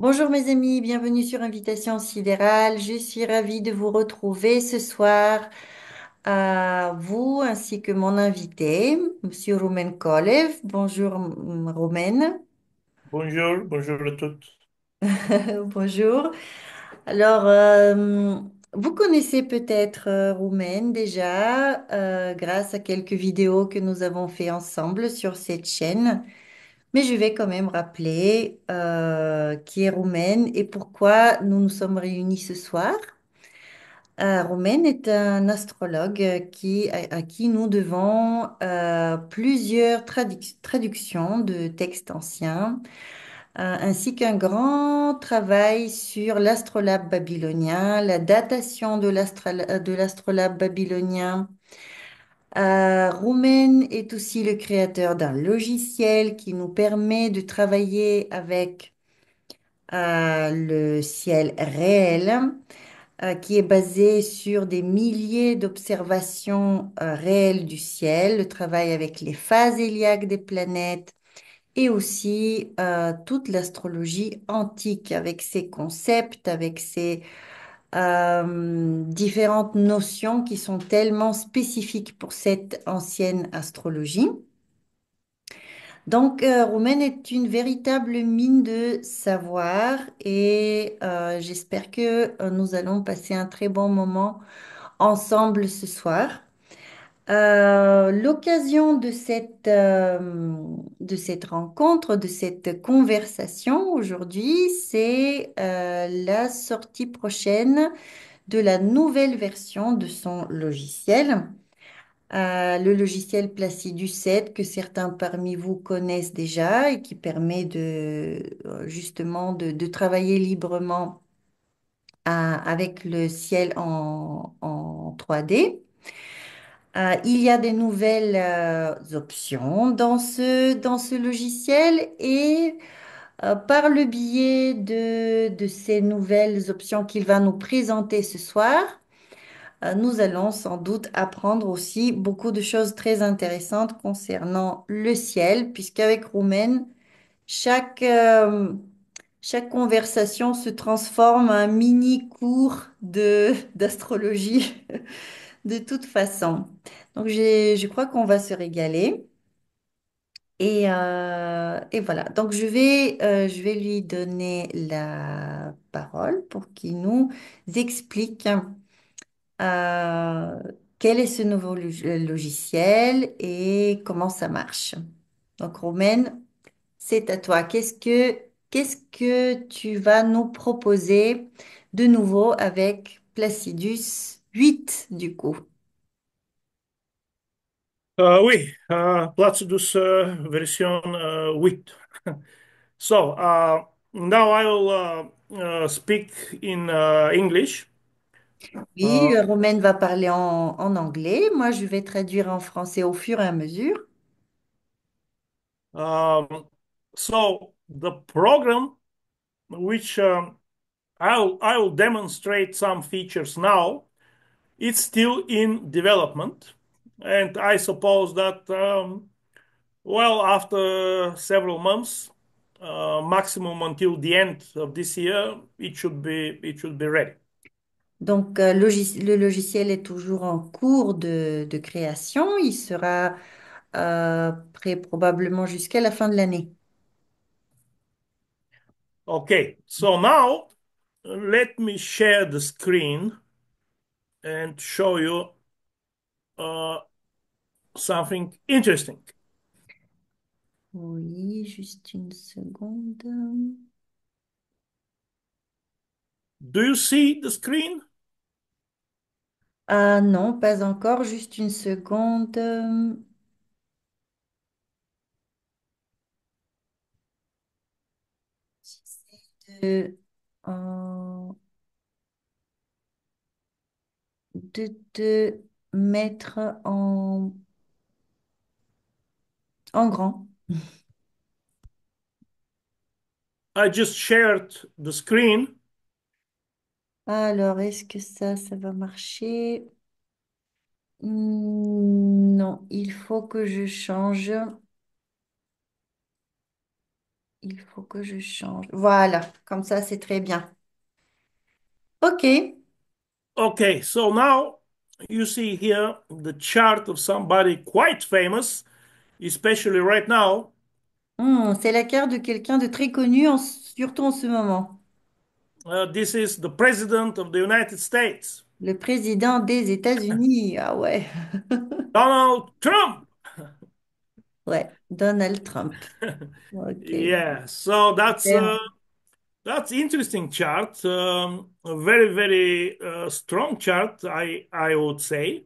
Bonjour mes amis, bienvenue sur Invitation Sidérale. Je suis ravie de vous retrouver ce soir, vous ainsi que mon invité, Monsieur Rumen Kolev. Bonjour Rumen. Bonjour, bonjour à toutes. Bonjour. Alors, vous connaissez peut-être Rumen déjà grâce à quelques vidéos que nous avons fait ensemble sur cette chaîne. Mais je vais quand même rappeler qui est roumaine et pourquoi nous nous sommes réunis ce soir. Roumaine est un astrologue à qui nous devons plusieurs traductions de textes anciens, ainsi qu'un grand travail sur l'astrolabe babylonien, la datation de l'astrolabe babylonien. Roumaine est aussi le créateur d'un logiciel qui nous permet de travailler avec le ciel réel, qui est basé sur des milliers d'observations réelles du ciel, le travail avec les phases héliaques des planètes et aussi toute l'astrologie antique avec ses concepts, avec ses différentes notions qui sont tellement spécifiques pour cette ancienne astrologie. Donc, Roumaine est une véritable mine de savoir et j'espère que nous allons passer un très bon moment ensemble ce soir. L'occasion de cette rencontre, de cette conversation aujourd'hui, c'est la sortie prochaine de la nouvelle version de son logiciel. Le logiciel Placidus 7 que certains parmi vous connaissent déjà et qui permet justement de travailler librement avec le ciel en 3D. Il y a des nouvelles options dans ce logiciel et par le biais de ces nouvelles options qu'il va nous présenter ce soir, nous allons sans doute apprendre aussi beaucoup de choses très intéressantes concernant le ciel, puisqu'avec Roumaine, chaque conversation se transforme en un mini cours d'astrologie de toute façon. Donc, je crois qu'on va se régaler. Et voilà. Donc, je vais lui donner la parole pour qu'il nous explique euh, quel est ce nouveau logiciel et comment ça marche. Donc, Romaine, c'est à toi. Qu'est-ce que tu vas nous proposer de nouveau avec Placidus 8 du coup? Oui, Placidus version 8. So, now I will speak in English. Oui, Uh, Romaine va parler en anglais. Moi, je vais traduire en français au fur et à mesure. um, so, the program which I will demonstrate some features now, it's still in development. And I suppose that well, after several months, maximum until the end of this year, it should be ready. Donc, le logiciel est toujours en cours de création. Il sera prêt probablement jusqu'à la fin de l'année. Okay, so now let me share the screen and show you uh, something interesting. Oui, juste une seconde. Do you see the screen? Ah non, pas encore, juste une seconde. De, euh, de te mettre en grand. I just shared the screen. Alors, est-ce que ça va marcher? Non, il faut que je change. Il faut que je change. Voilà, comme ça, c'est très bien. Ok. Okay, so now you see here the chart of somebody quite famous, especially right now. C'est la carte de quelqu'un de très connu, surtout en ce moment. This is the President of the United States, Le président des États-Unis. Ah ouais. Donald Trump. Ouais, Donald Trump. Ok. Yeah, so Super. that's interesting chart. A very very strong chart, I would say.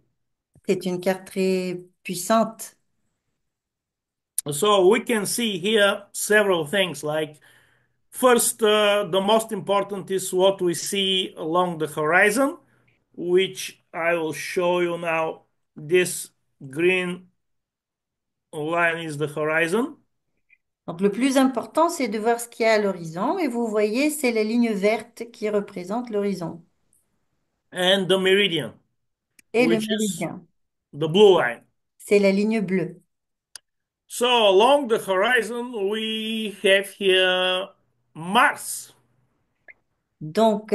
C'est une carte très puissante. So we can see here several things. Like first, the most important is what we see along the horizon, which I will show you now. This green line is the horizon, Donc, le plus important, c'est de voir ce qu'il y a à l'horizon. Et vous voyez, c'est la ligne verte qui représente l'horizon. and the meridian, Et le which is méridien, the blue line. c'est la ligne bleue. So along the horizon, we have here Mars, Donc,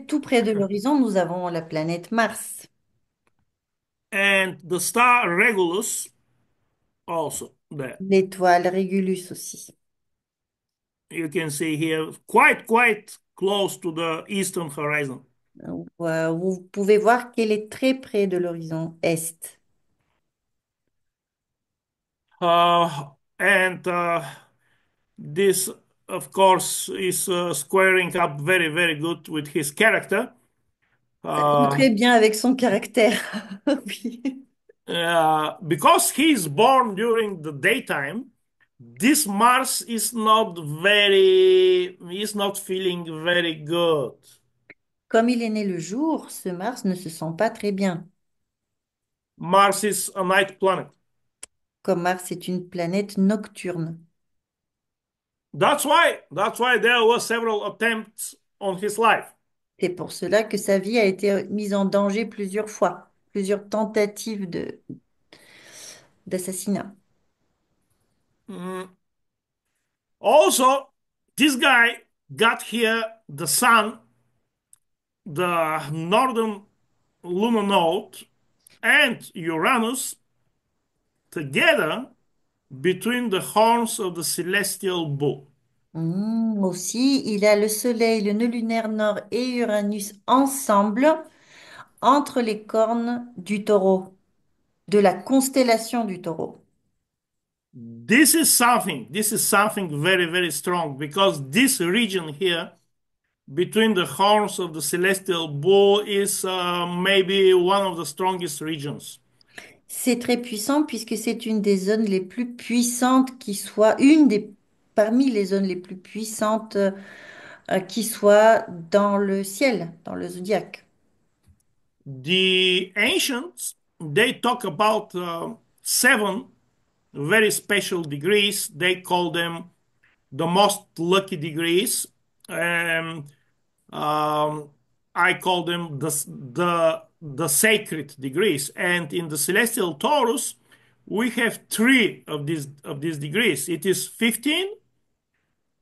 tout près de l'horizon, nous avons la planète Mars. and the star Regulus also there. L'étoile Régulus aussi. You can see here quite close to the eastern horizon. Vous pouvez voir qu'elle est très près de l'horizon est. And this, of course, is squaring up very good with his character. Ça colle Uh, très bien avec son caractère. Oui. because he's born during the daytime, this Mars is not feeling very good. Comme il est né le jour, ce Mars ne se sent pas très bien. Mars is a night planet. Comme Mars est une planète nocturne. That's why there were several attempts on his life. C'est pour cela que sa vie a été mise en danger plusieurs fois, plusieurs tentatives d'assassinat. Mm. Also, this guy got here the sun, the northern lunar node, and Uranus together between the horns of the celestial bull. Aussi, il a le Soleil, le nœud lunaire nord et Uranus ensemble entre les cornes du taureau, de la constellation du taureau. This is something very strong because this region here between the horns of the celestial bull is maybe one of the strongest regions. C'est très puissant puisque c'est une des zones les plus puissantes qui soit, parmi les zones les plus puissantes qui soit dans le ciel, dans le zodiaque. The ancients they talk about seven very special degrees. They call them the most lucky degrees. Um, um, I call them the sacred degrees. And in the celestial Taurus, we have three of these degrees. It is 15,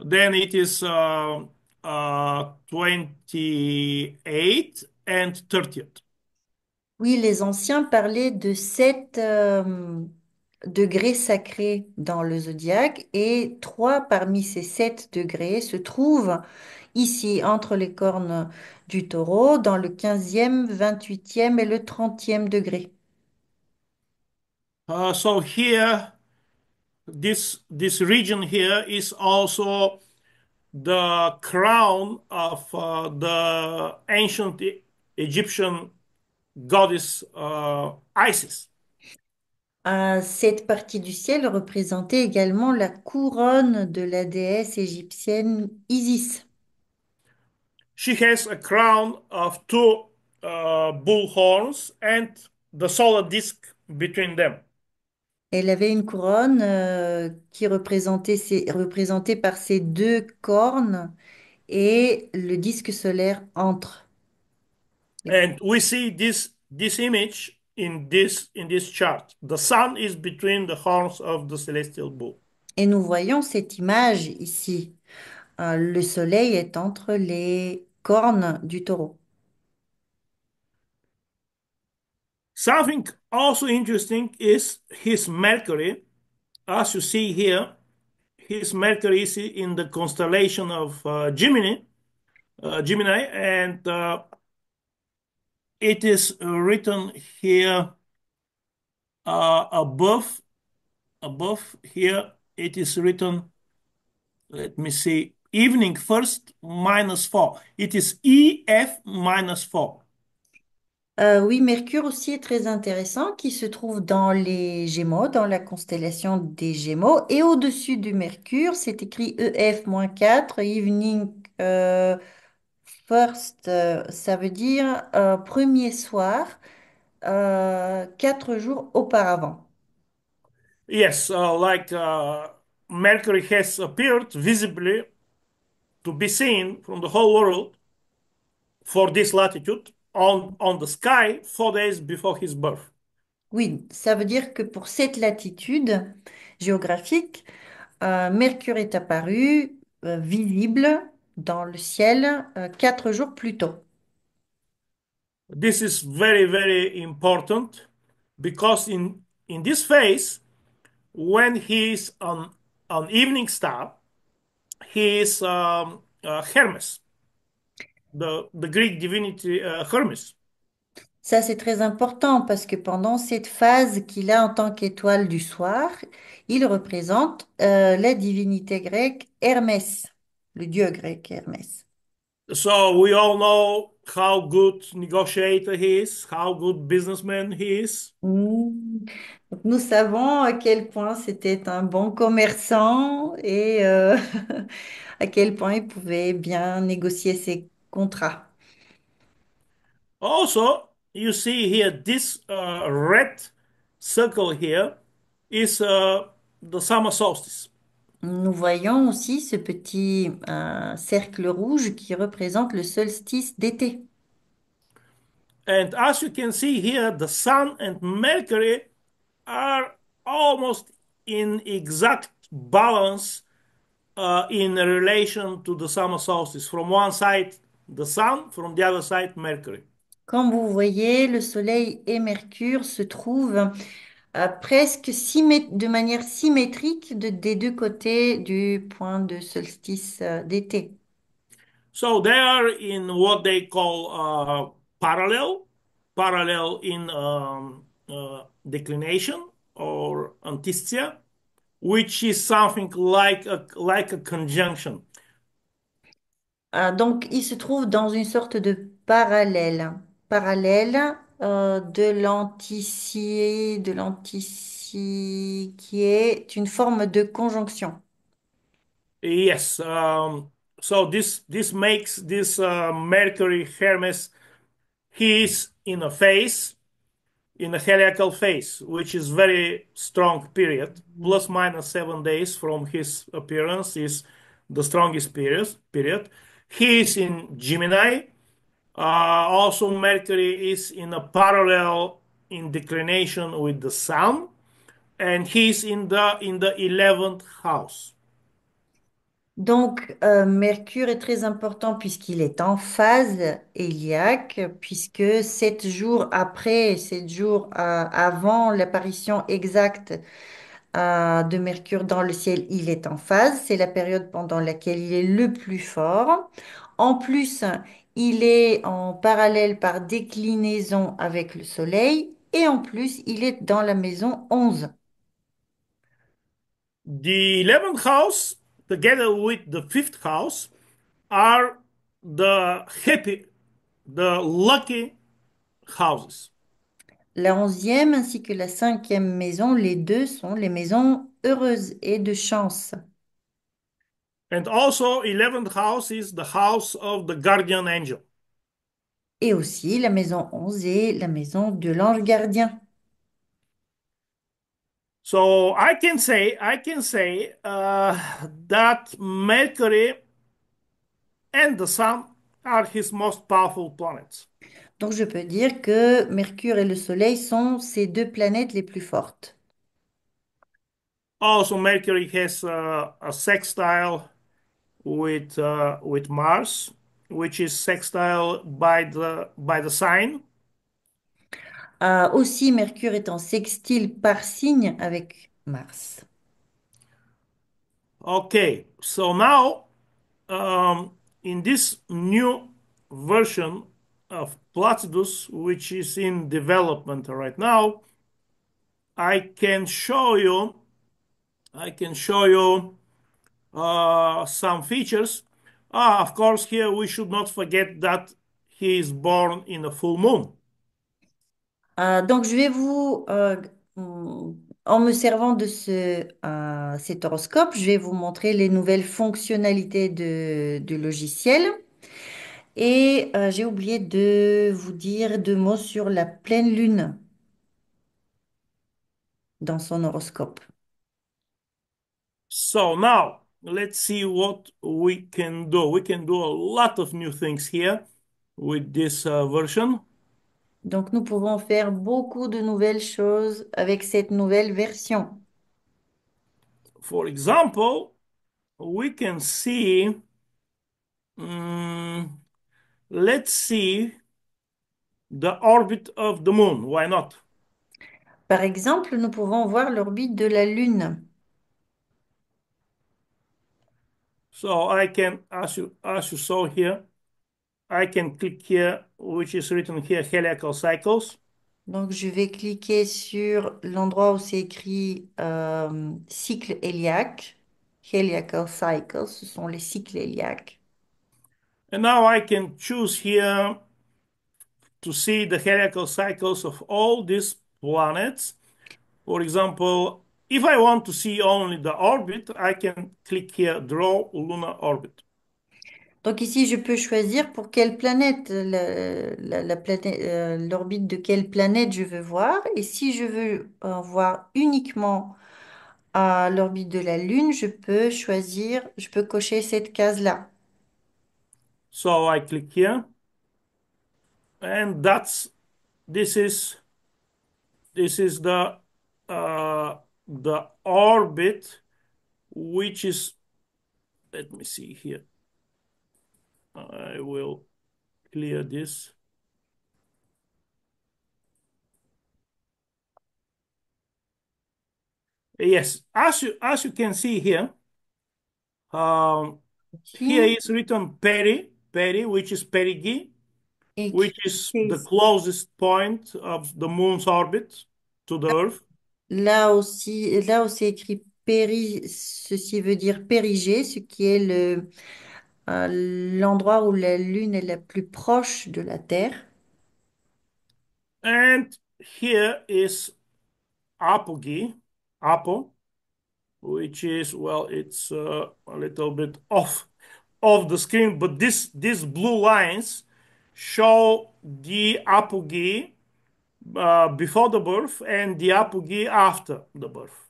then it is 28 and 30th. Oui, les anciens parlaient de 7 degrés sacrés dans le zodiaque et trois parmi ces 7 degrés se trouvent ici entre les cornes du taureau dans le 15e, 28e et le 30e degré. So here, this region here is also the crown of the ancient Egyptian goddess Isis. Cette partie du ciel représentait également la couronne de la déesse égyptienne Isis. She has a crown of two bull horns and the solar disk between them. Elle avait une couronne qui représentée par ses 2 cornes et le disque solaire entre les cornes. And we see this image in this chart. The sun is between the horns of the celestial bull. Et nous voyons cette image ici. Le soleil est entre les cornes du taureau. Something also interesting is his Mercury. As you see here, his Mercury is in the constellation of Gemini, and it is written here above. Above here, it is written. Let me see. Evening first -4. It is EF -4. Oui, Mercure aussi est très intéressant, qui se trouve dans les Gémeaux, dans la constellation des Gémeaux. Et au-dessus du Mercure, c'est écrit EF-4, Evening First, ça veut dire premier soir, 4 jours auparavant. Yes, like Mercury has appeared visibly to be seen from the whole world for this latitude on the sky 4 days before his birth. Oui, ça veut dire que pour cette latitude géographique, Mercure est apparu visible dans le ciel 4 jours plus tôt. This is very, very important because in this phase, when he is on evening star, he is Hermes, the Greek divinity Hermes. Ça, c'est très important parce que pendant cette phase qu'il a en tant qu'étoile du soir, il représente la divinité grecque Hermès, le dieu grec Hermès. So we all know how good negotiator he is, how good businessman he is. Mm. Donc, nous savons à quel point c'était un bon commerçant et à quel point il pouvait bien négocier ses contrats. Also, you see here this red circle here is the summer solstice. Nous voyons aussi ce petit cercle rouge qui représente le solstice d'été. And as you can see here, the Sun and Mercury are almost in exact balance in relation to the summer solstice. From one side, the Sun, from the other side, Mercury. Comme vous voyez, le Soleil et Mercure se trouvent presque de manière symétrique des deux côtés du point de solstice d'été. So they are in what they call parallel in declination or antistia, which is something like a conjunction. Donc, ils se trouvent dans une sorte de parallèle de l'antici, qui est une forme de conjonction. Yes. So this makes this Mercury Hermes. He is in a phase, in a heliacal phase, which is very strong period. Plus minus 7 days from his appearance is the strongest period. He is in Gemini. Also, Mercury is in a parallel in declination with the Sun, and he's in the 11th house. Donc, Mercure est très important puisqu'il est en phase héliaque, puisque 7 jours après, 7 jours avant l'apparition exacte de Mercure dans le ciel, il est en phase. C'est la période pendant laquelle il est le plus fort. En plus, il est en parallèle par déclinaison avec le Soleil. Et en plus, il est dans la maison 11. The 11th house, together with the 5th house, are the happy, the lucky houses. La 11e ainsi que la 5e maison, les deux sont les maisons heureuses et de chance. And also, 11th house is the house of the guardian angel. Et aussi la maison 11 est la maison de l'ange gardien. So I can say that Mercury and the Sun are his most powerful planets. Donc je peux dire que Mercure et le Soleil sont ces deux planètes les plus fortes. Also, Mercury has a sextile with Mars, which is sextile by the sign. Aussi, Mercure est en sextile par signe avec Mars. Okay, so now in this new version of Placidus, which is in development right now, I can show you I can show you some features. Of course, here we should not forget that he is born in a full moon. Donc, je vais en me servant de cet horoscope, je vais vous montrer les nouvelles fonctionnalités du logiciel. Et j'ai oublié de vous dire deux mots sur la pleine lune dans son horoscope. So now let's see what we can do. We can do a lot of new things here with this version. Donc, nous pouvons faire beaucoup de nouvelles choses avec cette nouvelle version. For example, we can see, mm, let's see the orbit of the moon. Why not? Par exemple, nous pouvons voir l'orbite de la Lune. So I can, as you saw here, I can click here, which is written here, heliacal cycles. Donc, je vais cliquer sur l'endroit où c'est écrit cycle héliaque. Heliacal cycles, ce sont les cycles héliaques. And now I can choose here to see the heliacal cycles of all these planets. For example, if I want to see only the orbit, I can click here, draw lunar orbit. Donc ici, je peux choisir pour quelle planète, l'orbite de quelle planète je veux voir. Et si je veux voir uniquement l'orbite de la Lune, je peux cocher cette case-là. So I click here, and this is this is the orbit, which is, let me see here. I will clear this. Yes, as you can see here, um, here Ici, is written Peri, which is perigee, et which is the qui- closest point of the moon's orbit to the Earth. là aussi écrit ceci veut dire périgée, ce qui est l'endroit où la Lune est la plus proche de la Terre. And here is apogee, apo, which is, well, it's a little bit off the screen, but these blue lines show the apogee before the birth and the apogee after the birth.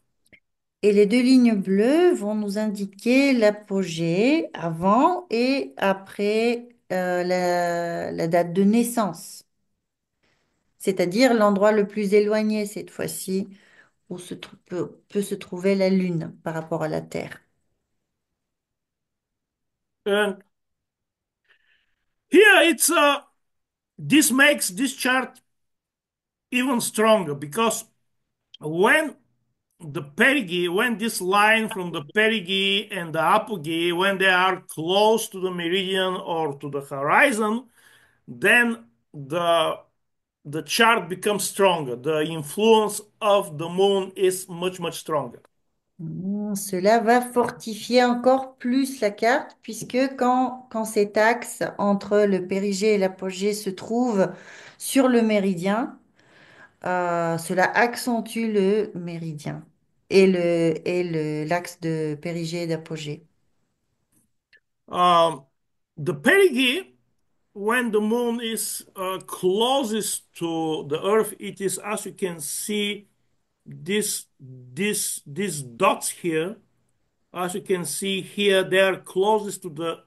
Et les deux lignes bleues vont nous indiquer l'apogée avant et après la date de naissance, c'est-à-dire l'endroit le plus éloigné cette fois-ci où peut se trouver la Lune par rapport à la Terre. And here it's this makes this chart even stronger because when when this line from the perigee and the apogee, when they are close to the meridian or to the horizon, then the chart becomes stronger. The influence of the moon is much stronger. Cela va fortifier encore plus la carte puisque quand cet axe entre le périgée et l'apogée se trouve sur le méridien, cela accentue le méridien l'axe de périgée et d'apogée. Um, the perigee, when the moon is closest to the Earth, it is, as you can see, these dots here. As you can see here, they are closest to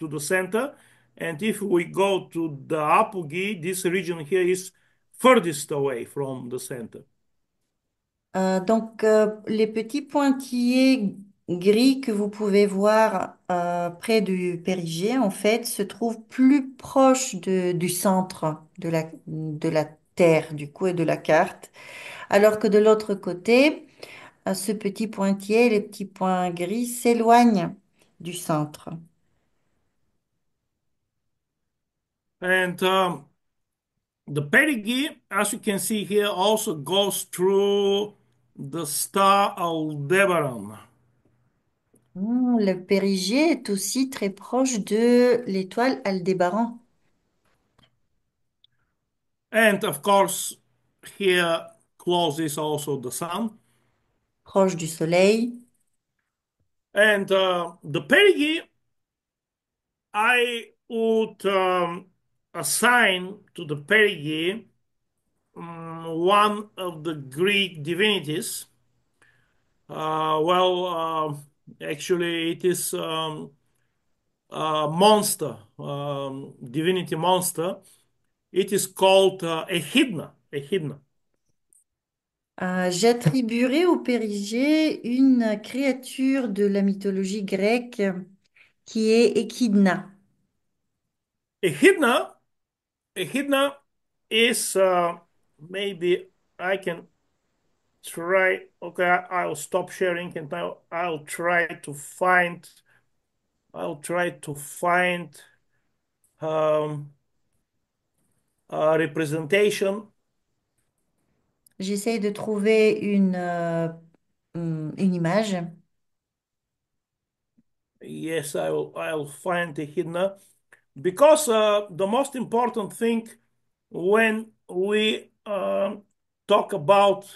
the center. And if we go to the apogee, this region here is furthest away from the center. Les petits pointillés gris que vous pouvez voir près du périgée, en fait, se trouvent plus proches du centre de la Terre, du coup, et de la carte. Alors que de l'autre côté, ce petit pointillé, les petits points gris s'éloignent du centre. And the perigee, as you can see here, also goes through the star Aldebaran. Le périgée est aussi très proche de l'étoile Aldébaran, And of course, here close is also the sun. proche du Soleil. And the perigee, I would assign to the perigee one of the Greek divinities. Well, actually, it is monster, divinity monster. It is called Echidna. Echidna. J'attribuerai au périgée une créature de la mythologie grecque qui est Échidna. Echidna. Echidna is maybe I can try. Okay, I'll stop sharing and now I'll try to find. I'll try to find um, a representation. J'essaye de trouver une image. Yes, I'll find Echidna because the most important thing when we talk about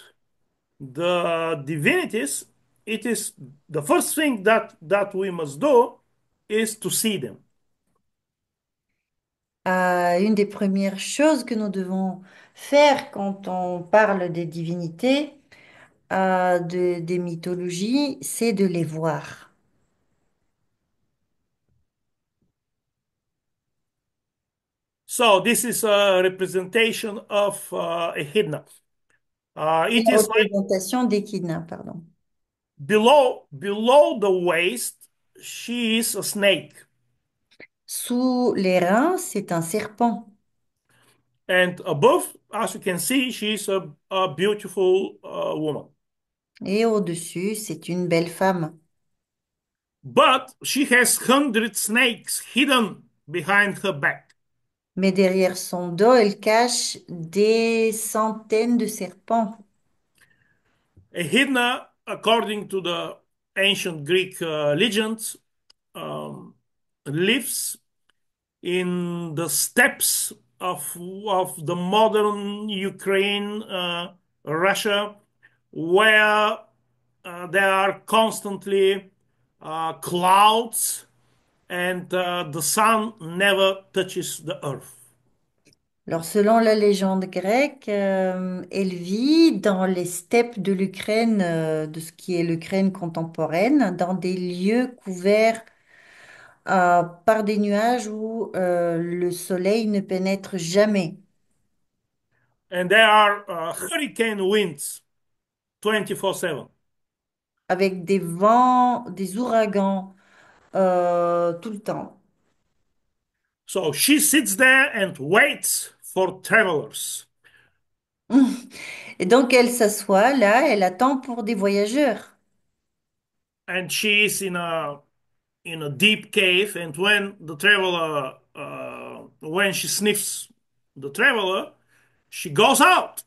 the divinities, it is the first thing that we must do is to see them. Une des premières choses que nous devons faire quand on parle des divinités, des mythologies, c'est de les voir. So this is a representation of Echidna. Une It is like représentation d'Échidna, pardon. below the waist, she is a snake, Sous les reins, c'est un serpent. and above, as you can see, she is a beautiful woman. Et au-dessus, c'est une belle femme. But she has 100 snakes hidden behind her back. Mais derrière son dos, elle cache des centaines de serpents. Echidna, according to the ancient Greek legends, um, lives in the steppes of the modern Ukraine, Russia, where there are constantly clouds and the sun never touches the earth. Alors, selon la légende grecque, elle vit dans les steppes de l'Ukraine, de ce qui est l'Ukraine contemporaine, dans des lieux couverts par des nuages où le soleil ne pénètre jamais, And there are hurricane winds 24/7. avec des vents, des ouragans tout le temps. So she sits there and waits for travelers. Et donc, elle s'assoit là, elle attend pour des voyageurs. And she is in a deep cave. And when the traveler, when she sniffs the traveler, she goes out.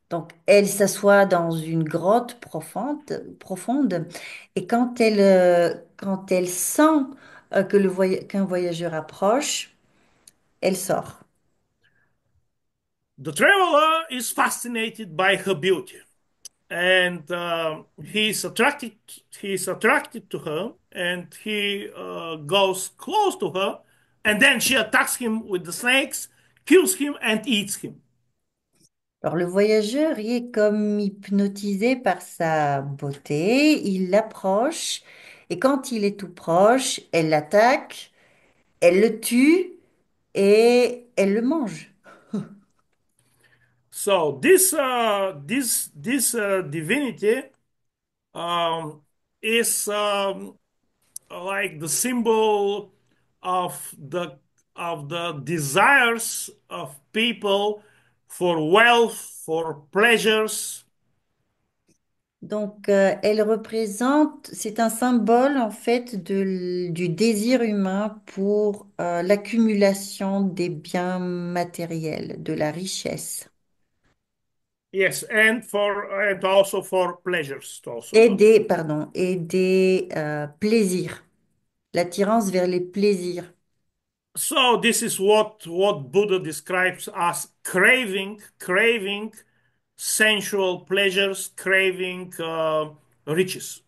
Donc, elle s'assoit dans une grotte profonde, et quand elle sent qu'un voyageur approche, elle sort. The traveler is fascinated by her beauty, and he's attracted to her, and he goes close to her, and then she attacks him with the snakes, kills him, and eats him. Alors, le voyageur y est comme hypnotisé par sa beauté, il l'approche, et quand il est tout proche, elle l'attaque, elle le tue et elle le mange. So this divinity um, is like the symbol of the desires of people for wealth, for pleasures. Donc, elle représente, c'est un symbole en fait du désir humain pour l'accumulation des biens matériels, de la richesse Yes, and also for pleasures also. et des plaisirs, l'attirance vers les plaisirs. So this is what Buddha describes as craving sensual pleasures, craving riches.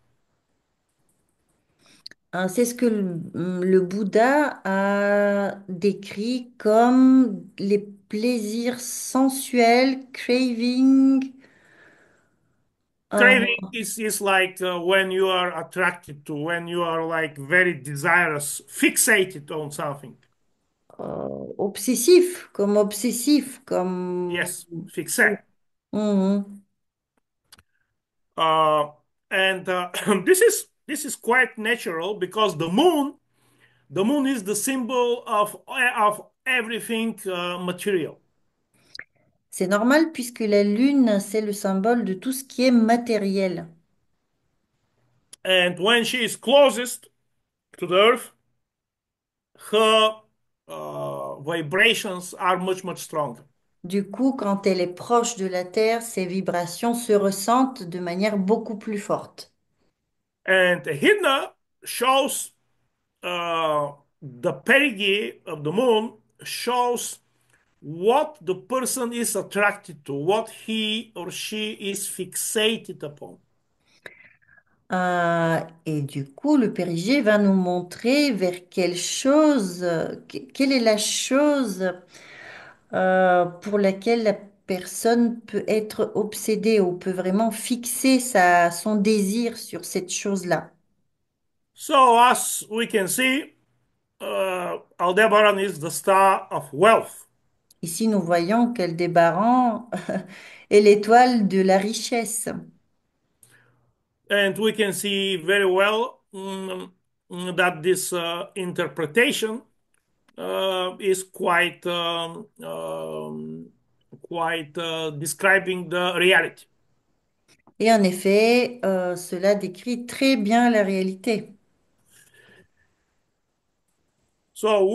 C'est ce que le Bouddha a décrit comme les plaisirs sensuels, craving. euh, Craving is like when you are attracted to, when you are like very desirous, fixated on something. Obsessif, comme... Yes, fixate. Mhm. Uh, and this is quite natural because the moon is the symbol of everything material. C'est normal puisque la lune, c'est le symbole de tout ce qui est matériel. And when she is closest to the earth, her vibrations are much stronger. Du coup, quand elle est proche de la Terre, ses vibrations se ressentent de manière beaucoup plus forte. And Hidna shows the perigee of the moon shows what the person is attracted to, what he or she is fixated upon. Et du coup, le périgée va nous montrer vers quelle chose, quelle est la chose pour laquelle la personne peut être obsédée ou peut vraiment fixer son désir sur cette chose-là. So, as we can see, Aldebaran is the star of wealth. Ici, nous voyons qu'Aldébaran est l'étoile de la richesse. And we can see very well that this interpretation is quite describing the reality. Et en effet, cela décrit très bien la réalité. So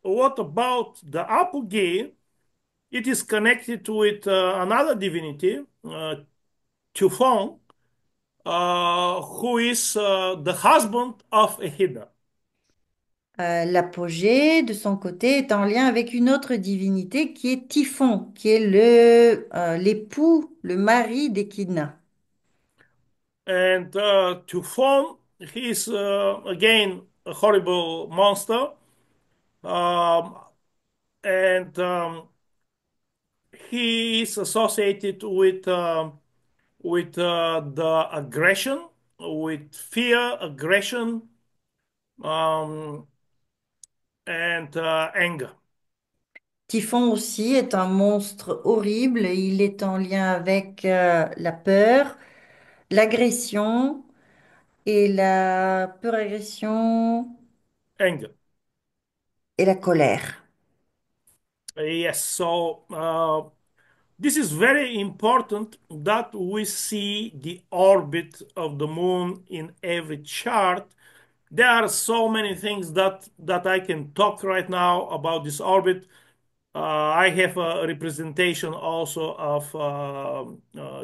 what about the apogee? It is connected with another divinity, Typhon, who is the husband of Echidna. L'apogée, de son côté, est en lien avec une autre divinité qui est Typhon, qui est l'époux, le mari d'Échidna. And Typhon, he is again a horrible monster, um, and he is associated with the aggression, with fear, aggression, um, and anger. Typhon aussi est un monstre horrible. Il est en lien avec la peur, l'agression et la peur, agression Anger. et la colère. Yes. So this is very important that we see the orbit of the moon in every chart. There are so many things that I can talk right now about this orbit. I have a representation also of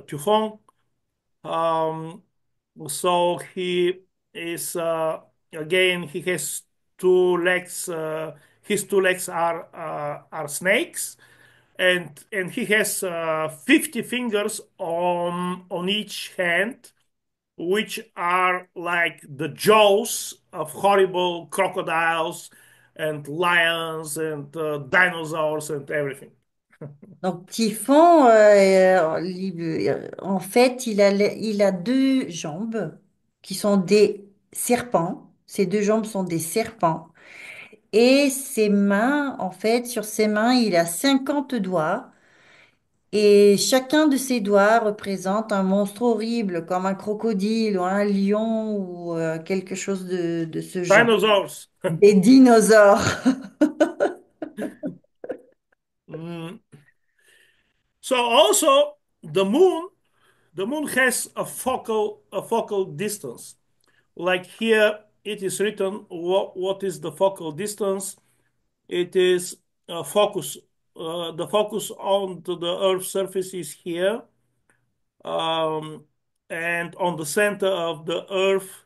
Typhon. Um, so he is again he has two legs. His two legs are snakes, and he has 50 fingers on each hand, which are like the jaws of horrible crocodiles and lions and dinosaurs and everything. Donc Typhon, en fait, il a deux jambes qui sont des serpents. Ses deux jambes sont des serpents. Et ses mains, en fait, sur ses mains, il a 50 doigts. Et chacun de ces doigts représente un monstre horrible, comme un crocodile ou un lion ou quelque chose de ce genre. Dinosaurs. Des dinosaures. Mm. So also the moon has a focal distance. Like here, it is written what is the focal distance. It is focus. The focus on to the Earth's surface is here, um, and on the center of the Earth,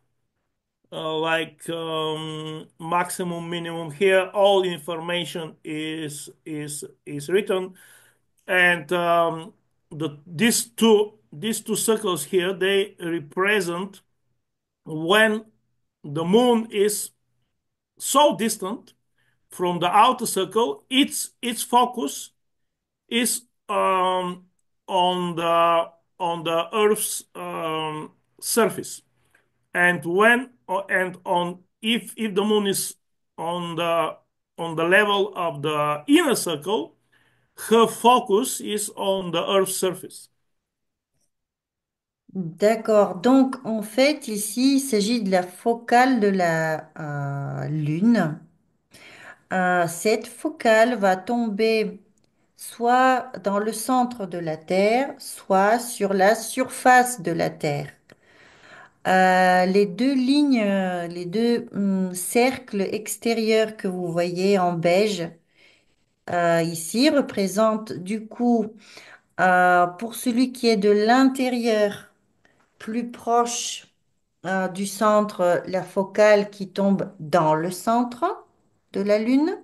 maximum, minimum. Here, all information is written, and these two circles here they represent when the moon is so distant from the outer circle, its focus is on the Earth's surface, and when and on if the moon is on the level of the inner circle, her focus is on the Earth's surface. D'accord. Donc, en fait, ici, il s'agit de la focale de la Lune. Cette focale va tomber soit dans le centre de la Terre, soit sur la surface de la Terre. Les deux lignes, les deux cercles extérieurs que vous voyez en beige ici représentent du coup, pour celui qui est de l'intérieur, plus proche du centre, la focale qui tombe dans le centre de la Lune.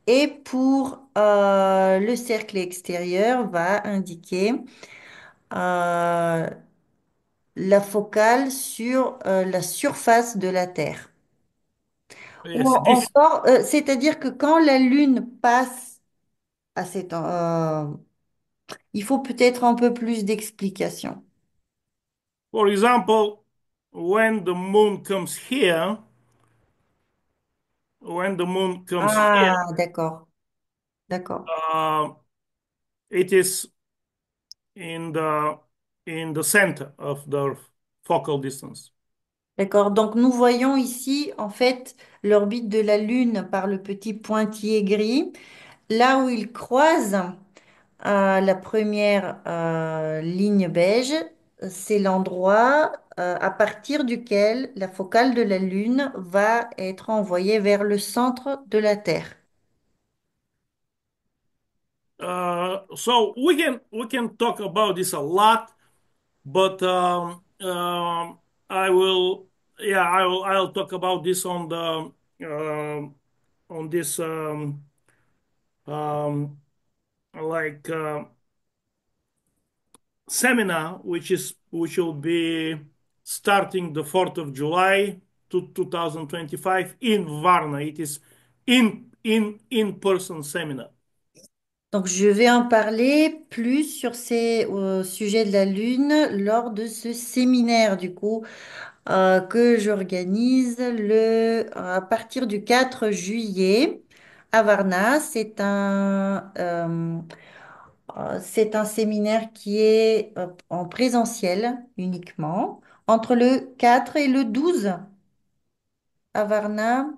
Et pour le cercle extérieur va indiquer euh, la focale sur la surface de la Terre. Ou Yes, this, encore, c'est-à-dire que quand la Lune passe à il faut peut-être un peu plus d'explication. for example, when the moon comes here, when the moon comes here, Ah, d'accord, d'accord, uh, it is in the center of the focal distance. d'accord. Donc nous voyons ici en fait l'orbite de la Lune par le petit pointillé gris, là où il croise la première ligne beige, c'est l'endroit à partir duquel la focale de la Lune va être envoyée vers le centre de la Terre. So we can talk about this a lot, but I will yeah I'll talk about this on this um, like seminar, which will be starting the 4th of July to 2025 in Varna. It is in person seminar. Donc je vais en parler plus sur ces sujets de la Lune lors de ce séminaire du coup que j'organise à partir du 4 juillet à Varna. C'est un séminaire qui est en présentiel uniquement entre le 4 et le 12 à Varna,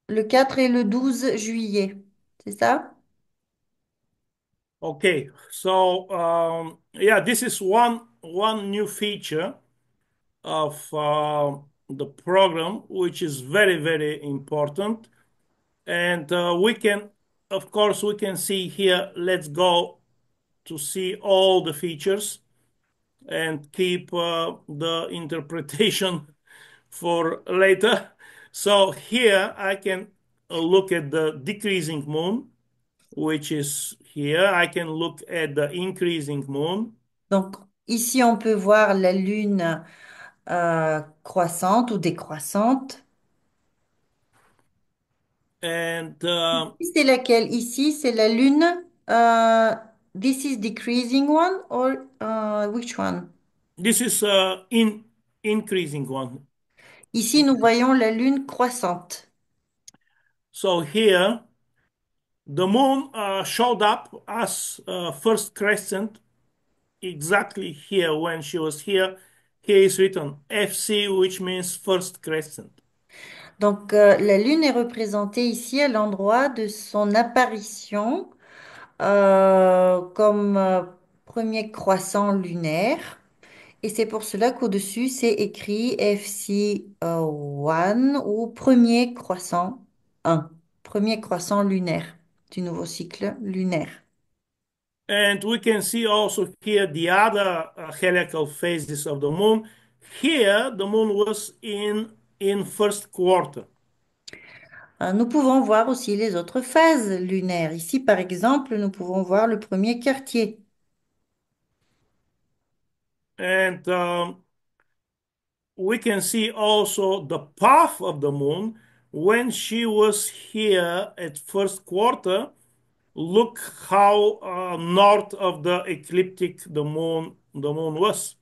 le 4 et le 12 juillet. C'est ça? Okay, so yeah, this is one new feature of the program, which is very important, and we can, of course, we can see here. Let's go to see all the features and keep the interpretation for later. So here I can look at the decreasing moon, which is here. I can look at the increasing moon. Donc ici on peut voir la Lune croissante ou décroissante. And Ici, c'est laquelle? Ici, c'est la Lune. euh, this is decreasing one or which one? this is increasing one. Ici, nous voyons la Lune croissante. So here the moon showed up as first crescent exactly here when she was here. Here is written FC, which means first crescent. Donc, la Lune est représentée ici à l'endroit de son apparition comme premier croissant lunaire. Et c'est pour cela qu'au-dessus, c'est écrit FC1 ou premier croissant 1, premier croissant lunaire du nouveau cycle lunaire. And we can see also here the other heliacal phases of the moon. Here, the moon was in first quarter. Nous pouvons voir aussi les autres phases lunaires. Ici, par exemple, nous pouvons voir le premier quartier. And we can see also the path of the moon when she was here at first quarter. Look how north of the ecliptic the moon was.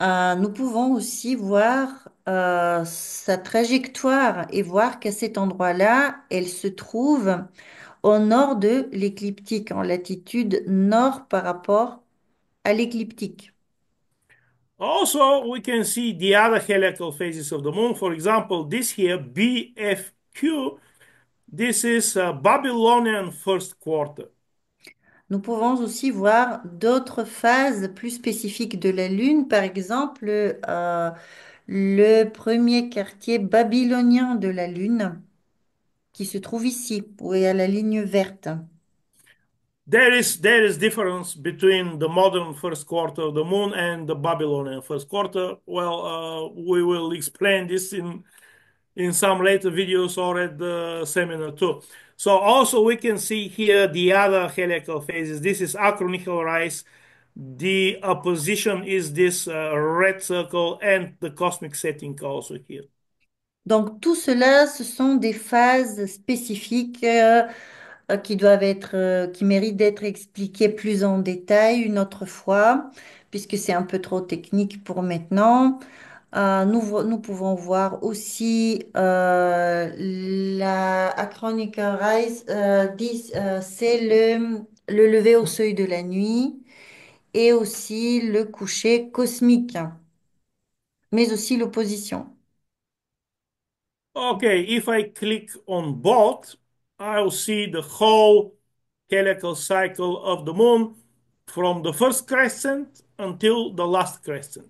Nous pouvons aussi voir sa trajectoire et voir qu'à cet endroit-là, elle se trouve au nord de l'écliptique, en latitude nord par rapport à l'écliptique. Also, we can see the other heliacal phases of the moon. For example, this here, BFQ, this is Babylonian first quarter. Nous pouvons aussi voir d'autres phases plus spécifiques de la Lune, par exemple le premier quartier babylonien de la Lune qui se trouve ici, où il y a la ligne verte. There is difference between the modern first quarter of the moon and the Babylonian first quarter. Well, we will explain this in some later videos or at the seminar too. So also we can see here the other heliacal phases. This is acronychal rise. The opposition is this red circle and the cosmic setting also here. Donc tout cela, ce sont des phases spécifiques qui doivent être, qui méritent d'être expliquées plus en détail une autre fois, puisque c'est un peu trop technique pour maintenant. Nous pouvons voir aussi la Acronica Rise, c'est le lever au seuil de la nuit et aussi le coucher cosmique, mais aussi l'opposition. Okay, if I click on both, I'll see the whole heliacal cycle of the moon from the first crescent until the last crescent.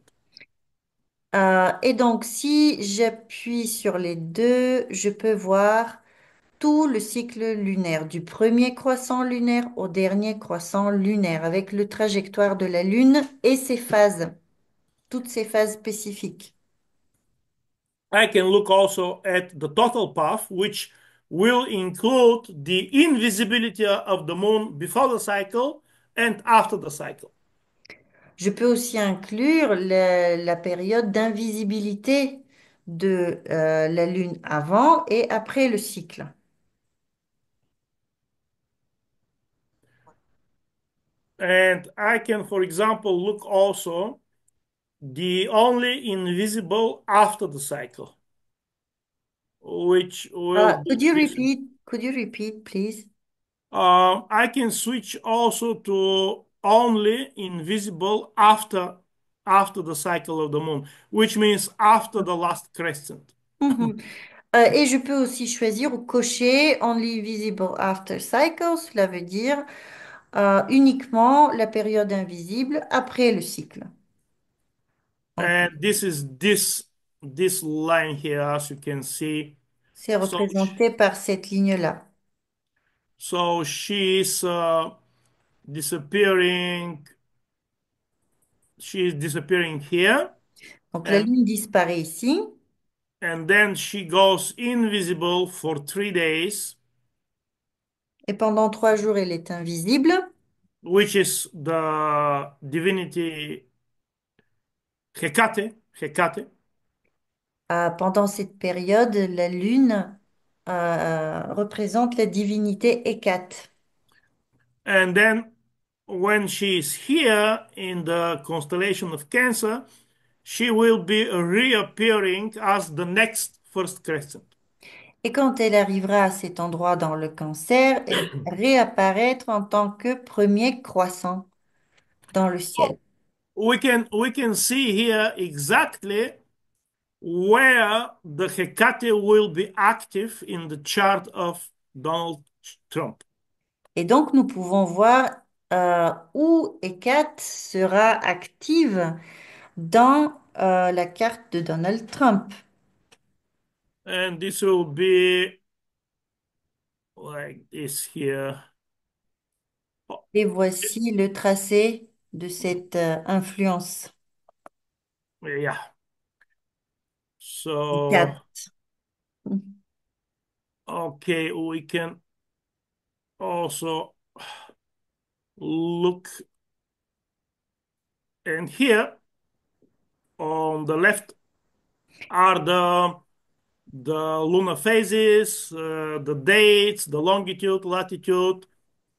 Et donc, si j'appuie sur les deux, je peux voir tout le cycle lunaire, du premier croissant lunaire au dernier croissant lunaire, avec le trajectoire de la Lune et ses phases, toutes ces phases spécifiques. I can look also at the total path, which will include the invisibility of the moon before the cycle and after the cycle. Je peux aussi inclure la période d'invisibilité de la Lune avant et après le cycle. And I can, for example, look also the only invisible after the cycle, which will be Could you this. repeat? Could you repeat, please? I can switch also to only invisible after the cycle of the moon, which means after the last crescent. Mhm. Et je peux aussi choisir ou cocher Only Visible After Cycle, cela veut dire uniquement la période invisible après le cycle. Donc, And this is this line here, as you can see. c'est So représenté par cette ligne-là. so she is disappearing. She is disappearing here, Donc, la and Lune disparaît ici and then she goes invisible for 3 days, et pendant 3 jours, elle est invisible. which is the divinity Hecate. Pendant cette période, la Lune représente la divinité Hécate. And then when she is here in the constellation of Cancer, she will be reappearing as the next first crescent. Et quand elle arrivera à cet endroit dans le cancer, elle va réapparaître en tant que premier croissant dans le ciel. So we can see here exactly where the Hecate will be active in the chart of Donald Trump. Et donc, nous pouvons voir où Hécate sera active dans la carte de Donald Trump. And this will be like this here. Oh, Et voici le tracé de cette influence. yeah. So, Hécate. okay, we can also look, and here on the left are the lunar phases, the dates, the longitude, latitude,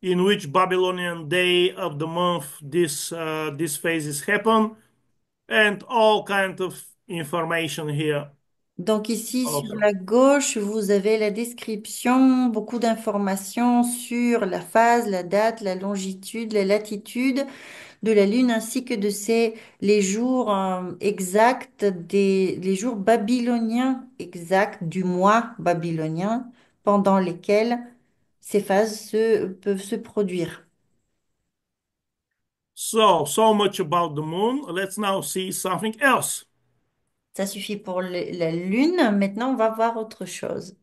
in which Babylonian day of the month these phases happen, and all kind of information here Donc ici, sur also. la gauche, vous avez la description, beaucoup d'informations sur la phase, la date, la longitude, la latitude de la Lune, ainsi que de les jours exacts, les jours babyloniens exacts du mois babylonien pendant lesquels ces phases peuvent se produire. So much about the moon. Let's now see something else. Ça suffit pour la Lune. Maintenant, on va voir autre chose.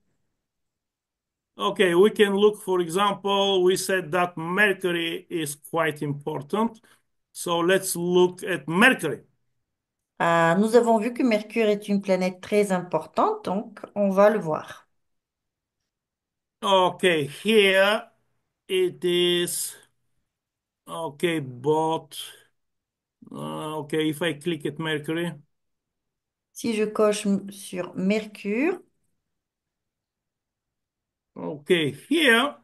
Okay, we can look, for example, we said that Mercury is quite important. So let's look at Mercury. Nous avons vu que Mercure est une planète très importante, donc on va le voir. Okay, here it is. Okay, but okay, if I click at Mercury, Si je coche sur Mercure, okay, here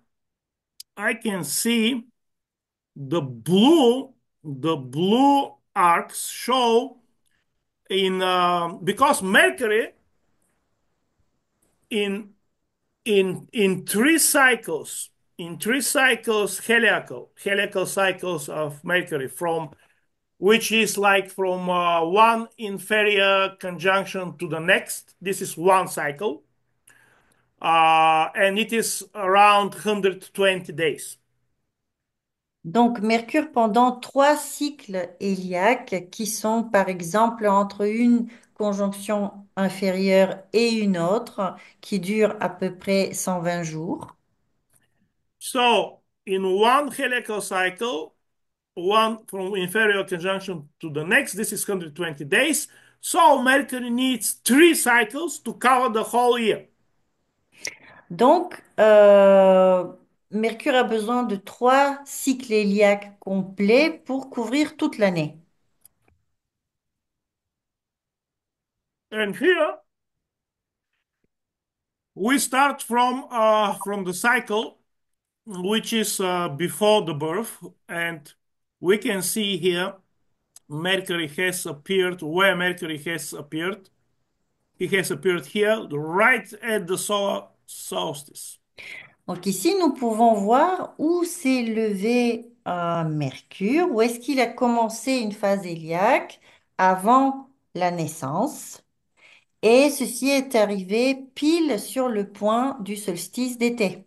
I can see the blue arcs show in because Mercury in in three cycles heliacal cycles of Mercury from which is like from one inferior conjunction to the next. This is one cycle, and it is around 120 days. donc Mercure pendant trois cycles héliaques qui sont par exemple entre une conjonction inférieure et une autre qui dure à peu près 120 jours. So in one heliacal cycle, one from inferior conjunction to the next, this is 120 days. So Mercury needs three cycles to cover the whole year. Donc, Mercure a besoin de trois cycles héliaques complets pour couvrir toute l'année. And here we start from the cycle which is before the birth, and we can see here Mercury has appeared where Mercury has appeared. He has appeared here right at the solar solstice. Donc ici, nous pouvons voir où s'est levé Mercure, où est-ce qu'il a commencé une phase héliaque avant la naissance. Et ceci est arrivé pile sur le point du solstice d'été.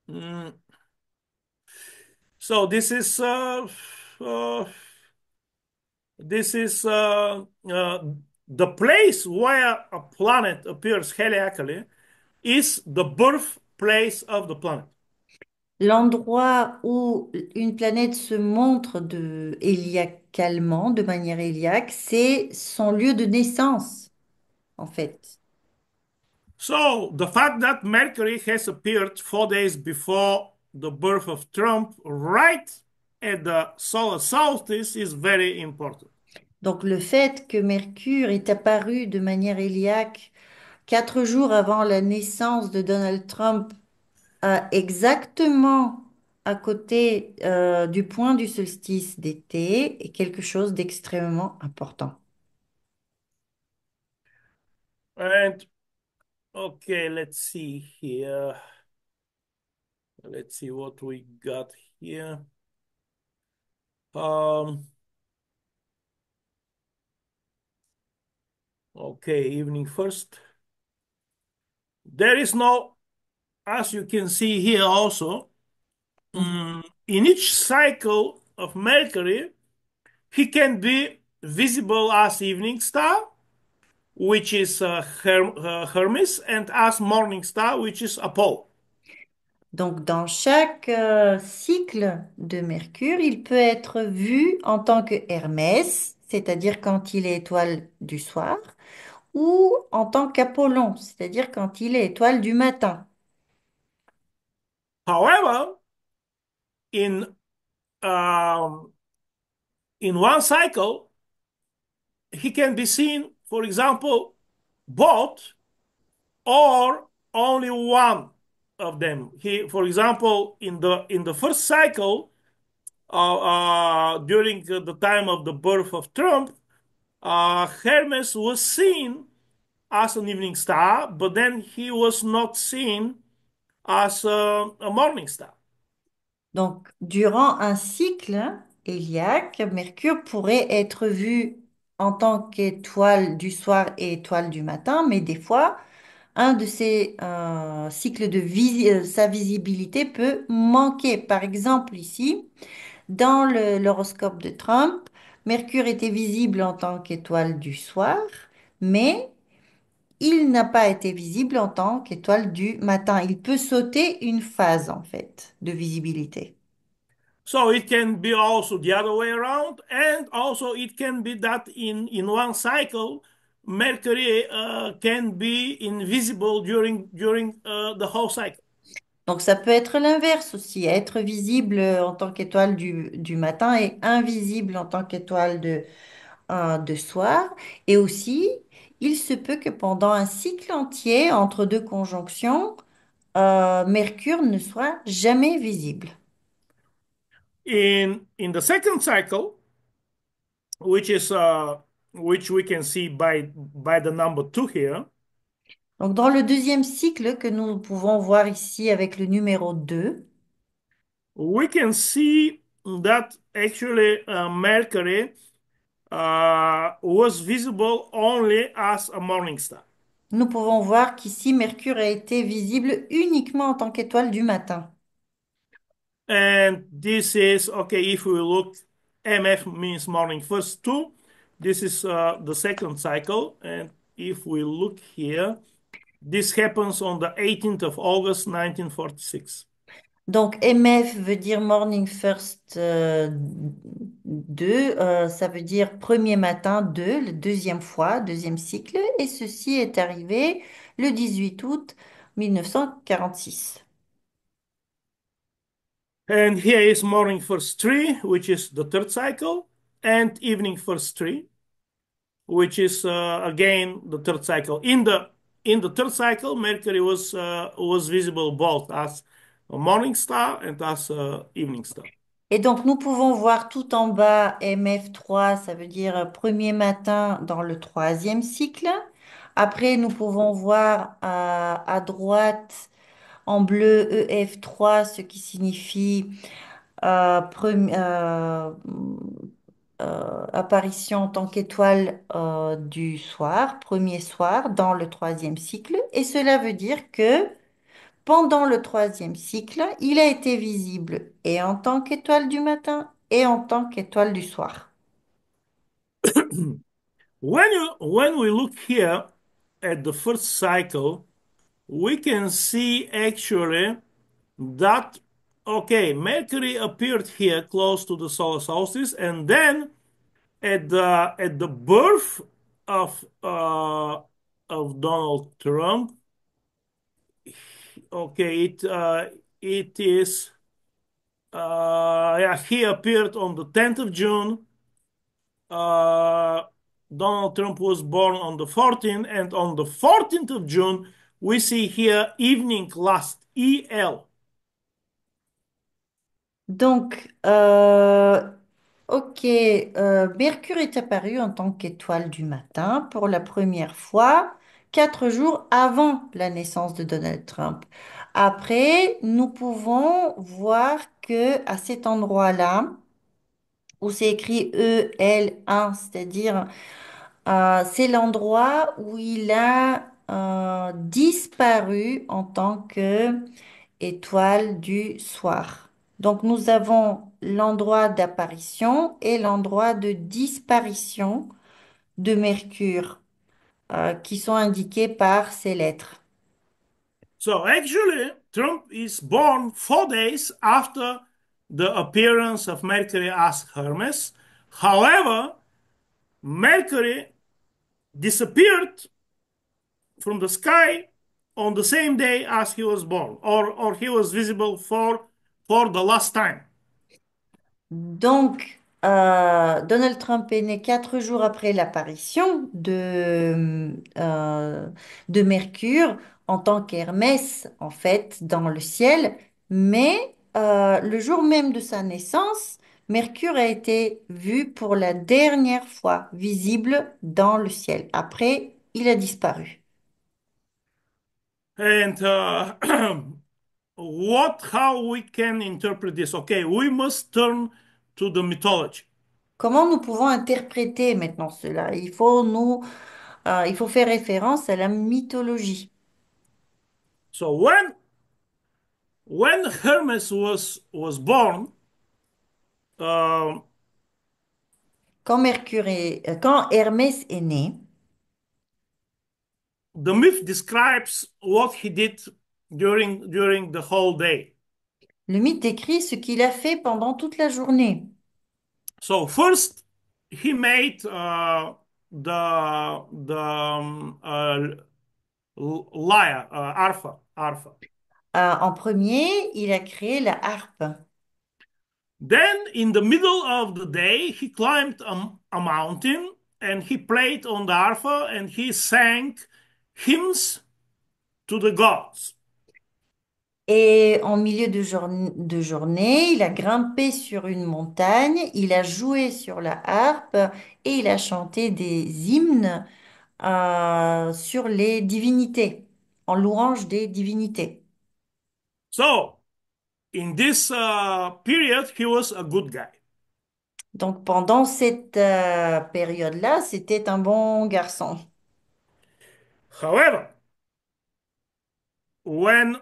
Mm. So uh, this is the place where a planet appears heliacally is the birthplace of the planet. L'endroit où une planète se montre héliacalement, de manière héliaque, c'est son lieu de naissance, en fait. So the fact that Mercury has appeared 4 days before the birth of Trump, right at the solar solstice, is very important. Donc le fait que Mercure est apparu de manière héliaque 4 jours avant la naissance de Donald Trump, exactement à côté du point du solstice d'été, est quelque chose d'extrêmement important. And okay, let's see here. Let's see what we got here. Um, okay, evening first. There is no, as you can see here also, in each cycle of Mercury, he can be visible as evening star, which is Hermes, and as morning star, which is Apollo. Donc, dans chaque cycle de Mercure, il peut être vu en tant que Hermès, c'est-à-dire quand il est étoile du soir, ou en tant qu'Apollon, c'est-à-dire quand il est étoile du matin. However, in um, in one cycle, he can be seen, for example, both or only one of them. He, for example, in the first cycle, during the time of the birth of Trump, Hermes was seen as an evening star, but then he was not seen as a morning star. Donc, durant un cycle héliaque, Mercure pourrait être vu en tant qu'étoile du soir et étoile du matin, mais des fois, un de ces cycles sa visibilité peut manquer. Par exemple, ici, dans l'horoscope de Trump, Mercure était visible en tant qu'étoile du soir, mais il n'a pas été visible en tant qu'étoile du matin. Il peut sauter une phase, en fait, de visibilité. So it can be also the other way around, and also it can be that in one cycle, Mercury can be invisible during the whole cycle. Donc ça peut être l'inverse aussi, être visible en tant qu'étoile du matin et invisible en tant qu'étoile de soir. Et aussi, il se peut que pendant un cycle entier, entre deux conjonctions, Mercure ne soit jamais visible. In the second cycle, which is which we can see by the number two here, Donc dans le deuxième cycle que nous pouvons voir ici avec le numéro 2, we can see that actually Mercury was visible only as a morning star. nous pouvons voir qu'ici Mercure a été visible uniquement en tant qu'étoile du matin. And this is, okay, if we look, MF means morning first two. This is the second cycle. And if we look here, this happens on the 18th of August, 1946. Donc, MF veut dire Morning First 2, ça veut dire premier matin 2, la deuxième fois, deuxième cycle, et ceci est arrivé le 18 août 1946. And here is morning first three, which is the third cycle, and evening first three, which is again the third cycle. In the third cycle, Mercury was visible both as a morning star and as a evening star. Et donc, nous pouvons voir tout en bas MF3, ça veut dire premier matin dans le troisième cycle. Après, nous pouvons voir à droite en bleu EF3, ce qui signifie apparition en tant qu'étoile du soir, premier soir, dans le troisième cycle. Et cela veut dire que pendant le troisième cycle, il a été visible et en tant qu'étoile du matin et en tant qu'étoile du soir. When we look here at the first cycle, we can see actually that okay, Mercury appeared here close to the solar solstice, and then at the birth of uh, of Donald Trump, okay, it is yeah, he appeared on the 10th of June. uh, Donald Trump was born on the 14th, and on the 14th of June, we see here evening last, EL. Donc, ok, Mercure est apparu en tant qu'étoile du matin pour la première fois 4 jours avant la naissance de Donald Trump. Après, nous pouvons voir que à cet endroit-là, où c'est écrit EL1, c'est-à-dire c'est l'endroit où il a disparu en tant que étoile du soir. Donc nous avons l'endroit d'apparition et l'endroit de disparition de Mercure qui sont indiqués par ces lettres. So actually, Trump is born 4 days after the appearance of Mercury as Hermes. However, Mercury disappeared from the sky on the same day as he was born, or he was visible for the last time. Donc, Donald Trump est né 4 jours après l'apparition de Mercure en tant qu'Hermès, en fait, dans le ciel. Mais le jour même de sa naissance, Mercure a été vu pour la dernière fois, visible dans le ciel. Après, il a disparu. And how we can interpret this? Okay, we must turn to the mythology. Comment nous pouvons interpréter maintenant cela? Il faut faire référence à la mythologie. So when Hermes was born, uh, Quand Hermès est né, the myth describes what he did during the whole day. le mythe décrit ce qu'il a fait pendant toute la journée. So first, he made the lyre, arfa. En premier, il a créé la harpe. Then, in the middle of the day, he climbed a mountain and he played on the arfa and he sang hymns to the gods. Et en milieu de journée, il a grimpé sur une montagne, il a joué sur la harpe et il a chanté des hymnes sur les divinités, en louange des divinités. So, in this period, he was a good guy. Donc pendant cette période-là, c'était un bon garçon. However, when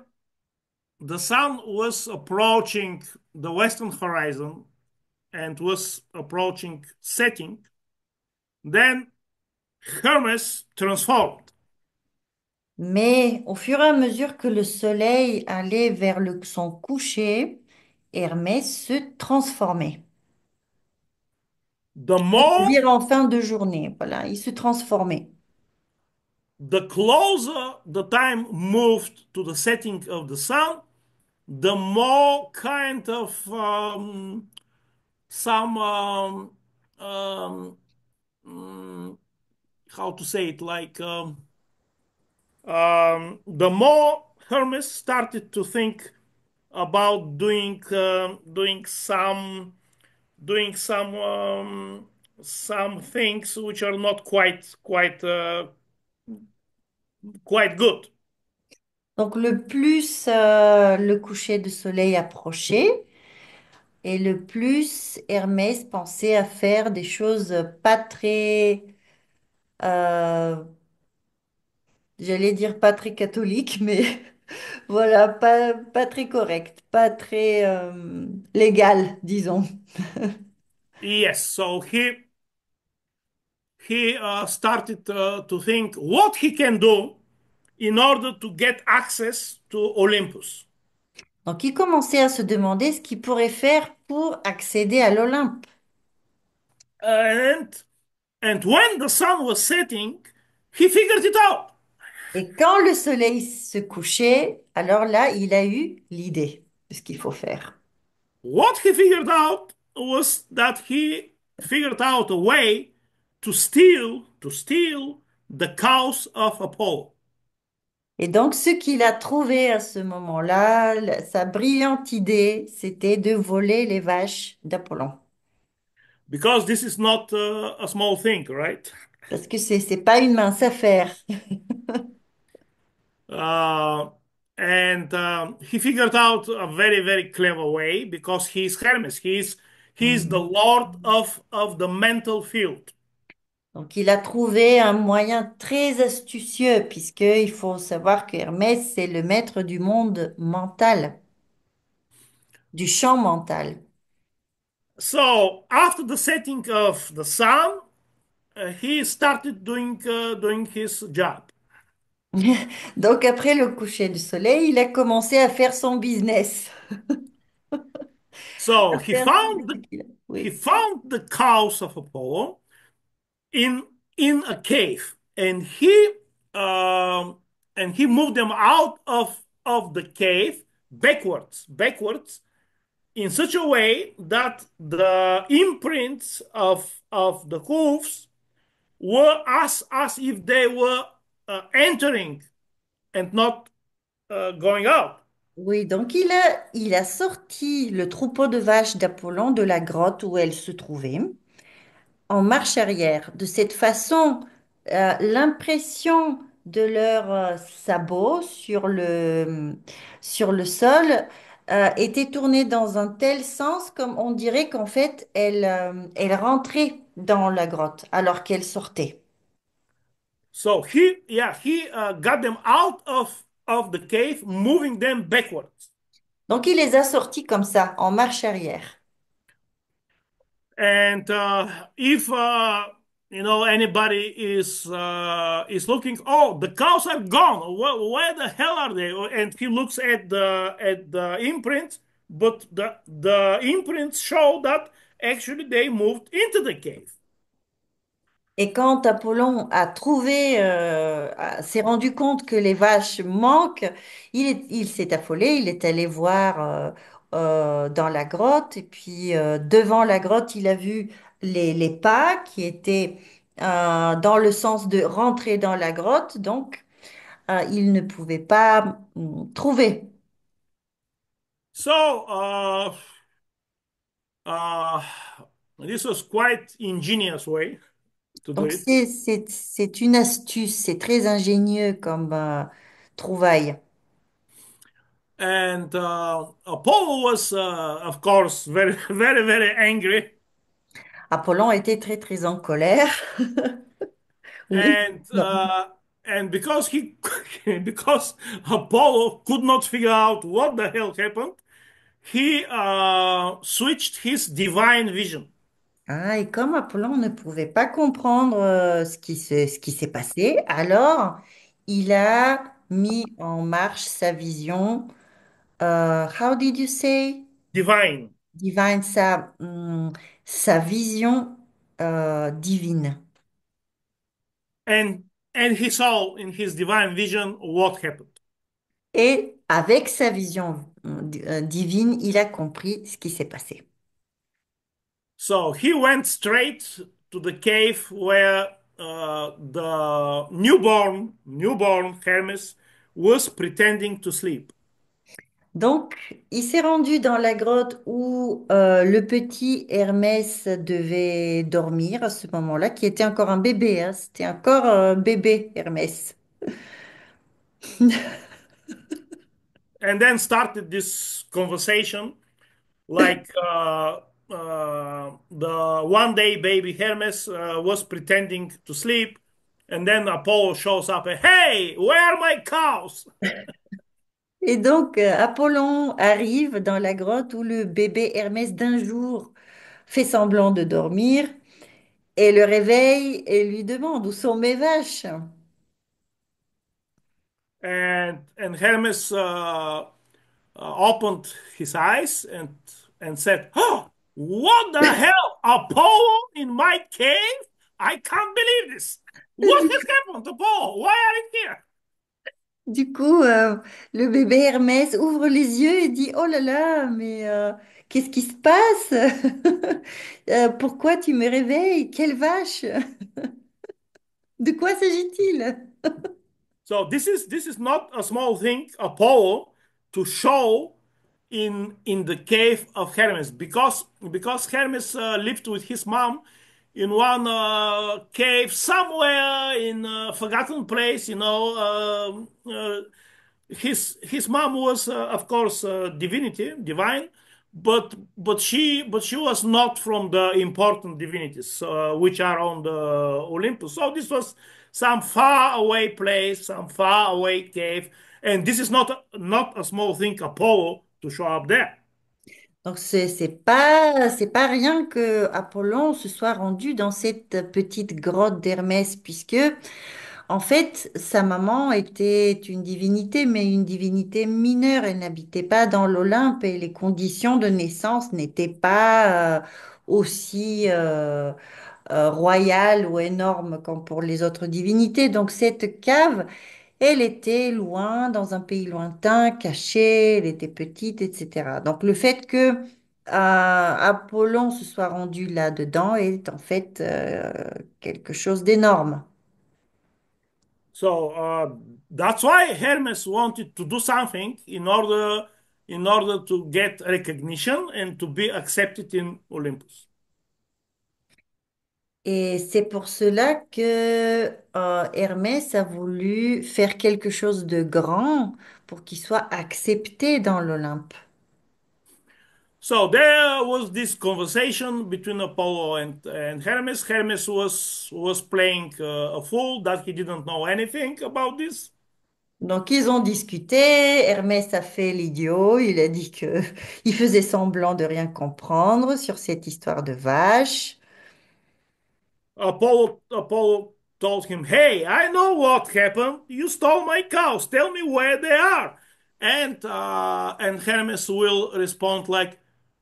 the sun was approaching the western horizon and was approaching setting, then Hermes transformed. Mais au fur et à mesure que le soleil allait vers son coucher, Hermès se transformait. The C'est-à-dire more, en fin de journée, voilà, il se transformait. the closer the time moved to the setting of the sun, the more kind of some um, mm, how to say it, like the more Hermes started to think about doing some things which are not quite good. Donc le plus le coucher de soleil approchait et le plus Hermès pensait à faire des choses pas très, euh, j'allais dire pas très catholiques, mais voilà, pas très correctes, pas très légales, disons. Yes, so he started to think what he can do in order to get access to Olympus. Donc, il commençait à se demander ce qu'il pourrait faire pour accéder à l'Olympe. And and when the sun was setting, he figured it out. Et quand le soleil se couchait, alors là, il a eu l'idée de ce qu'il faut faire. What he figured out was that he figured out a way to steal the cows of Apollo. Et donc, ce qu'il a trouvé à ce moment-là, sa brillante idée, c'était de voler les vaches d'Apollon. Because this is not a small thing, right? Parce que c'est pas une mince affaire. Uh, and he figured out a very, very clever way because he's Hermes. He's the Mhm. lord of the mental field. Donc, il a trouvé un moyen très astucieux, puisqu'il faut savoir que Hermès, c'est le maître du monde mental, du champ mental. So after the setting of the sun, he started doing his job. Donc, après le coucher du soleil, il a commencé à faire son business. So À faire ce qu'il a. he Oui. found the cause of Apollo in in a cave, um, and he moved them out of the cave backwards in such a way that the imprints of the hooves were as if they were entering and not going out. Oui, donc il a sorti le troupeau de vaches d'Apollon de la grotte où elle se trouvait en marche arrière. De cette façon, l'impression de leurs sabots sur le sol était tournée dans un tel sens comme on dirait qu'en fait, elle rentrait dans la grotte alors qu'elle sortait. So he got them out of the cave, moving them backwards. Donc il les a sortis comme ça, en marche arrière. And if anybody is looking, oh, the cows are gone. Where the hell are they? And he looks at the imprints, but the imprints show that actually they moved into the cave. Et quand Apollon s'est rendu compte que les vaches manquent, il s'est affolé, il est allé voir dans la grotte, et puis devant la grotte, il a vu les pas qui étaient dans le sens de rentrer dans la grotte, donc il ne pouvait pas trouver. So uh, this was quite ingenious way to do Donc it. c'est une astuce, c'est très ingénieux comme trouvaille. And Apollo was, of course, very, very, very angry. Apollon était très très en colère. Oui. And because he because Apollo could not figure out what the hell happened, he switched his divine vision. Ah, et comme Apollon ne pouvait pas comprendre ce qui s'est passé, alors il a mis en marche sa vision. How did you say? Divine. Divine, sa vision divine. And he saw in his divine vision what happened. Et avec sa vision divine, il a compris ce qui s'est passé. So he went straight to the cave where the newborn Hermes was pretending to sleep. Donc, il s'est rendu dans la grotte où le petit Hermès devait dormir à ce moment-là, qui était encore un bébé, hein. C'était encore un bébé Hermès. And then started this conversation like the one day baby Hermes was pretending to sleep, and then Apollo shows up and, hey, where are my cows? Et donc, Apollon arrive dans la grotte où le bébé Hermès d'un jour fait semblant de dormir et le réveille et lui demande où sont mes vaches? And Hermes opened his eyes and said, oh, what the hell, Apollo in my cave? I can't believe this. What has happened, Apollo? Why are you here? Du coup, le bébé Hermès ouvre les yeux et dit, oh là là, mais qu'est-ce qui se passe? Pourquoi tu me réveilles? Quelle vache? De quoi s'agit-il? So this is not a small thing, Apollo, to show in the cave of Hermes because Hermes lived with his mom. in one cave somewhere in a forgotten place. His mom was, of course, divinity, divine, but she was not from the important divinities which are on the Olympus. So this was some far away place, some far away cave, and this is not a small thing, Apollo, to show up there. Donc c'est pas rien que Apollon se soit rendu dans cette petite grotte d'Hermès, puisque en fait sa maman était une divinité, mais une divinité mineure. Elle n'habitait pas dans l'Olympe et les conditions de naissance n'étaient pas aussi royales ou énormes comme pour les autres divinités. Donc cette cave, elle était loin, dans un pays lointain, cachée, elle était petite, etc. Donc le fait que Apollon se soit rendu là-dedans est en fait quelque chose d'énorme. So that's why Hermes wanted to do something in order to get recognition and to be accepted in Olympus. Et c'est pour cela que Hermès a voulu faire quelque chose de grand pour qu'il soit accepté dans l'Olympe. So there was this conversation between Apollo and Hermes. Hermes was playing a fool that he didn't know anything about this. Donc ils ont discuté, Hermès a fait l'idiot, il a dit que il faisait semblant de rien comprendre sur cette histoire de vache. Apollo told him, "Hey, I know what happened. You stole my cows. Tell me where they are." And Hermes will respond like,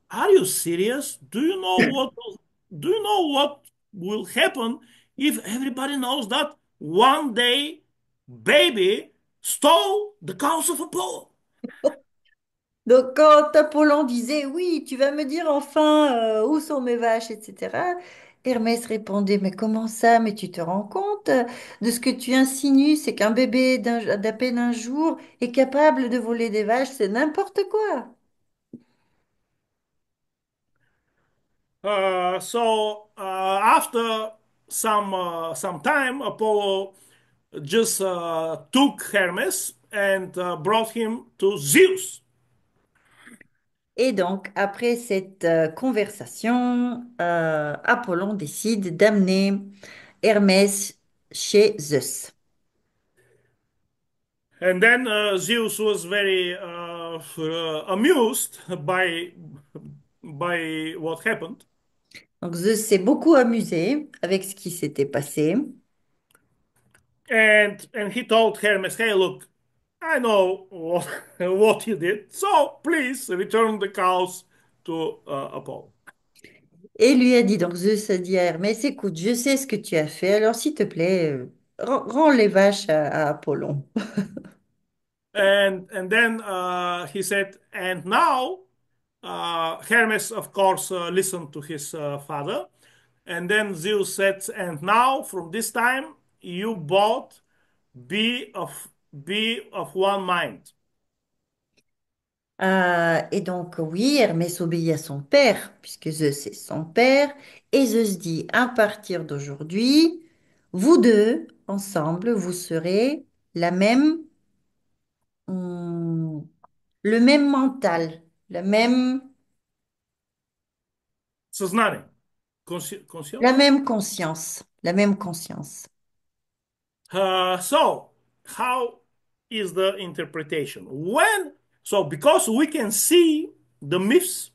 "Are you serious? Do you know what will happen if everybody knows that one day baby stole the cows of Apollo?" Donc quand Apollon disait oui, tu vas me dire enfin où sont mes vaches, etc. Hermès répondait, mais comment ça? Mais tu te rends compte de ce que tu insinues, c'est qu'un bébé d'à peine un jour est capable de voler des vaches, c'est n'importe quoi. After some time, Apollo just took Hermes and brought him to Zeus. Et donc, après cette conversation, Apollon décide d'amener Hermès chez Zeus. And then Zeus was very amused by what happened, Donc Zeus s'est beaucoup amusé avec ce qui s'était passé. and he told Hermes, "Hey, look, I know what you did, so please return the cows to Apollo." Et lui a dit, donc Zeus a dit à Hermès, écoute, je sais ce que tu as fait, alors s'il te plaît, rends les vaches à Apollon. And then he said, "And now." Hermes, of course, listened to his father. And then Zeus said, "And now, from this time, you both be of one mind." Et donc, oui, Hermès obéit à son père, puisque Zeus est son père, et Zeus dit, à partir d'aujourd'hui, vous deux, ensemble, vous serez la même, hum, le même mental, Сознание. la Conscience. même conscience, la même conscience. So, how is the interpretation? Because we can see the myths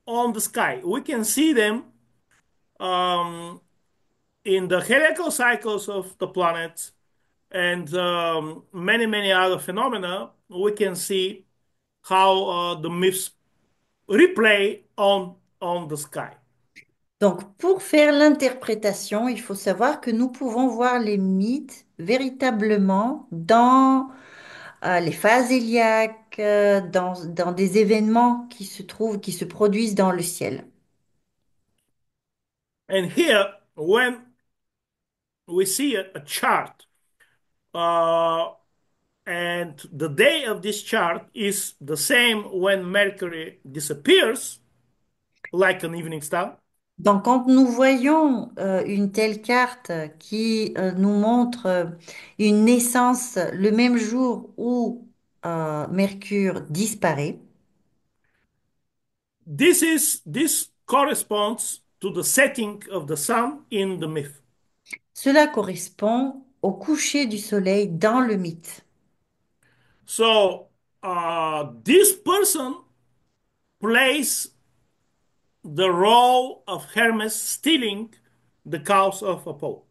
on the sky, we can see them um, in the heliacal cycles of the planets and many, many other phenomena. We can see how the myths replay on the sky. Donc, pour faire l'interprétation, il faut savoir que nous pouvons voir les mythes véritablement dans les phases héliaques, dans des événements qui se trouvent, qui se produisent dans le ciel. And here, when we see a chart, uh, and the day of this chart is the same when Mercury disappears, like an evening star. Donc, quand nous voyons une telle carte qui nous montre une naissance le même jour où Mercure disparaît, This corresponds to the setting of the sun in the myth. cela correspond au coucher du soleil dans le mythe. So this person plays the role of Hermes stealing the cows of Apollo.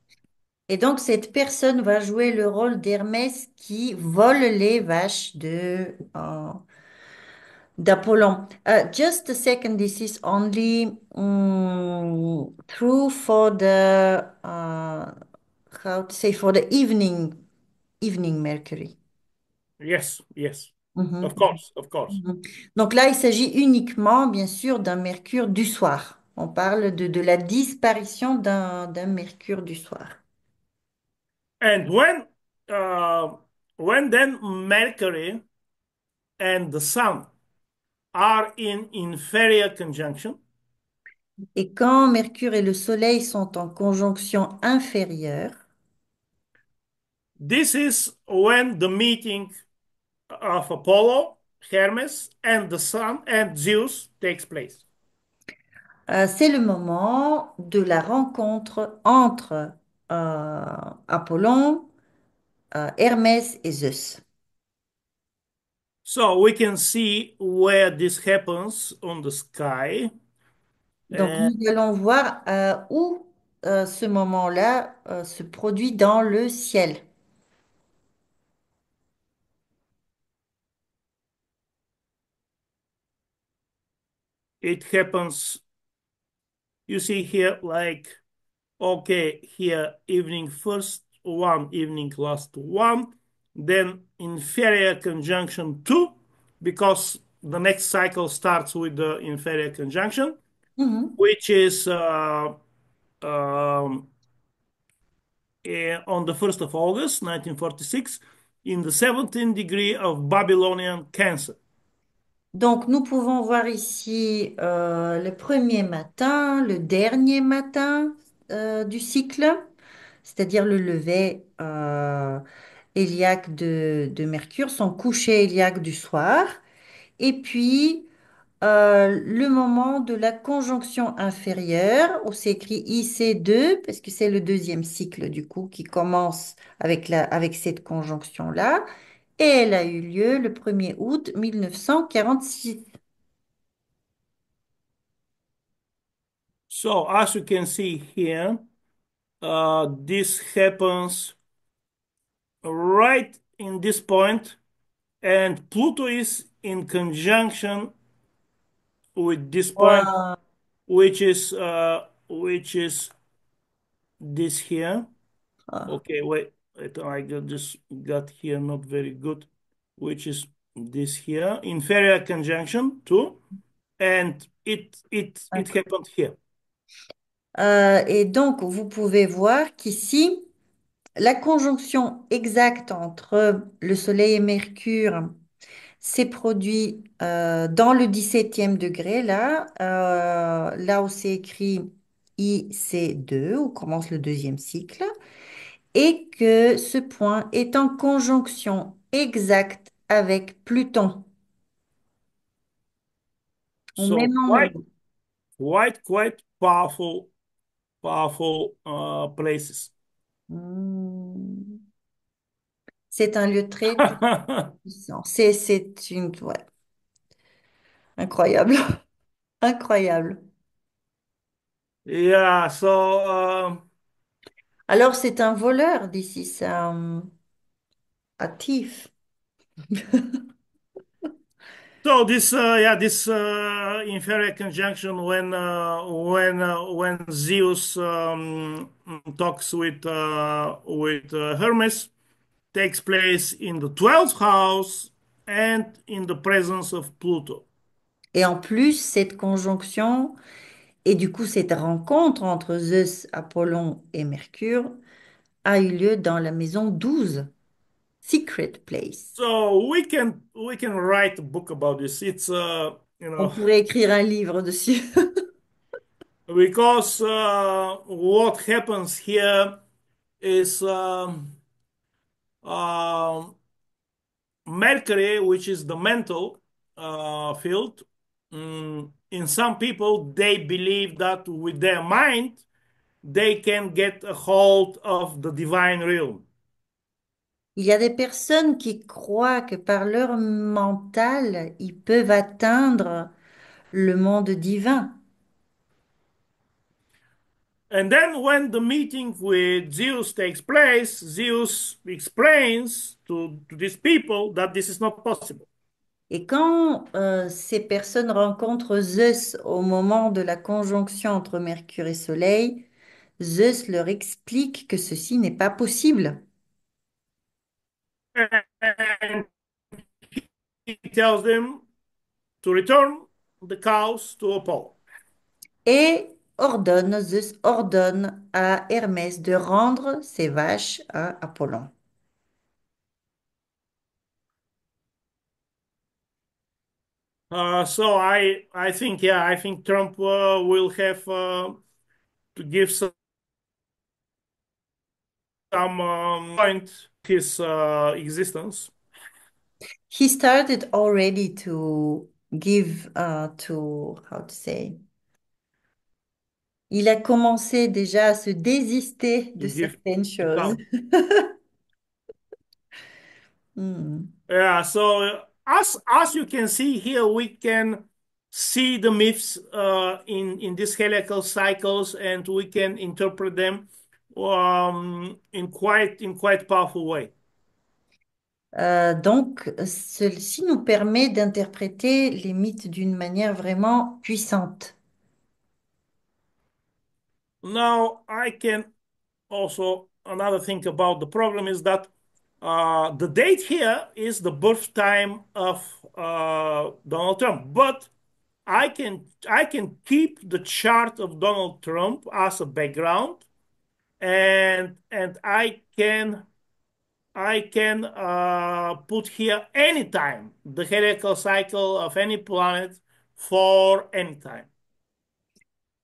Et donc, cette personne va jouer le rôle d'Hermès qui vole les vaches d'Apollon. Just a second, this is only true for the, how to say, for the evening Mercury. Yes, yes, Mhm, of course, of course. mhm. Donc là, il s'agit uniquement, bien sûr, d'un Mercure du soir. On parle de la disparition d'un Mercure du soir. And uh, when then Mercury and the Sun are in inferior conjunction, Et quand Mercure et le Soleil sont en conjonction inférieure, this is when the meeting of Apollo, Hermes, and the Sun and Zeus takes place. c'est le moment de la rencontre entre Apollon, Hermès et Zeus. So we can see where this happens on the sky. Donc And nous allons voir où ce moment-là se produit dans le ciel. it happens, you see here, like, okay, here, evening first one, evening last one, then inferior conjunction two, because the next cycle starts with the inferior conjunction, Mhm. which is on the 1st of August, 1946, in the 17th degree of Babylonian Cancer. Donc nous pouvons voir ici le premier matin, le dernier matin du cycle, c'est-à-dire le lever héliaque de Mercure, son coucher héliaque du soir, et puis le moment de la conjonction inférieure, où c'est écrit IC2, parce que c'est le deuxième cycle du coup qui commence avec cette conjonction-là, et elle a eu lieu le 1er août 1946. So, as you can see here, this happens right in this point, and Pluto is in conjunction with this point, Wow. which is this here. Okay, wait, I got here not very good, which is this here, inferior conjunction too, and it happened here. Et donc, vous pouvez voir qu'ici, la conjonction exacte entre le Soleil et Mercure s'est produite dans le 17e degré, là où c'est écrit IC2, où commence le deuxième cycle, et que ce point est en conjonction exacte avec Pluton au So même quite endroit. quite powerful places. Hmm. C'est un lieu très, très puissant. C'est une, ouais, incroyable, incroyable. Yeah, so Alors, c'est un voleur d'ici, c'est un thief. this inferior conjunction when Zeus talks with Hermes takes place in the 12th house and in the presence of Pluto. Et en plus, cette conjonction et du coup, cette rencontre entre Zeus, Apollon et Mercure a eu lieu dans la maison 12, Secret Place. So we can write a book about this. It's you On know pourrait écrire un livre dessus. because what happens here is um Mercury, which is the mental field. In some people, they believe that with their mind, they can get a hold of the divine realm. Il y a des personnes qui croient que par leur mental, ils peuvent atteindre le monde divin. And then when the meeting with Zeus takes place, Zeus explains to these people that this is not possible. Et quand ces personnes rencontrent Zeus au moment de la conjonction entre Mercure et Soleil, Zeus leur explique que ceci n'est pas possible And he tells them to return the cows to Apollo. et Zeus ordonne à Hermès de rendre ses vaches à Apollon. So I think, yeah, I think Trump will have to give some point his existence. He started already to give to, how to say, il a commencé déjà à se désister de To give certaines choses. account. Hmm. Yeah, so as you can see here, we can see the myths in these heliacal cycles, and we can interpret them in quite powerful way. Donc, ceci nous permet d'interpréter les mythes d'une manière vraiment puissante. Now, I can also another thing about the program is that the date here is the birth time of Donald Trump, but I can keep the chart of Donald Trump as a background, and I can put here anytime the heliacal cycle of any planet for any time.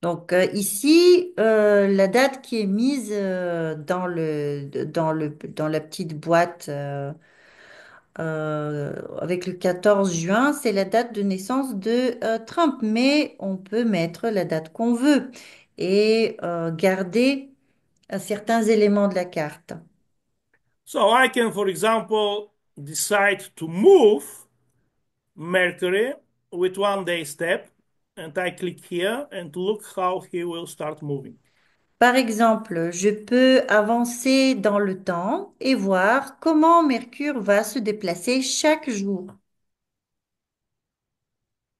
Donc, ici, la date qui est mise dans la petite boîte avec le 14 juin, c'est la date de naissance de Trump. Mais on peut mettre la date qu'on veut et garder certains éléments de la carte. So I can, for example, decide to move Mercury with 1 day step, and I click here and look how he will start moving. Par exemple, je peux avancer dans le temps et voir comment Mercure va se déplacer chaque jour.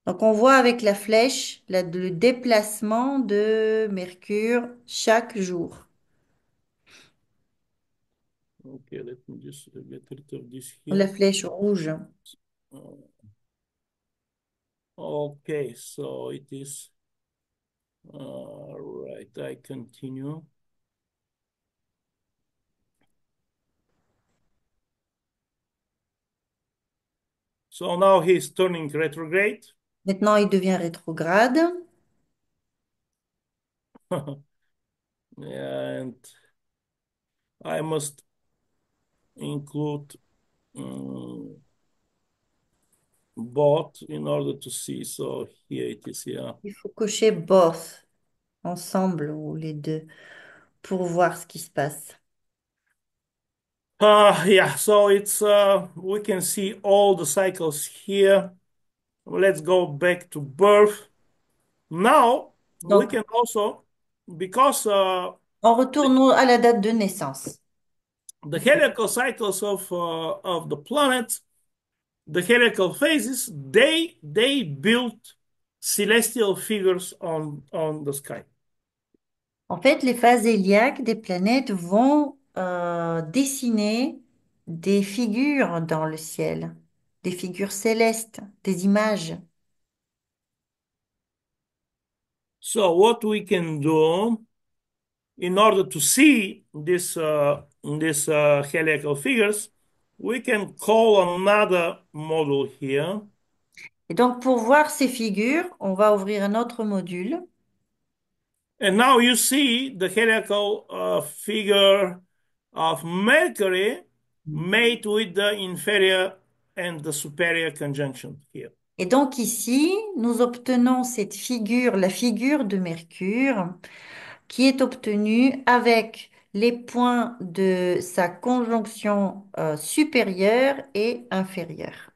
Donc, on voit avec la flèche le déplacement de Mercure chaque jour. Okay, let me just get rid of this La here. flèche rouge. Uh, okay, so it is right. I continue. So now he's turning retrograde. Maintenant, il devient rétrograde. And I must include um, both in order to see. So here it is here. Il faut cocher both ensemble ou les deux pour voir ce qui se passe. Yeah, so it's we can see all the cycles here. Let's go back to birth. Now we Donc, can also, because on retourne à la date de naissance. the heliacal cycles of the planets, the heliacal phases, they build celestial figures on the sky. En fait, les phases héliaques des planètes vont dessiner des figures dans le ciel, des figures célestes, des images. So what we can do in order to see this heliacal figures, we can call another model here. Et donc, pour voir ces figures, on va ouvrir un autre module. And now you see the heliacal figure of Mercury made with the inferior and the superior conjunction here. Et donc ici, nous obtenons cette figure, la figure de Mercure, qui est obtenue avec les points de sa conjonction supérieure et inférieure.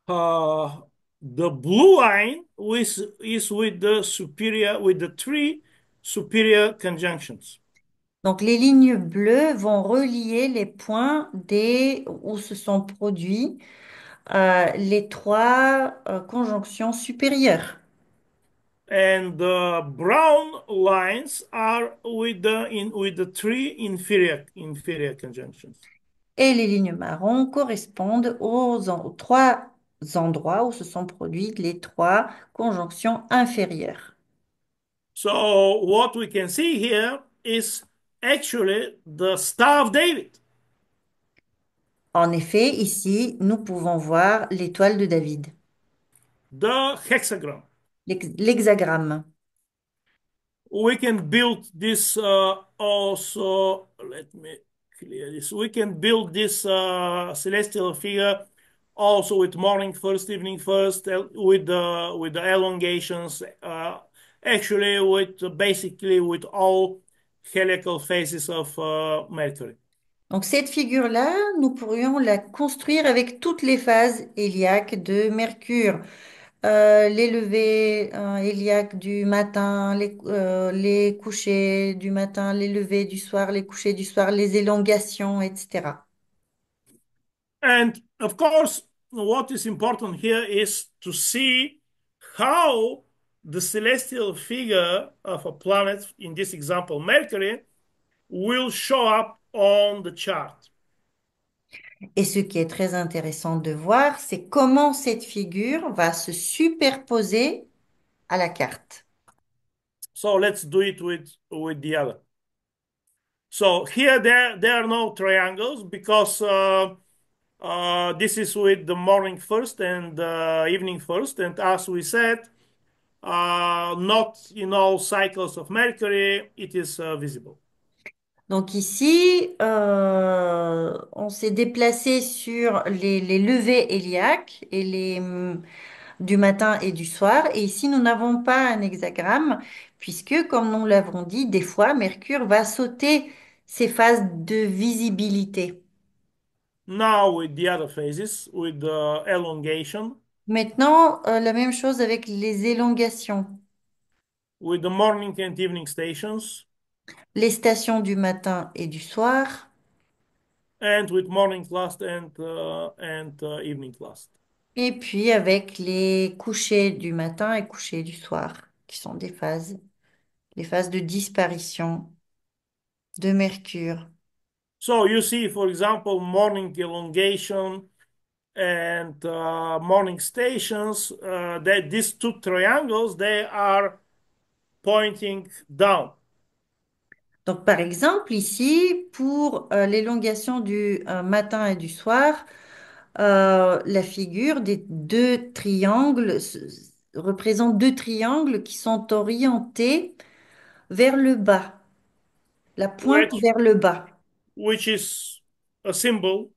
Uh, the blue line is with the superior, with the three superior conjunctions. Donc les lignes bleues vont relier les points où se sont produits les trois conjonctions supérieures. And the brown lines are with the three inferior conjunctions. Et les lignes marron correspondent aux trois endroits où se sont produites les trois conjonctions inférieures. So what we can see here is actually the Star of David, En effet, ici, nous pouvons voir l'étoile de David, the hexagram. l'hexagramme. We can build this also. Let me clear this. We can build this celestial figure also with morning first, evening first, with the elongations. Actually, with basically with all heliacal phases of Mercury. Donc cette figure-là, nous pourrions la construire avec toutes les phases héliaques de Mercure. Les levées héliaques du matin, les couchers du matin, les levées du soir, les couchers du soir, les élongations, etc. And of course, what is important here is to see how the celestial figure of a planet, in this example, Mercury, will show up on the chart. Et ce qui est très intéressant de voir, c'est comment cette figure va se superposer à la carte. So let's do it with the other. So here there are no triangles because this is with the morning first and evening first. And as we said, not in all cycles of Mercury it is visible. Donc ici, on s'est déplacé sur les levées héliaques du matin et du soir. Et ici, nous n'avons pas un hexagramme, puisque, comme nous l'avons dit, des fois, Mercure va sauter ces phases de visibilité. Now with the other phases, with the elongation, Maintenant, la même chose avec les élongations. with the morning and evening stations, Les stations du matin et du soir, and with morning cluster and evening cluster. et puis avec les couchers du matin et couchers du soir, qui sont les phases de disparition de Mercure. So you see, for example, morning elongation and morning stations. That these two triangles they are pointing down, Donc, par exemple, ici, pour l'élongation du matin et du soir, la figure des deux triangles représente deux triangles qui sont orientés vers le bas, la pointe which vers le bas. which is a symbol,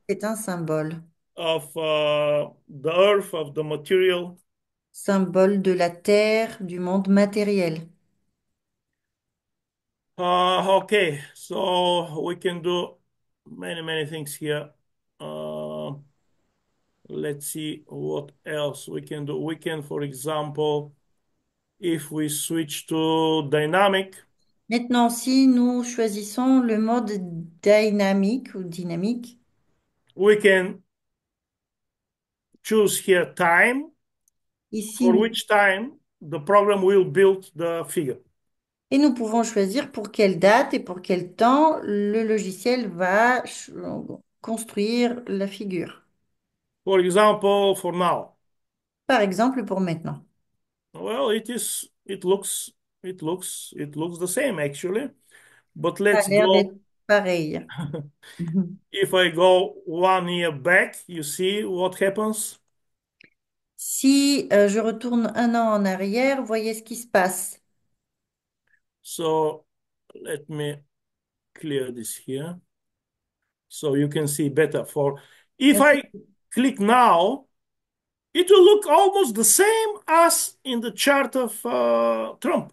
C'est un symbole, of the earth, of the material. symbole de la terre, du monde matériel. Okay, so we can do many things here. Uh, let's see what else we can do. We can, for example, if we switch to dynamic, Maintenant, si nous choisissons le mode dynamique ou dynamique, we can choose here time, ici, for which time the program will build the figure. et nous pouvons choisir pour quelle date et pour quel temps le logiciel va construire la figure. For example, for now. Par exemple, pour maintenant. Well, it looks the same actually. But Ça let's a l'air d'être go. pareil. Mhm. If I go 1 year back, you see what happens. Si je retourne un an en arrière, voyez ce qui se passe. So let me clear this here so you can see better. For if I click now, it will look almost the same as in the chart of Trump.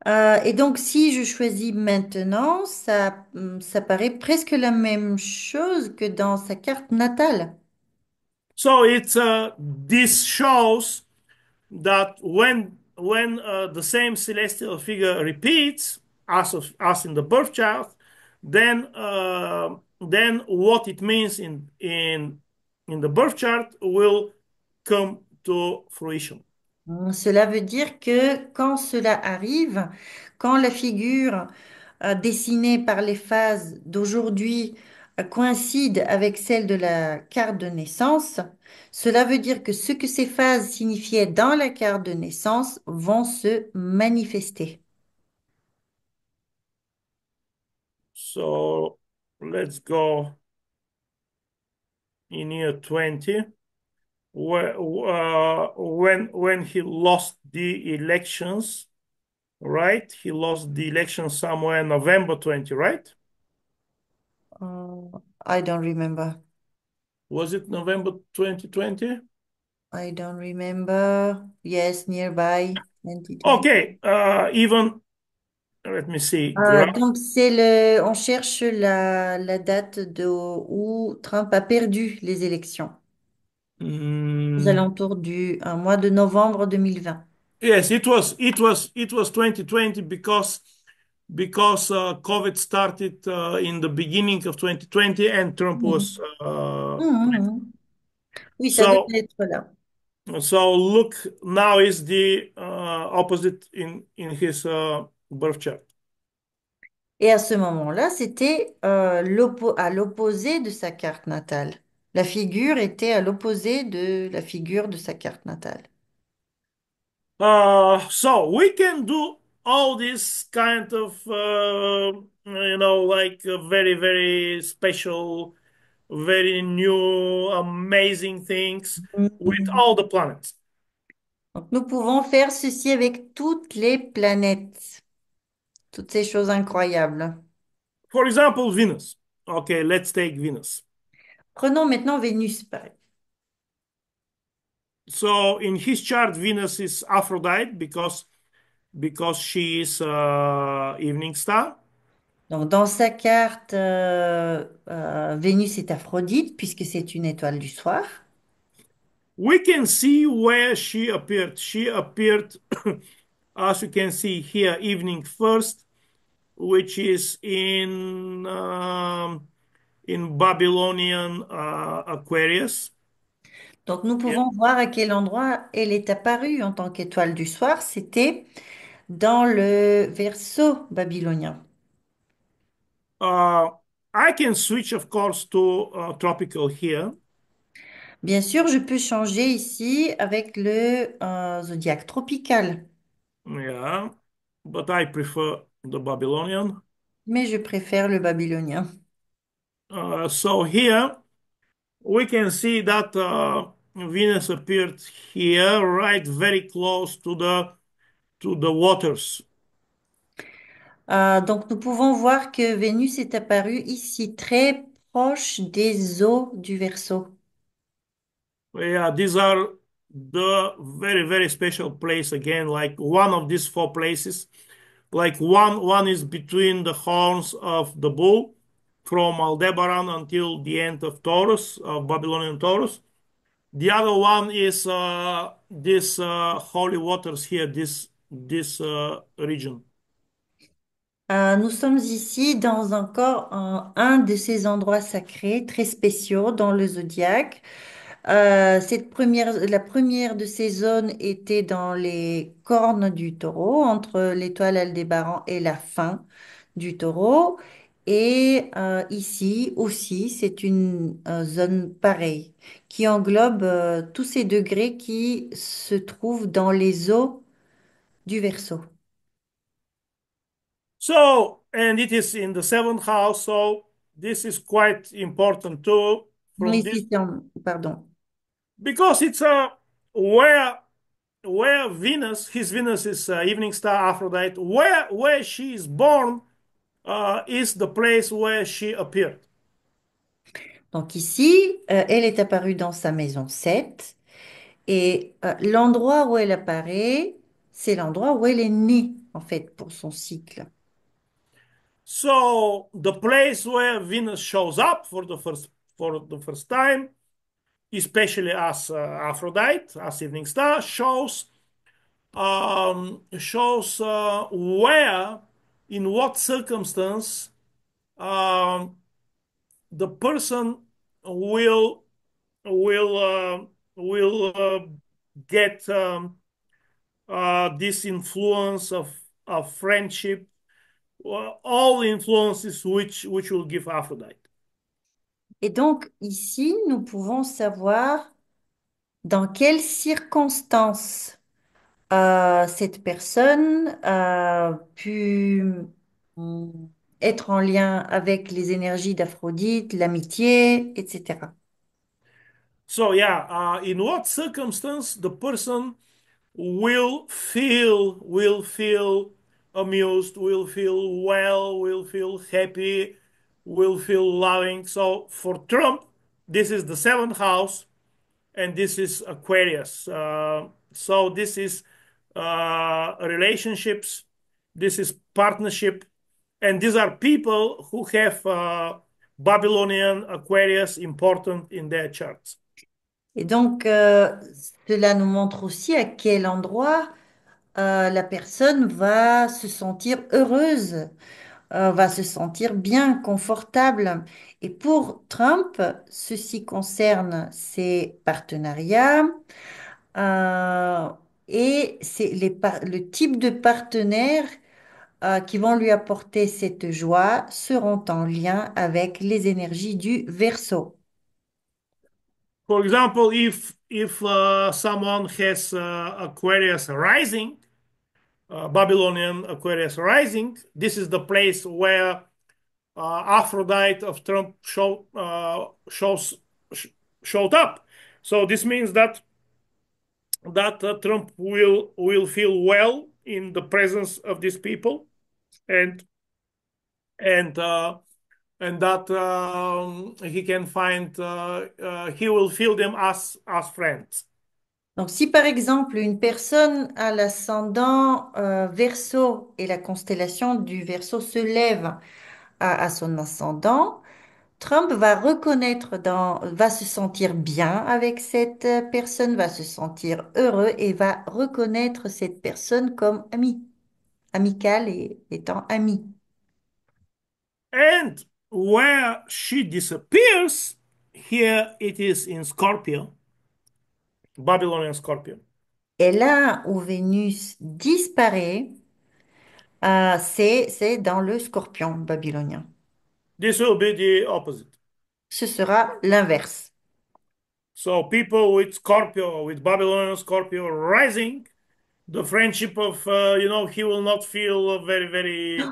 Et donc, si je choisis maintenant, ça paraît presque la même chose que dans sa carte natale. So it's this shows that when the same celestial figure repeats as in the birth chart, then what it means in the birth chart will come to fruition. Cela veut dire que quand cela arrive, quand la figure dessinée par les phases d'aujourd'hui coïncide avec celle de la carte de naissance, cela veut dire que ce que ces phases signifiaient dans la carte de naissance vont se manifester. So let's go in year 20, when he lost the elections, right? He lost the election somewhere November 20, right? I don't remember. Was it November 2020? I don't remember. Yes, nearby 2020. Okay, even let me see. Donc on cherche la date où Trump a perdu les élections, aux Mm, alentours du un mois de novembre 2020. yes, it was 2020 because COVID started in the beginning of 2020 and Trump Mhm. was Mhm. Oui, ça so devait être là. so look now is the opposite in his birth chart. Et à ce moment-là, c'était à l'opposé de sa carte natale. La figure était à l'opposé de la figure de sa carte natale. So we can do all this kind of, like very, very special, very new, amazing things with Mhm. all the planets. Donc, nous pouvons faire ceci avec toutes les planètes, toutes ces choses incroyables. For example, Venus. Okay, let's take Venus. Prenons maintenant Vénus, par exemple. So in his chart, Venus is Aphrodite because she is evening star. Donc, dans sa carte, Vénus est Aphrodite, puisque c'est une étoile du soir. We can see where she appeared. She appeared, as you can see here, evening first, which is in Babylonian Aquarius. Donc, nous Yeah. pouvons voir à quel endroit elle est apparue en tant qu'étoile du soir. C'était dans le Verseau babylonien. Uh, I can switch, of course, to tropical here. Bien sûr, je peux changer ici avec le zodiaque tropical, Yeah, but I prefer the Babylonian. mais je préfère le babylonien. So here we can see that Venus appeared here, right, very close to the waters. Donc, nous pouvons voir que Vénus est apparue ici, très proche des eaux du Verseau. Yeah, these are the very, very special place again, like one of these four places. Like one is between the horns of the bull from Aldebaran until the end of Taurus, of Babylonian Taurus. The other one is this holy waters here, this region. Nous sommes ici dans encore un de ces endroits sacrés très spéciaux dans le zodiaque. La première de ces zones était dans les cornes du taureau, entre l'étoile Aldébaran et la fin du taureau. Et ici aussi, c'est une zone pareille qui englobe tous ces degrés qui se trouvent dans les eaux du Verseau. So, and it is in the seventh house, so this is quite important too. From this Ici, pardon. because it's where Venus, his Venus is evening star Aphrodite, where she is born is the place where she appeared. Donc ici, elle est apparue dans sa maison 7 et l'endroit où elle apparaît, c'est l'endroit où elle est née, en fait, pour son cycle. So the place where Venus shows up for the first time, especially as Aphrodite, as evening star, shows where, in what circumstance, um, the person will will get this influence of friendship, all influences which will give Aphrodite. Et donc ici, nous pouvons savoir dans quelles circonstances cette personne a pu mm, être en lien avec les énergies d'Aphrodite, l'amitié, etc. So yeah, in what circumstance the person will feel amused, will feel well, will feel happy, will feel loving. So for Trump, this is the seventh house, and this is Aquarius. So this is relationships, this is partnership, and these are people who have Babylonian Aquarius important in their charts. Et donc, cela nous montre aussi à quel endroit la personne va se sentir heureuse, va se sentir bien, confortable. Et pour Trump, ceci concerne ses partenariats euh, et c'est le type de partenaires qui vont lui apporter cette joie seront en lien avec les énergies du Verseau. For example, if someone has Aquarius rising, Babylonian Aquarius rising, this is the place where Aphrodite of Trump sh- showed up. So this means that Trump will feel well in the presence of these people, and and uh, and that he can find he will feel them as friends. Donc, si par exemple une personne a l'ascendant Verseau et la constellation du Verseau se lève à son ascendant, Trump va va se sentir bien avec cette personne, va se sentir heureux et va reconnaître cette personne comme amie, amicale et étant amie. And where she disappears, here it is in Scorpio, Babylonian Scorpio. Et là où Vénus disparaît, c'est dans le Scorpion babylonien. This will be the opposite. Ce sera l'inverse. So people with Scorpio, with Babylonian Scorpio rising, the friendship of he will not feel very very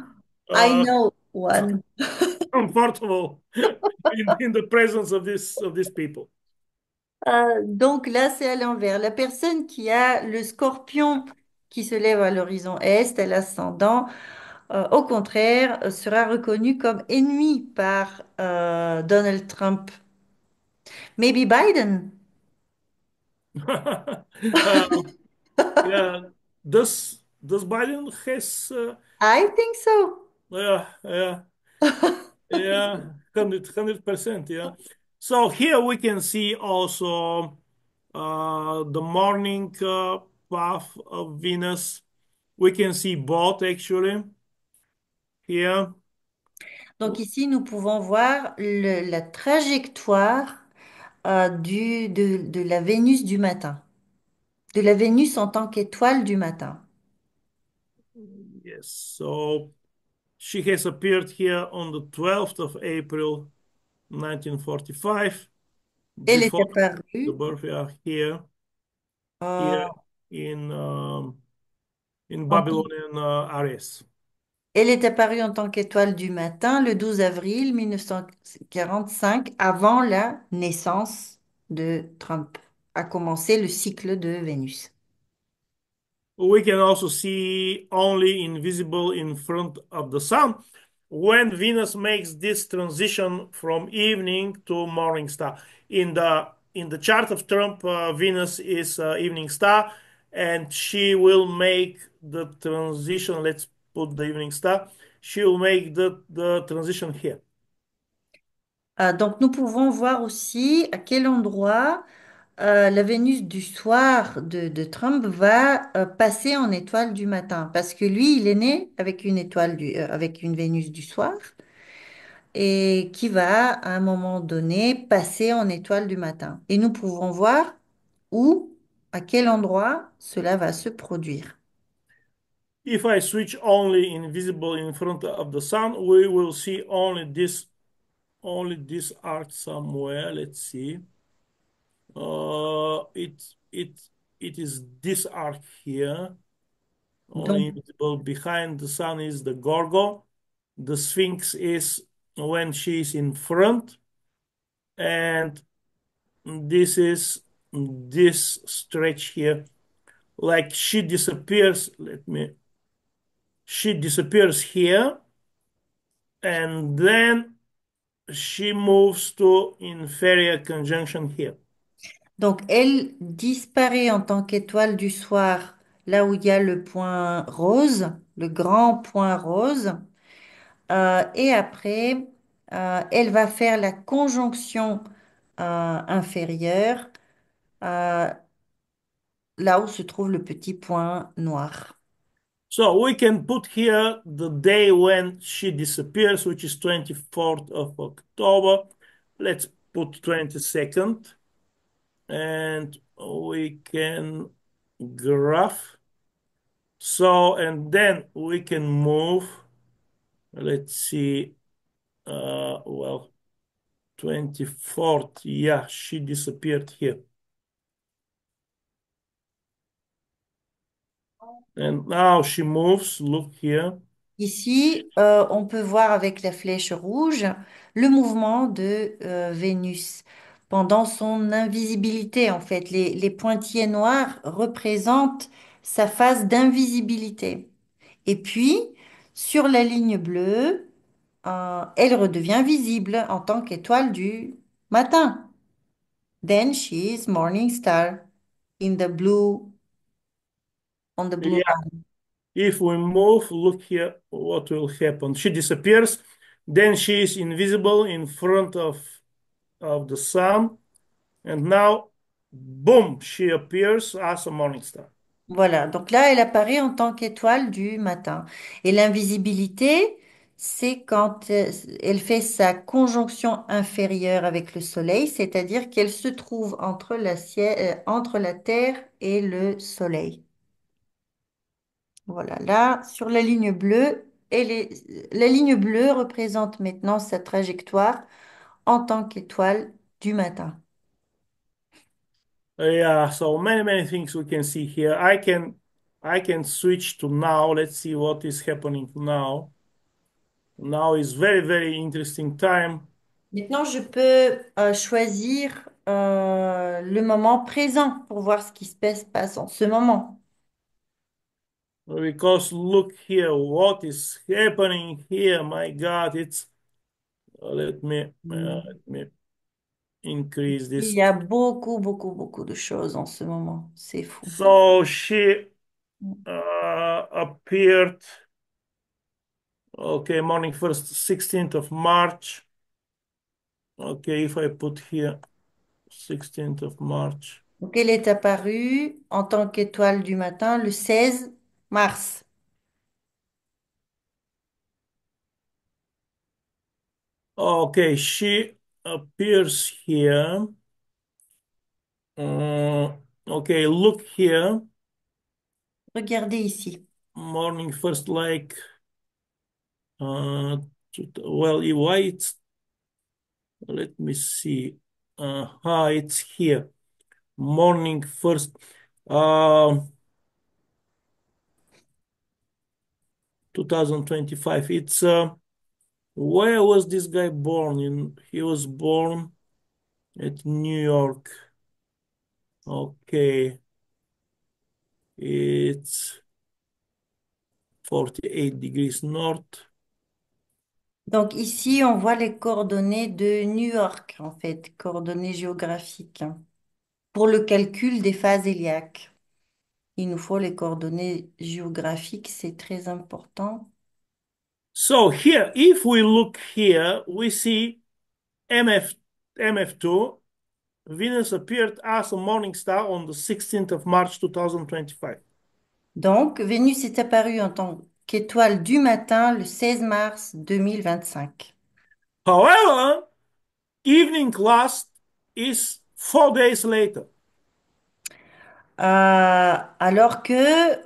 I uh, know one. comfortable in the presence of these people. Donc là, c'est à l'envers. La personne qui a le scorpion qui se lève à l'horizon est, à l'ascendant, au contraire, sera reconnue comme ennemie par Donald Trump. Maybe Biden. uh, yeah, does Biden has I think so. yeah. Yeah, 100%. Yeah. So here we can see also the morning path of Venus. We can see both actually here. Donc ici, nous pouvons voir la trajectoire de la Vénus du matin, de la Vénus en tant qu'étoile du matin. Yes. So she has appeared here on the 12th of April, 1945. Elle est Before the apparue. birth, yeah, here euh, in en tant Babylonian Aries. Elle est apparue en tant qu'étoile du matin le 12 avril 1945, avant la naissance de Trump, a commencé le cycle de Vénus. We can also see only invisible in front of the sun when Venus makes this transition from evening to morning star. In the chart of Trump, Venus is evening star, and she will make the transition. Let's put the evening star. She will make the transition here. Donc nous pouvons voir aussi à quel endroit la Vénus du soir de Trump va passer en étoile du matin. Parce que lui, il est né avec une avec une Vénus du soir et qui va à un moment donné passer en étoile du matin. Et nous pouvons voir où, à quel endroit cela va se produire. If I switch only invisible in front of the sun, we will see only this arc somewhere. Let's see. Uh, it it it is this arc here. Only Donc, invisible behind the sun is the Gorgo. The Sphinx is when she is in front, and this is this stretch here. Like she disappears. Let me. She disappears here, and then she moves to inferior conjunction here. donc, elle disparaît en tant qu'étoile du soir, là où il y a le point rose, le grand point rose. Et après, elle va faire la conjonction inférieure, euh, là où se trouve le petit point noir. So we can put here the day when she disappears, which is 24th of October. Let's put 22nd, and we can graph. So, and then we can move. Let's see. Well, 24th. Yeah, she disappeared here. And now she moves. Look here. Ici, on peut voir avec la flèche rouge le mouvement de Vénus pendant son invisibilité. En fait, les pointillés noirs représentent sa phase d'invisibilité. Et puis, sur la ligne bleue, elle redevient visible en tant qu'étoile du matin. Then she is morning star in the blue, on the blue Yeah. line. If we move, look here, what will happen? She disappears, then she is invisible in front of the sun, and now, boom, she appears as a morning star. Voilà, donc là, elle apparaît en tant qu'étoile du matin. Et l'invisibilité, c'est quand elle fait sa conjonction inférieure avec le Soleil, c'est-à-dire qu'elle se trouve entre la Terre et le Soleil. Voilà, là, sur la ligne bleue, la ligne bleue représente maintenant sa trajectoire en tant qu'étoile du matin. Yeah, so many things we can see here. I can switch to now. Let's see what is happening now. Now is very interesting time Maintenant, je peux choisir le moment présent pour voir ce qui passe en ce moment. because look here, what is happening here? My God, it's let me increase Il this. y a beaucoup de choses en ce moment. C'est fou. So she appeared, okay, morning first, 16th of March. Okay, if I put here 16th of March. Donc, elle est apparue en tant qu'étoile du matin le 16 mars. Okay, she appears here. Uh, okay, look here. Regardez ici. Morning first, like, uh, well, why let me see. It's here. Morning first. Uh, 2025. It's where was this guy born? He was born at New York. Okay, it's 48 degrees north. Donc ici, on voit les coordonnées de New York, en fait, coordonnées géographiques, hein. Pour le calcul des phases héliaques, il nous faut les coordonnées géographiques, c'est très important. So here, if we look here, we see MF, MF2. Venus appeared as a morning star on the 16th of March 2025. Donc, Vénus est apparue en tant qu'étoile du matin le 16 mars 2025. However, evening class is 4 days later. Alors que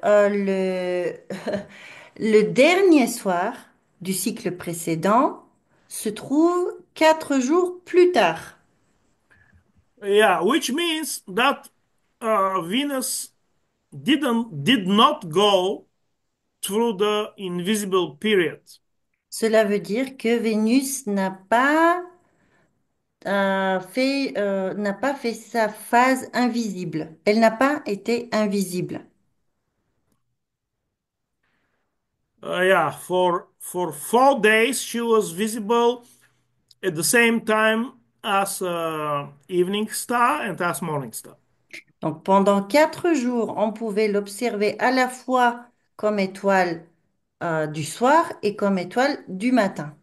le dernier soir du cycle précédent se trouve 4 jours plus tard. Yeah, which means that Venus did not go through the invisible period. Cela veut dire que Vénus n'a pas fait sa phase invisible. Elle n'a pas été invisible. Yeah, for 4 days she was visible at the same time as evening star and as morning star. Donc pendant 4 jours, on pouvait l'observer à la fois comme étoile du soir et comme étoile du matin.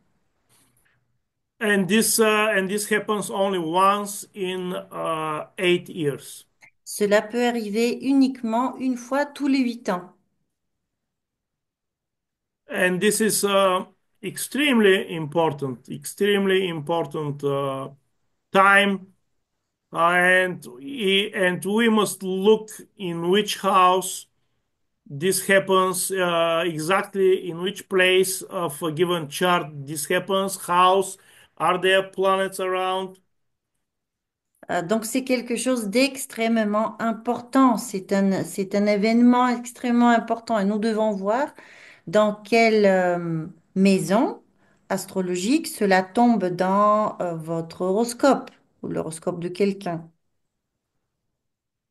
And this happens only once in 8 years. Cela peut arriver uniquement une fois tous les 8 ans. And this is extremely important time. And we must look in which house this happens, exactly in which place of a given chart this happens, house, are there planets around? Donc c'est quelque chose d'extrêmement important. C'est un événement extrêmement important et nous devons voir dans quelle maison astrologique cela tombe dans votre horoscope ou l'horoscope de quelqu'un.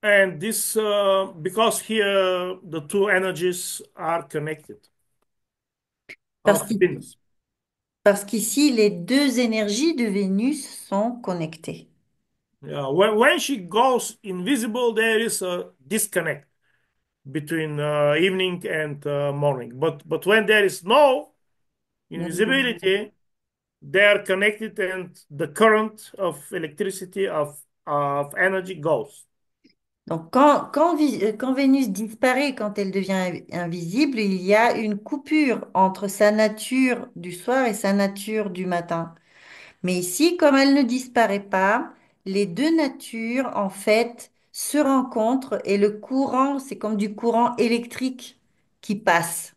And this, because here the two energies are connected Parce of qu'i- Venus. Parce qu'ici, les deux énergies de Vénus sont connectées. Yeah, when she goes invisible, there is a disconnect between evening and morning. But when there is no Mhm. invisibility, they are connected, and the current of electricity of energy goes. Donc, quand Vénus disparaît, quand elle devient invisible, il y a une coupure entre sa nature du soir et sa nature du matin. Mais ici, comme elle ne disparaît pas, les deux natures, en fait, se rencontrent et le courant, c'est comme du courant électrique qui passe,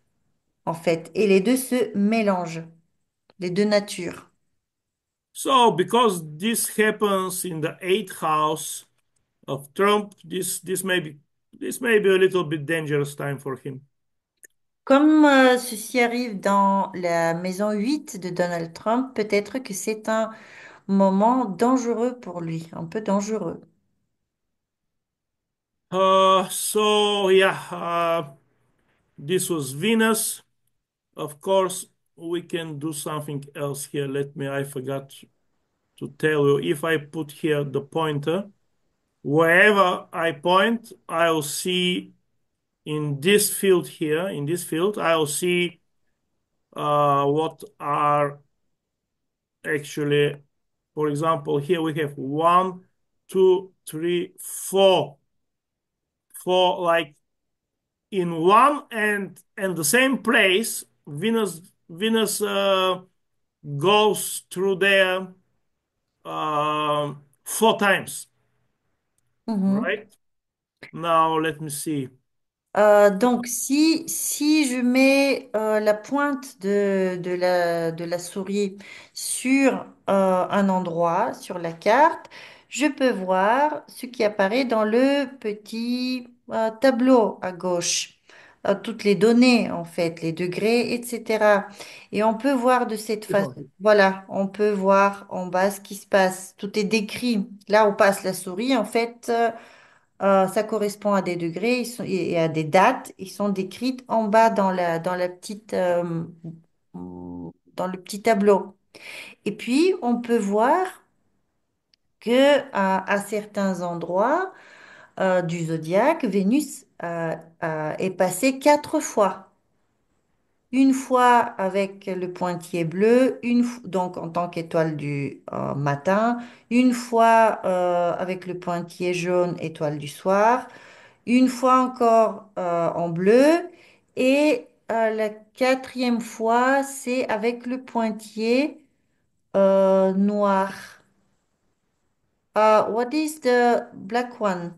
en fait. Et les deux se mélangent, les deux natures. So because this happens in the eighth house of Trump, this may be a little bit dangerous time for him. Comme ceci arrive dans la maison 8 de Donald Trump, peut-être que c'est un moment dangereux pour lui, un peu dangereux. So yeah, this was Venus. Of course, we can do something else here. I forgot to tell you. If I put here the pointer, wherever I point, I'll see in this field, I'll see what are actually, for example, here we have one, two, three, four, like in one and the same place, Venus goes through there 4 times, Mhm. right? Now let me see. Donc, si je mets la pointe de la souris sur un endroit, sur la carte, je peux voir ce qui apparaît dans le petit tableau à gauche. Toutes les données, en fait, les degrés, etc. Et on peut voir de cette façon. Voilà, on peut voir en bas ce qui se passe. Tout est décrit. Là où passe la souris, en fait. Ça correspond à des degrés et à des dates. Ils sont décrites en bas dans la petite, dans le petit tableau. Et puis, on peut voir que à certains endroits du zodiaque, Vénus est passée 4 fois. Une fois avec le pointillé bleu, donc en tant qu'étoile du matin, une fois avec le pointillé jaune, étoile du soir, une fois encore en bleu, et la quatrième fois, c'est avec le pointillé noir. What is the black one?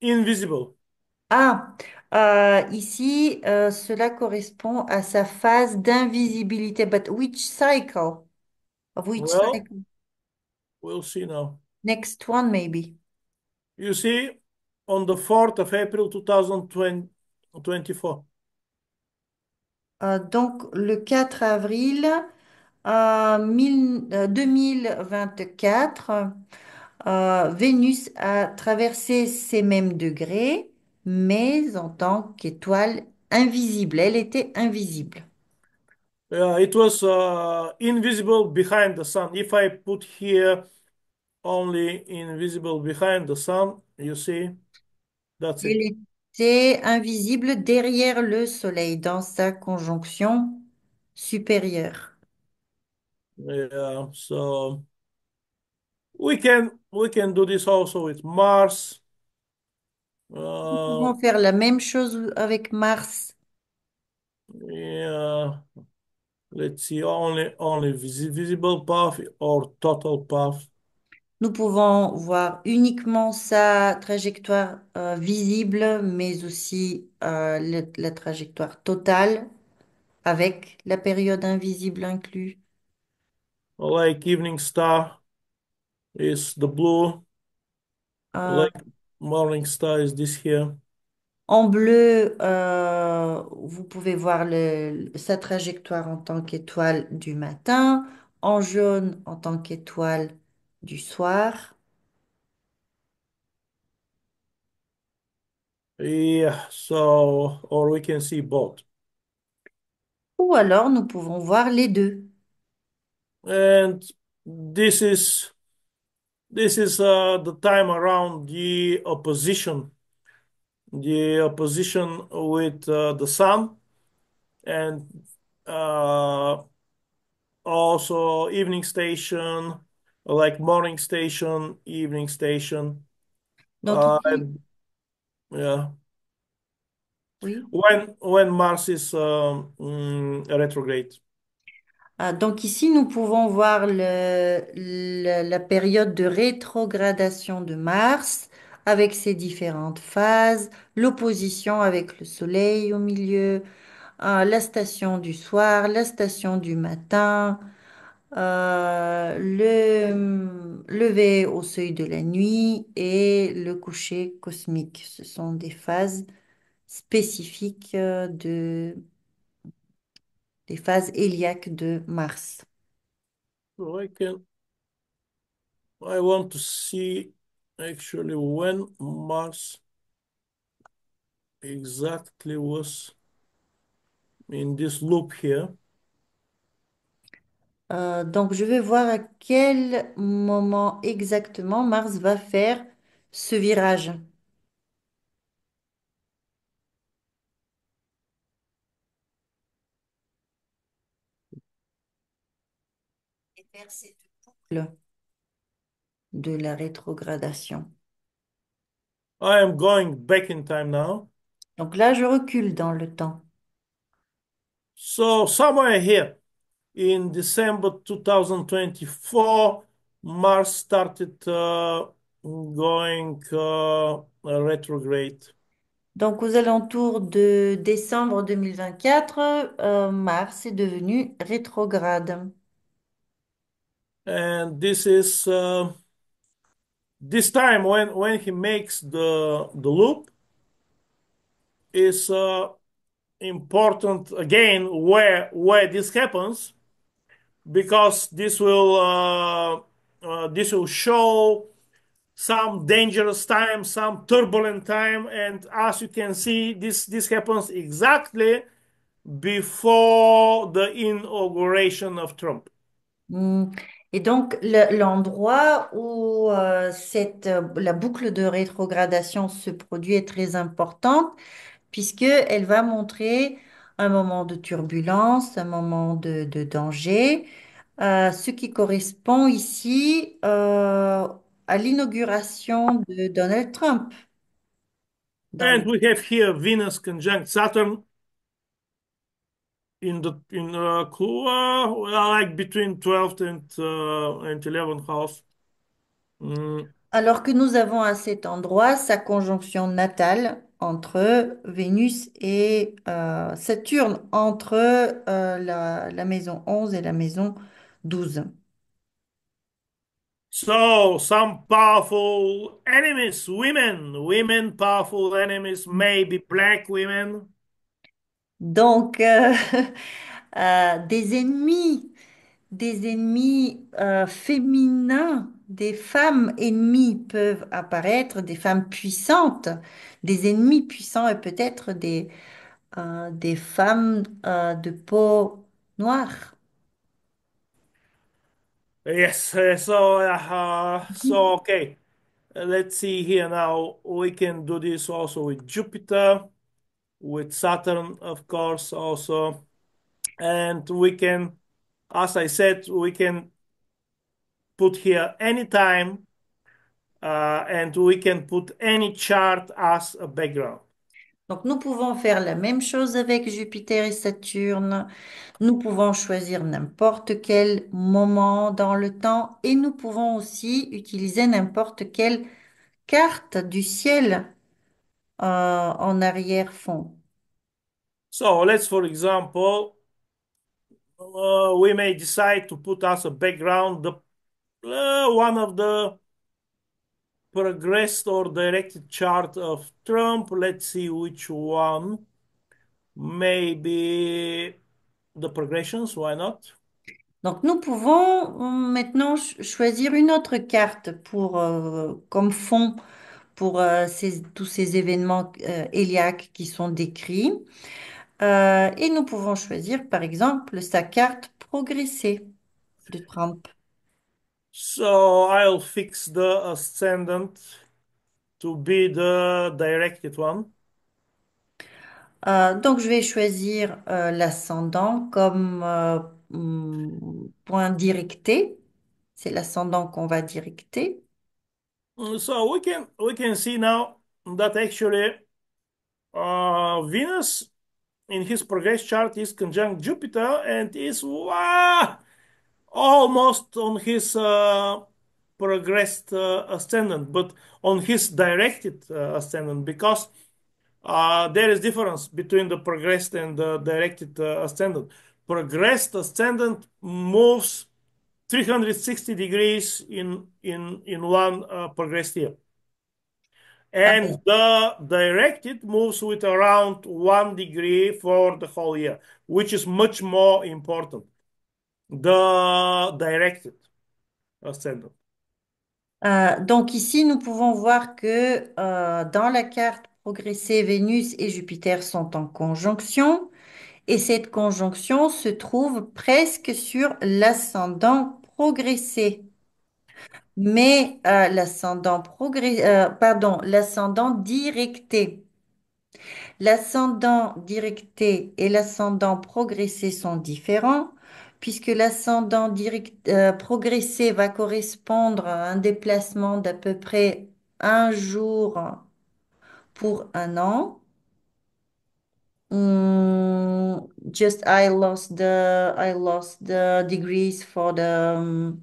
Invisible. Ah, ici, cela correspond à sa phase d'invisibilité. But which cycle? Of which Well, cycle? we'll see now. Next one, maybe. You see, on the 4th of April 2024. Donc, le 4 avril 2024, Vénus a traversé ces mêmes degrés, mais en tant qu'étoile invisible. Elle était invisible. It was invisible behind the sun. If I put here only invisible behind the sun, you see, that's it. Elle était invisible derrière le Soleil dans sa conjonction supérieure. Yeah, so we can do this also with Mars. Nous Uh, pouvons faire la même chose avec Mars. yeah, let's see, only visible path or total path. Nous pouvons voir uniquement sa trajectoire visible, mais aussi la trajectoire totale avec la période invisible inclus. Like evening star is the blue. Euh, Like morning star is this here. En bleu, vous pouvez voir sa trajectoire en tant qu'étoile du matin, en jaune en tant qu'étoile du soir, Yeah, so or we can see both. ou alors nous pouvons voir les deux. And this is this is the time around the opposition with the sun, and uh, also evening station, like morning station, evening station. Donc ici, And yeah, oui. when Mars is retrograde. Donc ici, nous pouvons voir la période de rétrogradation de Mars avec ses différentes phases, l'opposition avec le Soleil au milieu, la station du soir, la station du matin, le lever au seuil de la nuit et le coucher cosmique. Ce sont des phases spécifiques des phases héliaques de Mars. So I want to see actually when Mars exactly was in this loop here. Donc, je vais voir à quel moment exactement Mars va faire ce virage. Et faire cette boucle de la rétrogradation. I am going back in time now. Donc là, je recule dans le temps. So somewhere here in December 2024, Mars started going retrograde. Donc, aux alentours de décembre 2024, Mars est devenu rétrograde. And this is this time when he makes the loop is important again where this happens, because this will show some dangerous time, some turbulent time, and as you can see, this happens exactly before the inauguration of Trump. Hmm. Et donc, l'endroit où la boucle de rétrogradation se produit est très importante puisqu'elle va montrer un moment de turbulence, un moment de danger, ce qui correspond ici à l'inauguration de Donald Trump. Dans And les- we have here Venus conjunct Saturn in well, like between 12th and 11th house. Mm. Alors que nous avons à cet endroit sa conjonction natale entre Vénus et Saturne, entre la maison 11 et la maison 12. So some powerful enemies, women powerful enemies, maybe black women. Donc, des ennemis. Des ennemis féminins, des femmes ennemies peuvent apparaître, des femmes puissantes, des ennemis puissants et peut-être des femmes de peau noire. Yes, so okay. Let's see here now. We can do this also with Jupiter, with Saturn, of course, also. And we can, as I said, we can put here any time, and we can put any chart as a background. Donc nous pouvons faire la même chose avec Jupiter et Saturne. Nous pouvons choisir n'importe quel moment dans le temps et nous pouvons aussi utiliser n'importe quelle carte du ciel en arrière-fond. So let's, for example, we may decide to put as a background one of the progressed or directed chart of Trump. Let's see which one. Maybe the progressions, why not? Donc, nous pouvons maintenant choisir une autre carte pour, comme fond pour tous ces événements héliaques qui sont décrits. Et nous pouvons choisir, par exemple, sa carte progressée de Trump. So I'll fix the ascendant to be the directed one. Donc, je vais choisir l'ascendant comme point directé. C'est l'ascendant qu'on va directer. So we can see now that actually Venus in his progress chart is conjunct Jupiter and is almost on his progressed ascendant, but on his directed ascendant because there is difference between the progressed and the directed ascendant. Progressed ascendant moves 360 degrees in one progressed year. Ah, And the directed moves with around 1 degree for the whole year, which is much more important. The directed ascendant. Donc ici, nous pouvons voir que dans la carte progressée, Vénus et Jupiter sont en conjonction et cette conjonction se trouve presque sur l'ascendant progressé. Mais l'ascendant directé. L'ascendant directé et l'ascendant progressé sont différents, puisque progressé va correspondre à un déplacement d'à peu près un jour pour un an. Just I lost the degrees for the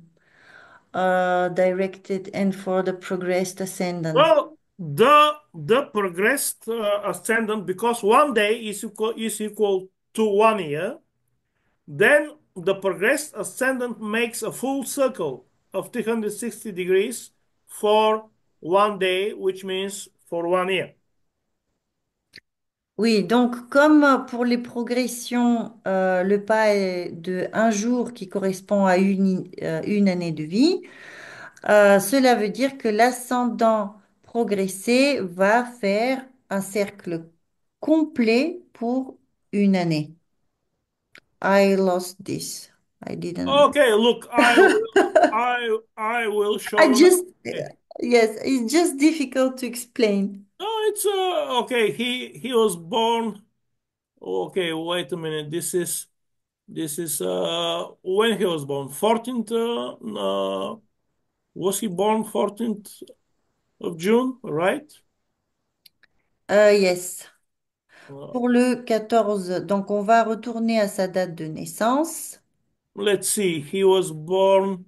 directed and for the progressed ascendant. Well, the progressed ascendant, because 1 day is equal to 1 year, then the progressed ascendant makes a full circle of 360 degrees for 1 day, which means for 1 year. Oui, donc comme pour les progressions, le pas est de un jour qui correspond à une année de vie, Cela veut dire que l'ascendant progressé va faire un cercle complet pour une année. I lost this. I didn't. Okay, look, I will show I you now. just, Okay. yes, it's just difficult to explain. Oh, it's okay. He was born. Okay, wait a minute. This is when he was born. 14th. Was he born 14th of June? Right. Yes. Uh, Pour le 14, donc on va retourner à sa date de naissance. let's see. He was born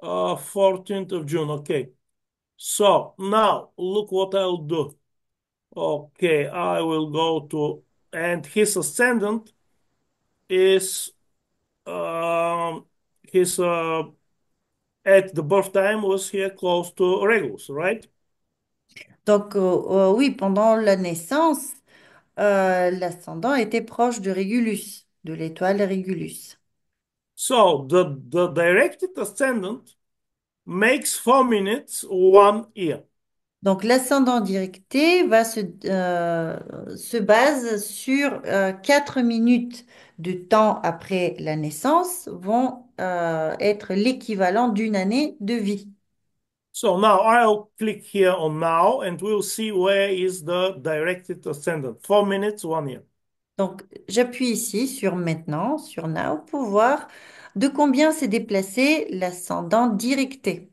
14th of June. Okay. So now look what I'll do. Okay, I will go to, and his ascendant is his at the birth time was here close to Regulus, right? Donc, oui, pendant la naissance, l'ascendant était proche de Régulus, de l'étoile Régulus. So the directed ascendant makes 4 minutes 1 year. Donc, l'ascendant directé se base sur 4 minutes de temps après la naissance vont être l'équivalent d'une année de vie. So now I'll click here on now and we'll see where is the directed ascendant. 4 minutes 1 year. Donc, j'appuie ici sur maintenant, sur Now, pour voir de combien s'est déplacé l'ascendant directé.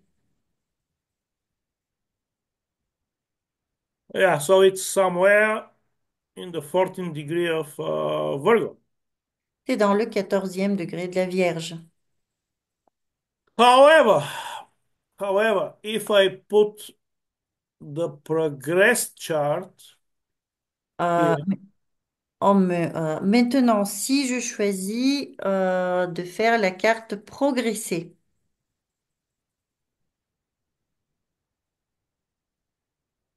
Yeah, so it's somewhere in the 14th degree of Virgo. C'est dans le 14e degré de la Vierge. However, if I put the progress chart Euh, here, Maintenant, si je choisis de faire la carte progressée,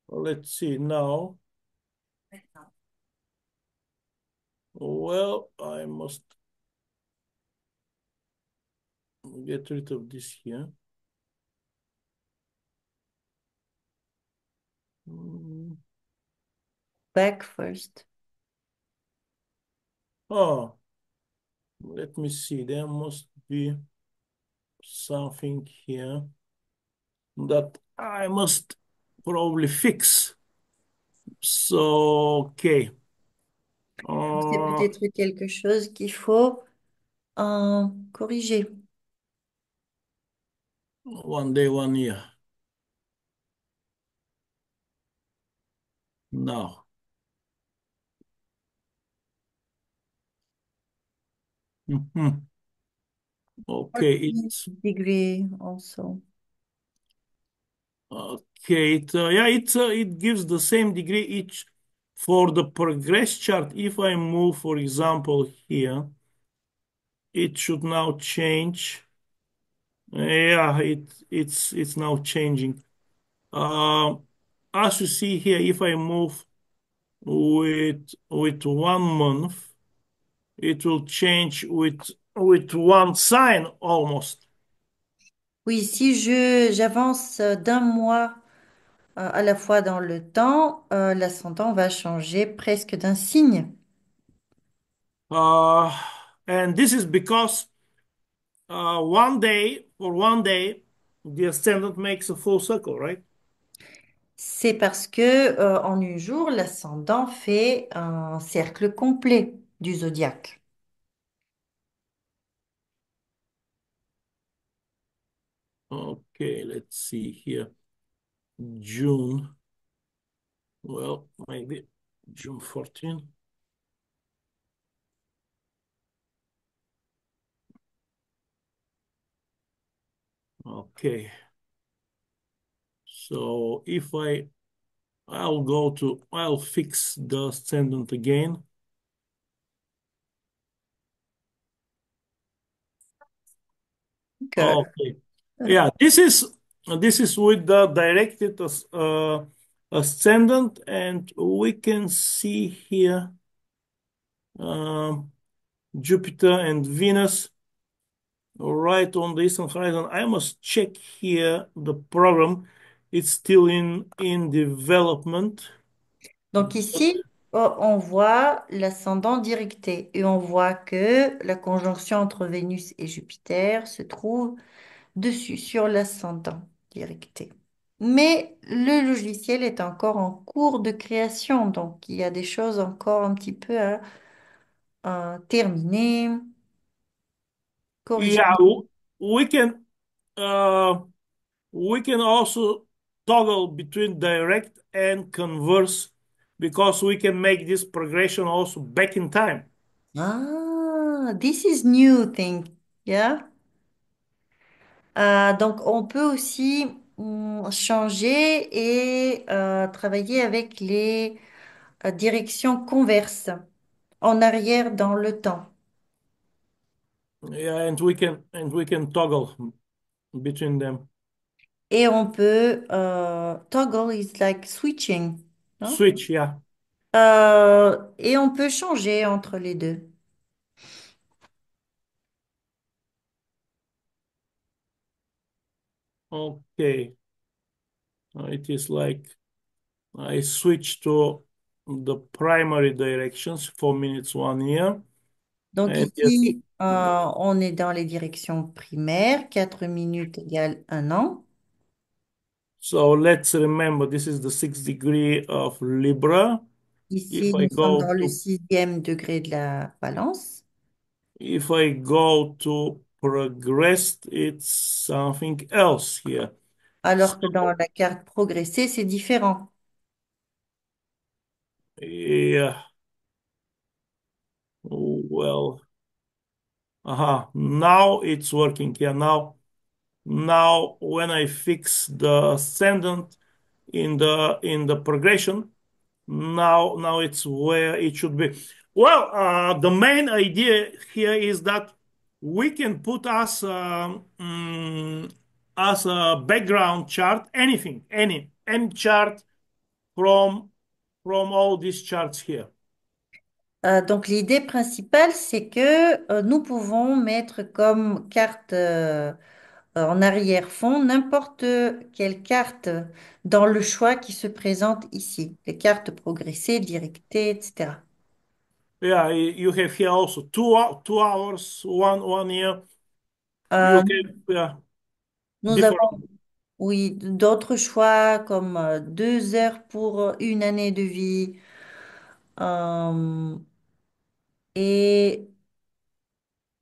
let's see now. Well, I must get rid of this here. Mm. back first. Oh, let me see. There must be something here that I must probably fix. So, okay. Donc, c'est Uh, peut-être quelque chose qu'il faut corriger. 1 day, 1 year. Now. Mhm. Okay, 14 degree also. it gives the same degree each for the progress chart. If I move, for example, here, it should now change. Yeah, it's now changing. Uh, as you see here, if I move with 1 month, it will change with one sign almost. Oui, si j'avance d'un mois à la fois dans le temps, l'ascendant va changer presque d'un signe. Uh, and this is because for 1 day, the ascendant makes a full circle, right? C'est parce que en un jour, l'ascendant fait un cercle complet du zodiaque. Okay, let's see here. June, well, maybe June 14. Okay, so if I'll fix the ascendant again. Donc, Okay, yeah, this is with the directed ascendant, and we can see here um, Jupiter and Venus right on the eastern horizon. I must check here the program. It's still in development. Donc ici, on voit l'ascendant directé et on voit que la conjonction entre Vénus et Jupiter se trouve dessus, sur l'ascendant directé. Mais le logiciel est encore en cours de création, donc il y a des choses encore un petit peu à terminer, corriger. Yeah, we can uh, we can also toggle between direct and converse because we can make this progression also back in time. Ah, this is new thing, yeah. Donc on peut aussi changer et travailler avec les directions converses en arrière dans le temps. Yeah, and we can toggle between them. Et on peut, toggle is like switching, hein? Switch, yeah. Et on peut changer entre les deux. Okay. It is like I switch to the primary directions, 4 minutes, 1 year. Donc And yes, ici, on est dans les directions primaires, 4 minutes égale 1 an. so let's remember this is the 6 degree of Libra. If Ici, I nous sommes go dans le to 6e degré de la balance, if I go to progressed, it's something else here. alors que dans So la carte progressée, c'est différent. yeah, well, now it's working. Yeah, now when I fix the ascendant in the progression, now it's where it should be. Well, the main idea here is that we can put as a background chart anything, any chart from from all these charts here. Donc l'idée principale, c'est que nous pouvons mettre comme carte en arrière-fond n'importe quelle carte dans le choix qui se présente ici. Les cartes progressées, directées, etc. Yeah, you have here also 2 hours, 1 year. You Euh, can yeah, Nous different. avons, oui, d'autres choix comme 2 heures pour une année de vie euh, et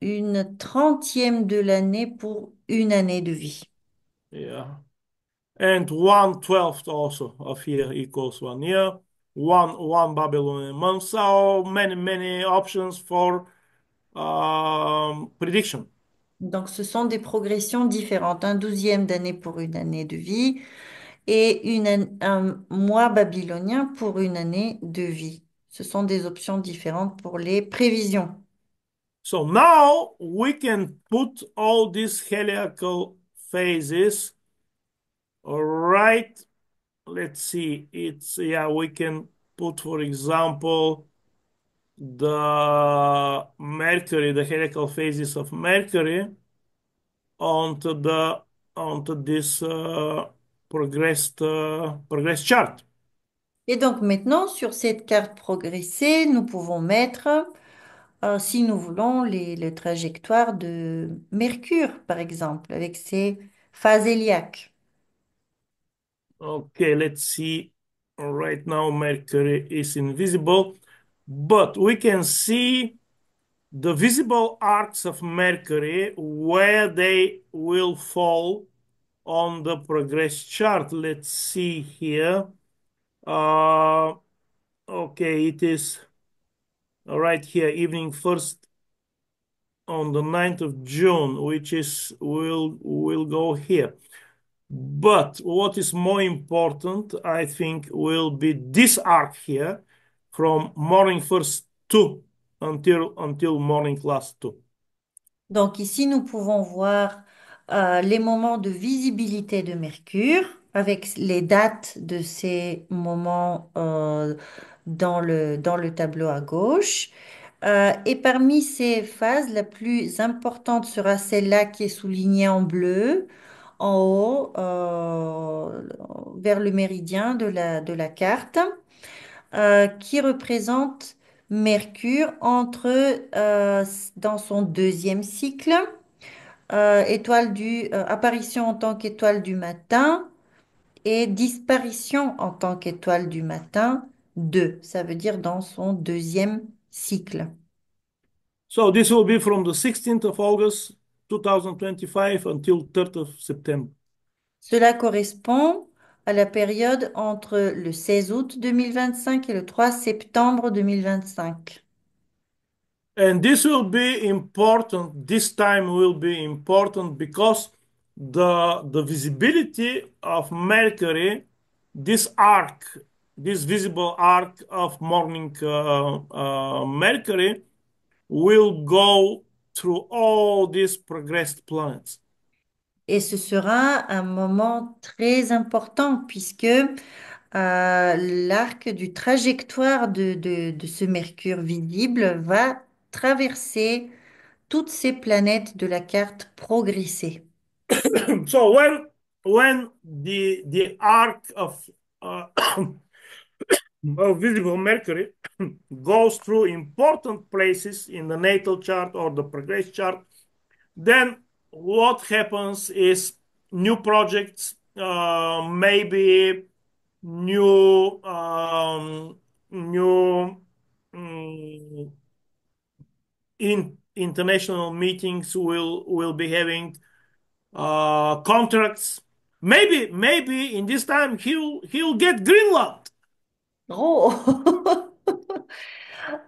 une trentième de l'année pour une année de vie. Yeah. And 1/12 also of here equals 1 year. One Babylonian month. So many options for prediction. Donc, ce sont des progressions différentes. Un douzième d'année pour une année de vie et un mois babylonien pour une année de vie. Ce sont des options différentes pour les prévisions. So now we can put all these heliacal phases right. Let's see. It's yeah. We can put, for example, the Mercury, the heliacal phases of Mercury onto the onto this progress chart. Et donc maintenant, sur cette carte progressée, nous pouvons mettre, si nous voulons, les trajectoires de Mercure, par exemple, avec ses phases héliaques. Okay, let's see. Right now, Mercury is invisible, but we can see the visible arcs of Mercury where they will fall on the progress chart. Let's see here. Uh, okay, it is right here, evening first on the 9th of June, which is will go here. But what is more important, I think, will be this arc here from morning first two until morning last two. Donc ici, nous pouvons voir les moments de visibilité de Mercure avec les dates de ces moments dans le tableau à gauche. Et parmi ces phases, la plus importante sera celle-là qui est soulignée en bleu, en haut, vers le méridien de la carte, qui représente Mercure dans son deuxième cycle, apparition en tant qu'étoile du matin et disparition en tant qu'étoile du matin, 2. Ça veut dire dans son deuxième cycle. So this will be from the 16th of August 2025 until 3rd of September. Cela correspond à la période entre le 16 août 2025 et le 3 septembre 2025. And this will be important. This time will be important because the visibility of Mercury, this arc, this visible arc of morning Mercury, will go through all these progressed planets. Et ce sera un moment très important puisque l'arc du trajectoire de ce Mercure visible va traverser toutes ces planètes de la carte progressée. So when the arc uh, of visible Mercury goes through important places in the natal chart or the progress chart, then what happens is new projects, maybe new new mm, international meetings will be having contracts. Maybe in this time he'll get Greenland. Oh!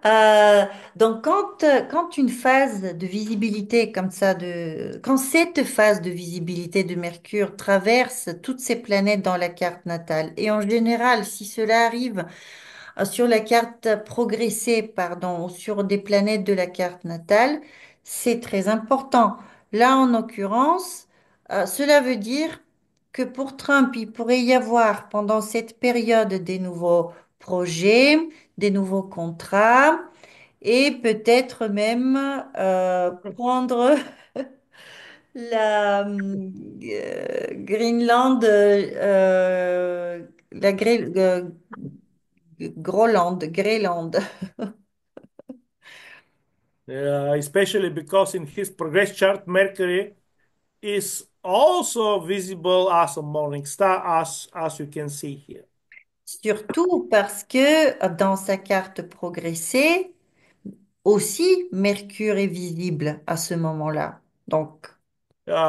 Euh, donc, quand une phase de visibilité comme ça, quand cette phase de visibilité de Mercure traverse toutes ces planètes dans la carte natale, et en général, si cela arrive sur la carte progressée, pardon, ou sur des planètes de la carte natale, c'est très important. Là, en l'occurrence, cela veut dire que pour Trump, il pourrait y avoir pendant cette période des nouveaux projets, des nouveaux contrats et peut-être même prendre la Greenland, Groenland. Especially because in his progress chart, Mercury is also visible as a morning star, as you can see here. Surtout parce que dans sa carte progressée, aussi Mercure est visible à ce moment-là. Donc,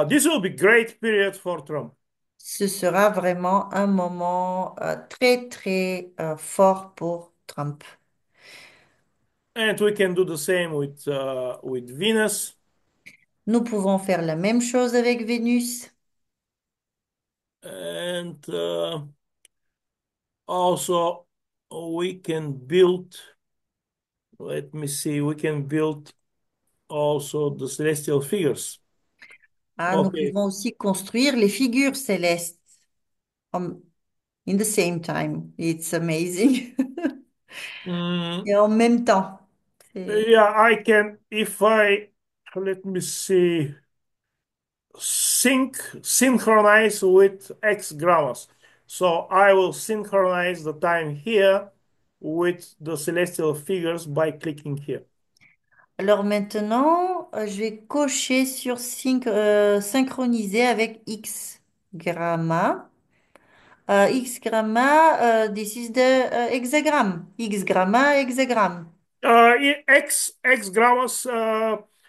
This will be great period for Trump, ce sera vraiment un moment très, très fort pour Trump. and we can do the same with Venus, Nous pouvons faire la même chose avec Vénus. and also we can build. Let me see. We can build also the celestial figures. Ah, nous Okay. pouvons aussi construire les figures célestes en- in the same time. It's amazing. Mm, Et en même temps. C'est- yeah, I can. If I let me see. Synchronize with X grammars. So I will synchronize the time here with the celestial figures by clicking here. Alors maintenant, je vais cocher sur synchroniser avec X gramma. X gramma, this is the hexagram. X gramma, hexagram. X grammars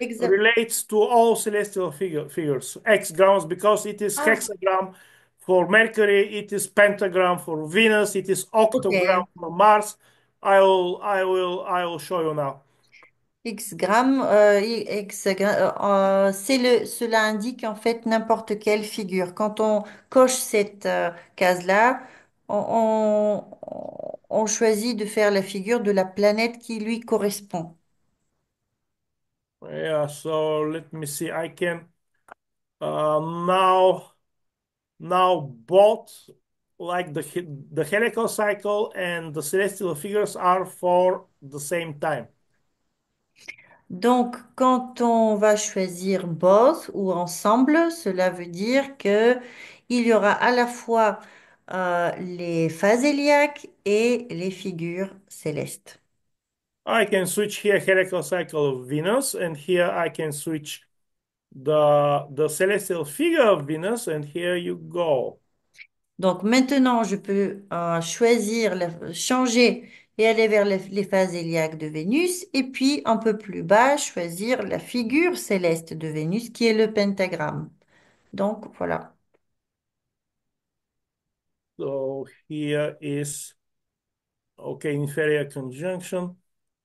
Hexa- relates to all celestial figures. X grammars because it is ah, hexagram for Mercury, it is pentagram for Venus, it is octogram ok. for Mars. I will show you now. Cela indique en fait n'importe quelle figure. Quand on coche cette case-là, on choisit de faire la figure de la planète qui lui correspond. Yeah, so let me see. I can now both like the helical cycle and the celestial figures are for the same time. Donc, quand on va choisir both ou ensemble, cela veut dire que il y aura à la fois les phases héliaques et les figures célestes. I can switch here heliacal cycle of Venus, and here I can switch the celestial figure of Venus, and here you go. Donc maintenant, je peux choisir, changer et aller vers les phases héliaques de Vénus, et puis un peu plus bas, choisir la figure céleste de Vénus, qui est le pentagramme. Donc voilà. So here is okay, inferior conjunction.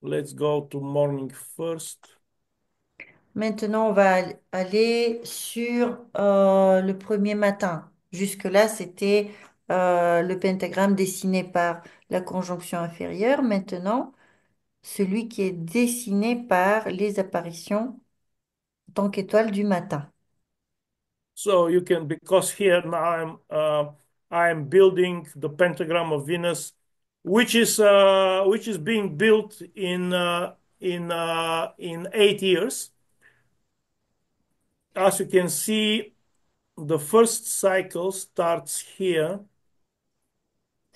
Let's go to morning first. Maintenant, on va aller sur le premier matin. Jusque-là, c'était le pentagramme dessiné par la conjonction inférieure. Maintenant, celui qui est dessiné par les apparitions en tant qu'étoile du matin. So you can, because here now I'm building the pentagram of Venus, which is being built in 8 years. As you can see, the first cycle starts here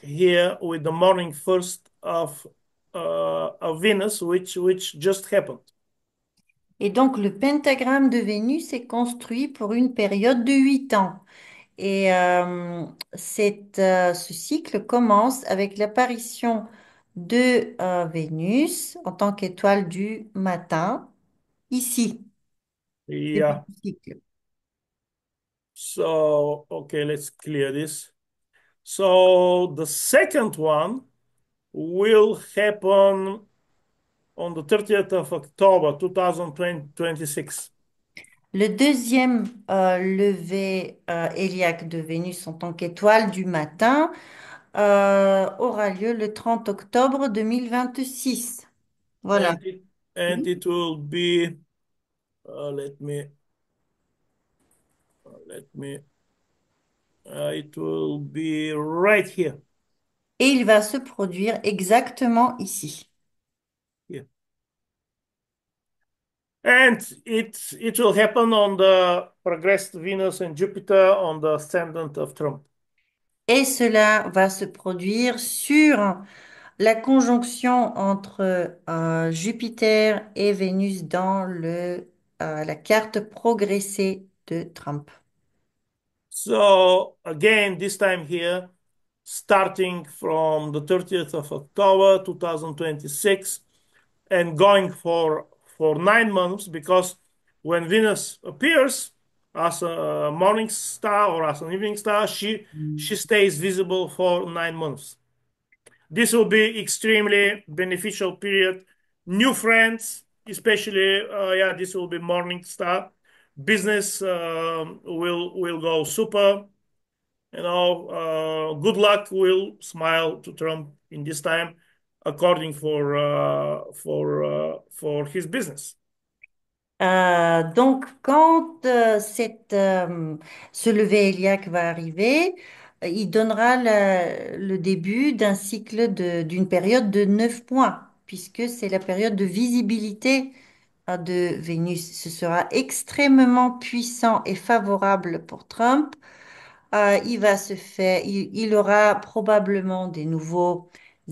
with the morning first of Venus, which just happened. Et donc, le pentagramme de Vénus est construit pour une période de 8 ans. Et ce cycle commence avec l'apparition de Vénus en tant qu'étoile du matin, ici, début Yeah. du cycle. So okay, let's clear this. So the second one will happen on the 30th of October 2026. Le deuxième lever héliaque de Vénus en tant qu'étoile du matin aura lieu le 30 octobre 2026. Voilà. And it will be let me let me it will be right Et il va se produire exactement ici. here. And it will happen on the progressed Venus and Jupiter on the ascendant of Trump. Et cela va se produire sur la conjonction entre Jupiter et Vénus dans la carte progressée de Trump. So again, this time here, starting from the 30th of October 2026 and going for 9 months, because when Venus appears as a morning star or as an evening star, she stays visible for 9 months. This will be extremely beneficial period. New friends, especially, yeah, this will be morning star. Business will go super. Good luck will smile to Trump in this time, according for his business. Donc, quand ce lever héliaque va arriver, il donnera le début d'un cycle d'une période de 9 mois, puisque c'est la période de visibilité de Vénus. Ce sera extrêmement puissant et favorable pour Trump. Il aura probablement des nouveaux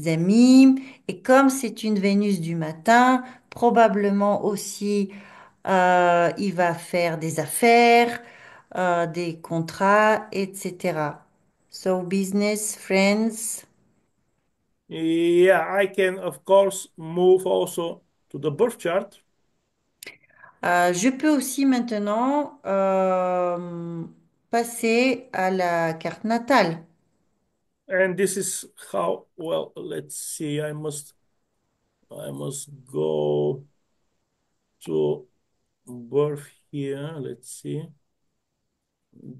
amis, et comme c'est une Vénus du matin, probablement aussi il va faire des affaires, des contrats, etc. So business, friends. Yeah, I can of course move also to the birth chart. Je peux aussi maintenant passer à la carte natale. And this is how, well, let's see, I must go to birth here. Let's see.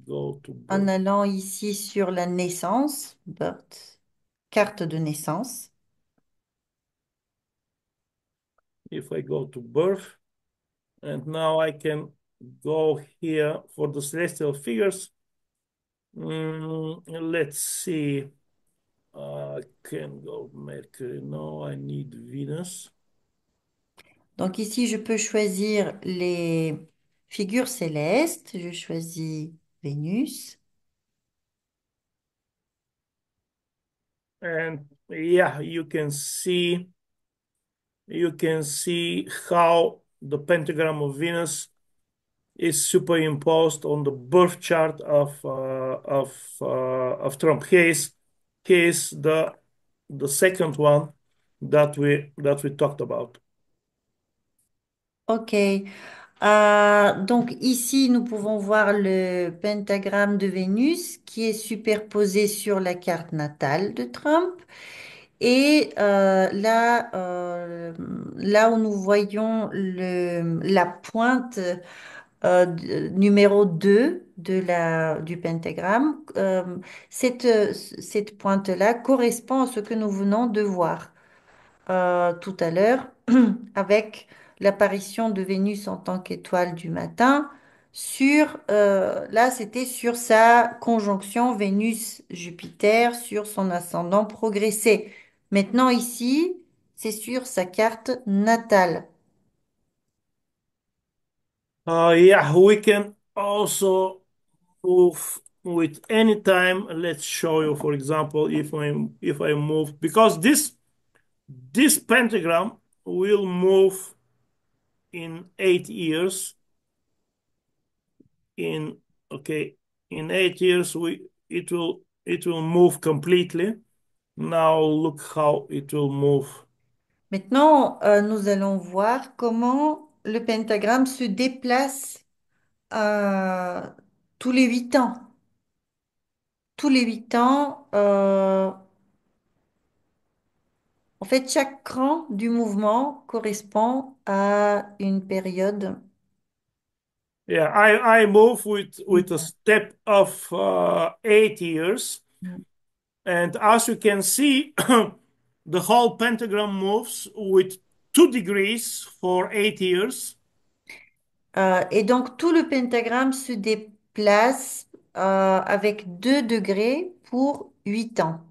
Go to En birth. allant ici sur la naissance, birth, carte de naissance. If I go to birth, and now I can go here for the celestial figures. Let's see. I can go Mercury. No, I need Venus. Donc ici, je peux choisir les figures célestes. Je choisis Vénus. And yeah, you can see how the pentagram of Venus is superimposed on the birth chart of Trump. He is the second one that we talked about. OK. Donc ici, nous pouvons voir le pentagramme de Vénus qui est superposé sur la carte natale de Trump. Et là où nous voyons la pointe numéro 2 du pentagramme, cette pointe-là correspond à ce que nous venons de voir tout à l'heure avec l'apparition de Vénus en tant qu'étoile du matin là c'était sur sa conjonction Vénus-Jupiter sur son ascendant progressé. Maintenant ici, c'est sur sa carte natale. Yeah, we can also move with any time. Let's show you, for example, if I move, because this pentagram will move in 8 years. In Okay, in 8 years it will move completely. Now look how it will move. Maintenant, nous allons voir comment le pentagramme se déplace euh, tous les 8 ans. Tous les 8 ans, en fait, chaque cran du mouvement correspond à une période. Yeah, I move with a step of 8 years, and as you can see, the whole pentagram moves with 2 degrees for 8 years. Et donc, tout le pentagramme se déplace avec 2 degrés pour 8 ans,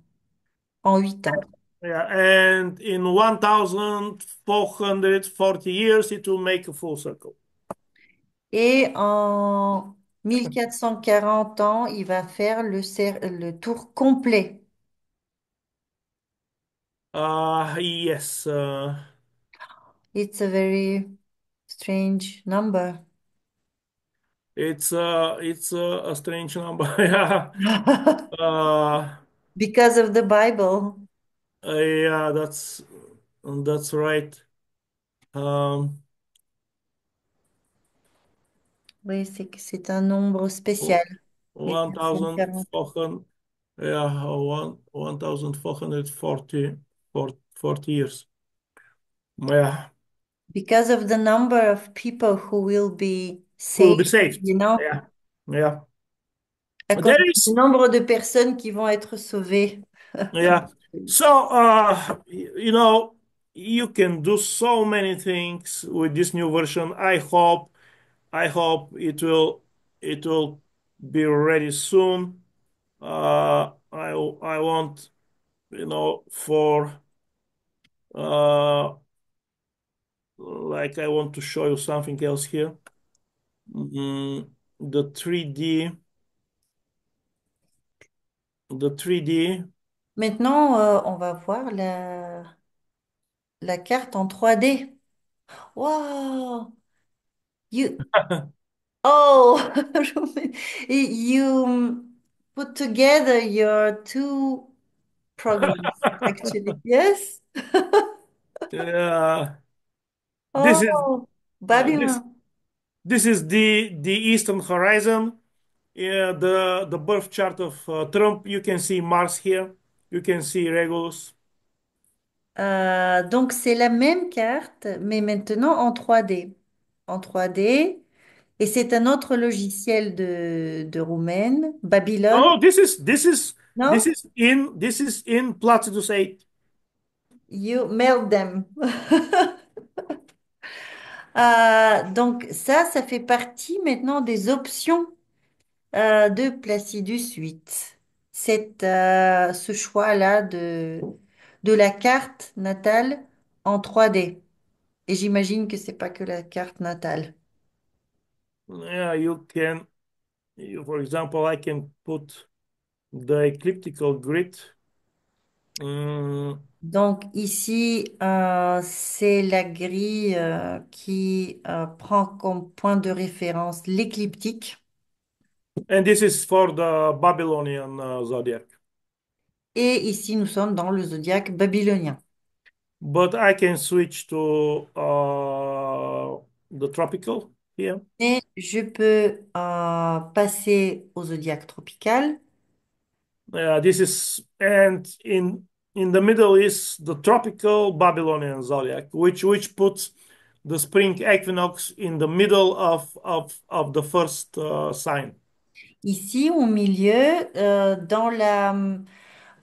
en 8 ans. Yeah, and in 1440 years, it will make a full circle. Et en 1440 ans, il va faire le tour complet. Yes. It's a very strange number. It's a strange number. Yeah. Uh, Because of the Bible. yeah, that's right. Um, Oui, c'est un nombre spécial, one thousand 1440. four hundred. Yeah, 1440 years. Yeah, Because of the number of people who will be will be saved, saved. you know, Yeah, yeah. à cause There du is. nombre de personnes qui vont être sauvées. Yeah. So, you can do so many things with this new version. I hope it will be ready soon. I want, for uh, like I want to show you something else here. Mm, the 3D, the 3D. Maintenant, on va voir la carte en 3D. Wow! You, oh, you put together your two programs, actually. Yes? uh, this is Oh, uh, this Babylon. this is the eastern horizon. Yeah, the birth chart of Trump. You can see Mars here. You can see Regulus. Donc, c'est la même carte, mais maintenant en 3D. En 3D. Et c'est un autre logiciel de roumaine, Babylone. Oh, this Non? is in Placidus 8. You mailed them. Donc, ça fait partie maintenant des options de Placidus 8. Ce choix-là de la carte natale en 3D. Et j'imagine que c'est pas que la carte natale. Yeah, for example, I can put the ecliptical grid. Mm, Donc ici, c'est la grille qui prend comme point de référence l'écliptique. and this is for the Babylonian zodiac. Et ici, nous sommes dans le zodiaque babylonien. But I can switch to the tropical here. Et je peux passer au zodiaque tropical. This is and in the middle is the tropical Babylonian zodiac, which puts the spring equinox in the middle of the first sign. Ici, au milieu,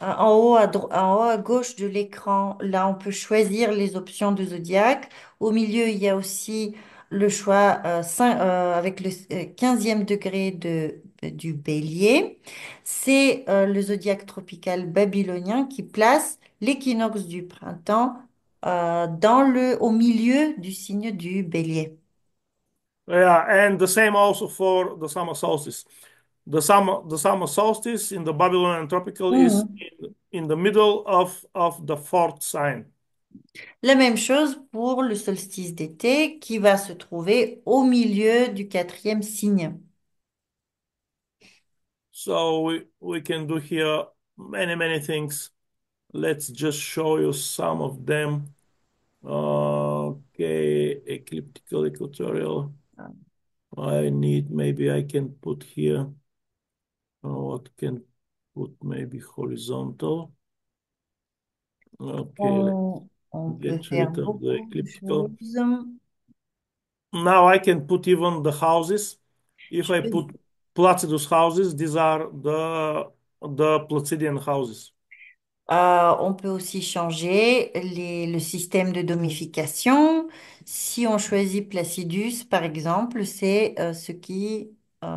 en haut en haut à gauche de l'écran, là, on peut choisir les options de zodiaque. Au milieu, il y a aussi le choix avec le 15e degré du bélier. C'est le zodiaque tropical babylonien qui place l'équinoxe du printemps au milieu du signe du bélier. Yeah, and the same also for the summer solstice. The summer solstice in the Babylonian tropical is Mhm. in the middle of the fourth sign. La même chose pour le solstice d'été qui va se trouver au milieu du 4e signe. So we can do here many things. Let's just show you some of them. Okay, ecliptical, equatorial. I need, maybe I can put here, what can put maybe horizontal. Okay, let's On peut get faire rid of the beaucoup de ecliptical. choses. Now I can put even the houses. If Je I peux- put Placidus houses, these are the Placidian houses. on peut aussi changer le système de domification. Si on choisit Placidus, par exemple, c'est ce qui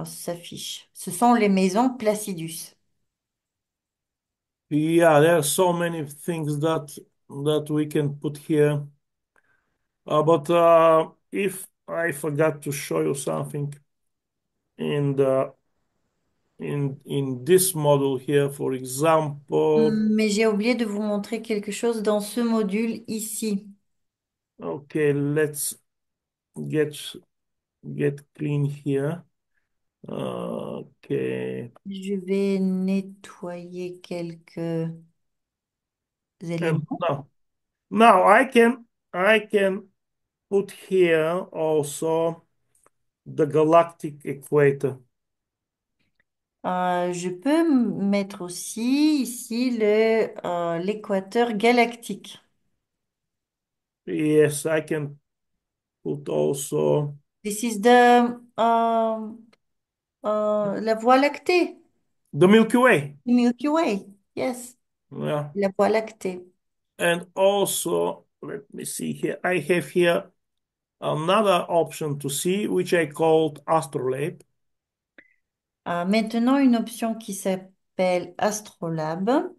s'affiche. Ce sont les maisons Placidus. Yeah, there are so many things that we can put here. But if I forgot to show you something in the in this model here, for example, Mais j'ai oublié de vous montrer quelque chose dans ce module ici. okay, let's get get clean here. Okay, Je vais nettoyer quelques and éléments. now I can put here also the galactic equator. Je peux mettre aussi ici l'équateur galactique. Yes, I can put also This is la Voie lactée, the Milky Way. the Milky Way. Yes, Yeah. la Voie lactée. And also, let me see here. I have here another option to see, which I called astrolabe. Maintenant, une option qui s'appelle Astrolabe.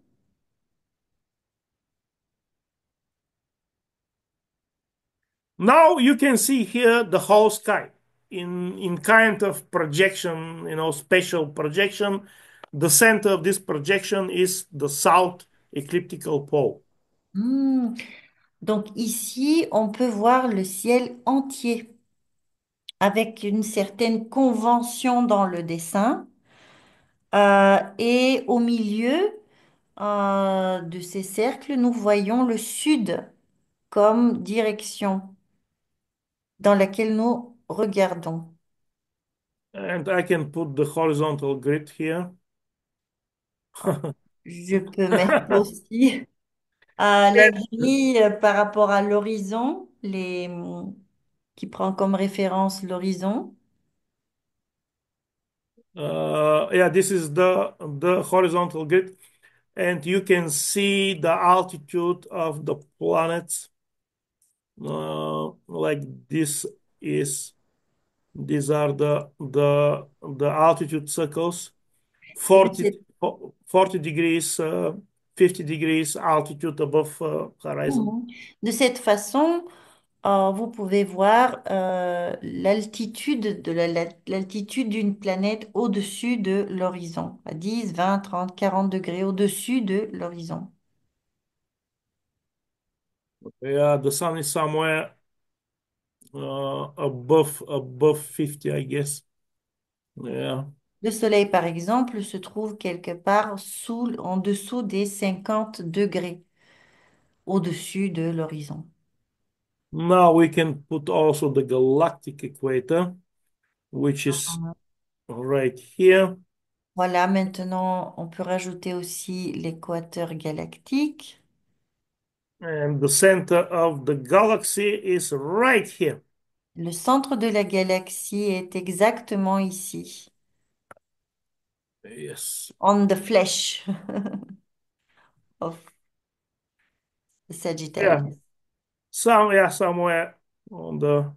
Now you can see here the whole sky in kind of projection, special projection. The center of this projection is the south ecliptical pole. Hmm. Donc ici, on peut voir le ciel entier avec une certaine convention dans le dessin. Et au milieu de ces cercles, nous voyons le sud comme direction dans laquelle nous regardons. And I can put the horizontal grid here. Je peux mettre aussi la grille par rapport à l'horizon, qui prend comme référence l'horizon. Yeah, this is the horizontal grid, and you can see the altitude of the planets. Like this is these are the altitude circles, De 40 cette, 40 degrees, 50 degrees altitude above horizon. Mhm. De cette façon, Vous pouvez voir l'altitude l'altitude d'une planète au-dessus de l'horizon, à 10, 20, 30, 40 degrés au-dessus de l'horizon. Yeah, the sun is somewhere above 50, I guess. Yeah. Le Soleil, par exemple, se trouve quelque part en dessous des 50 degrés au-dessus de l'horizon. Now we can put also the galactic equator, which is right here. Voilà, maintenant, on peut rajouter aussi l'équateur galactique. And the center of the galaxy is right here. Le centre de la galaxie est exactement ici, Yes. on the flesh of the Yeah. Sagittarius. Somewhere on the,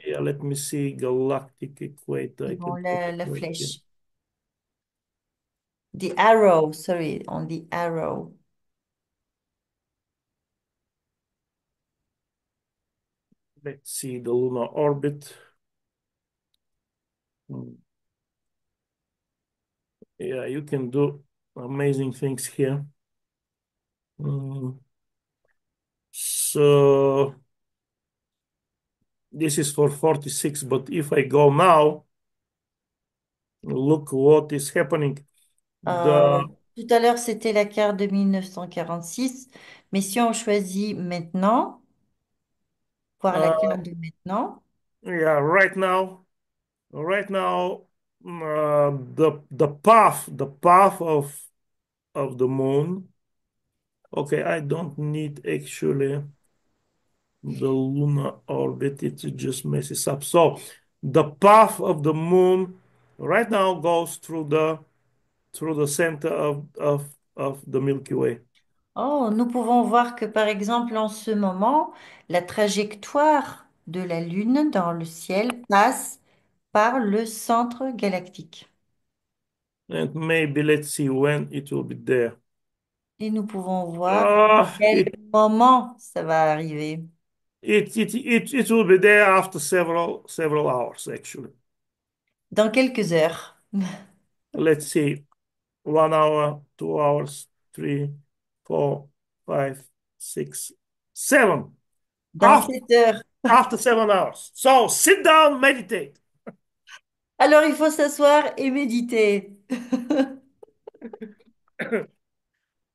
yeah, let me see, galactic equator. I Suivant can put it la right here. flèche. The arrow, sorry, on the arrow. Let's see the lunar orbit. Hmm. Yeah, you can do amazing things here. Mm. So this is for 46, but if I go now, look what is happening. Euh, The Tout à l'heure, c'était la carte de 1946, mais si on choisit maintenant, voir la uh, carte de maintenant, yeah, right now, the path of the moon. Okay, I don't need actually the lunar orbit. It just messes up. So the path of the moon right now goes through the center of the Milky Way. oh, nous pouvons voir que par exemple en ce moment, la trajectoire de la Lune dans le ciel passe par le centre galactique. And maybe let's see when it will be there. Et nous pouvons voir à Uh, quel it moment ça va arriver. it will be there after several hours actually. Dans quelques heures. Let's see, 1 hour, 2 hours, three, 4, 5, 6, 7. Dans After 7 heures. after 7 hours. So sit down, meditate. Alors il faut s'asseoir et méditer.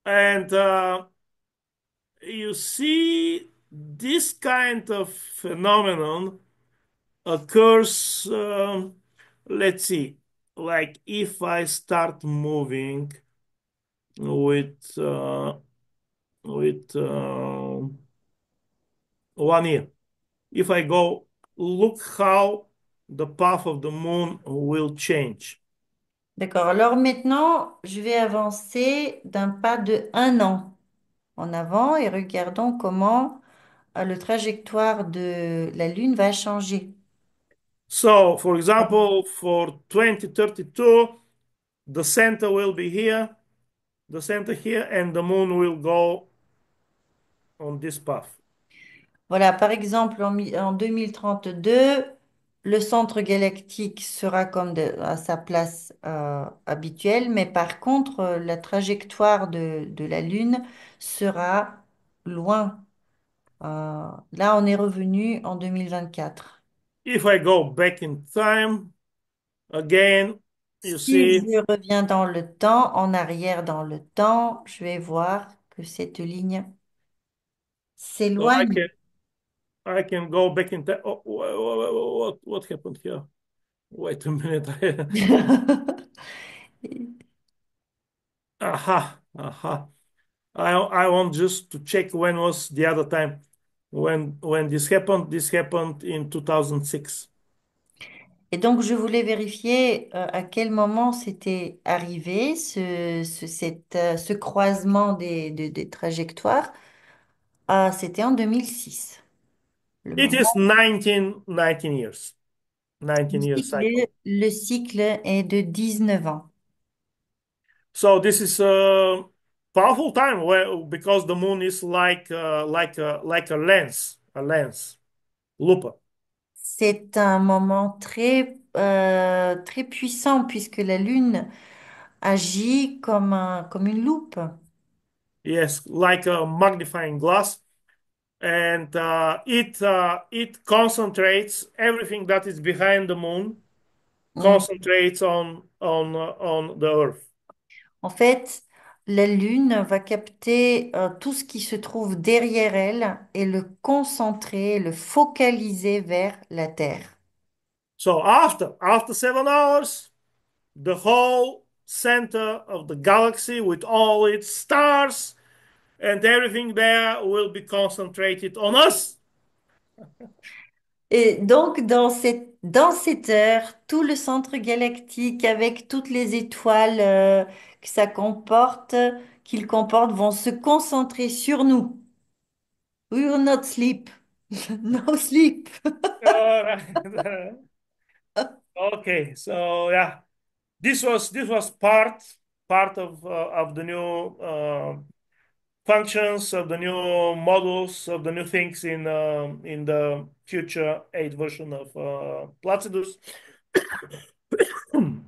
And you see this kind of phenomenon occurs, let's see, like if I start moving with uh, with 1 year. If I go, look how the path of the moon will change. D'accord. Alors maintenant, je vais avancer d'un pas de 1 an en avant et regardons comment le trajectoire de la Lune va changer. So, for example, for 2032, the center will be here, the center here, and the moon will go on this path. Voilà, par exemple, en 2032, le centre galactique sera comme à sa place habituelle, mais par contre, la trajectoire de la Lune sera loin. Là, on est revenu en 2024. If I go back in time, again, you Si see, je reviens dans le temps, en arrière dans le temps, je vais voir que cette ligne so I s'éloigne. can I can go back in time. Oh, what happened here? Wait a minute. Aha, aha. I want just to check when was the other time when this happened. This happened in 2006. Et donc, je voulais vérifier à quel moment c'était arrivé, ce croisement des trajectoires. Ah, c'était en 2006, le It moment. is 19 years, 19 year cycle. Le cycle est de 19 ans. So this is a powerful time where because the moon is like a lens. a lens, lupa. C'est un moment très puissant puisque la Lune agit comme une loupe. Yes, like a magnifying glass, and it concentrates everything that is behind the moon, Mm. concentrates on the Earth. En fait, la Lune va capter tout ce qui se trouve derrière elle et le concentrer, le focaliser vers la Terre. So after 7 hours, the whole center of the galaxy with all its stars and everything there will be concentrated on us. Et donc, dans cette heure, tout le centre galactique avec toutes les étoiles que ça comporte, qu'il comporte, vont se concentrer sur nous. We will not sleep. No sleep. All right. Okay, so yeah, this was part of the new functions of the new models of the new things in the future 8 version of Placidus.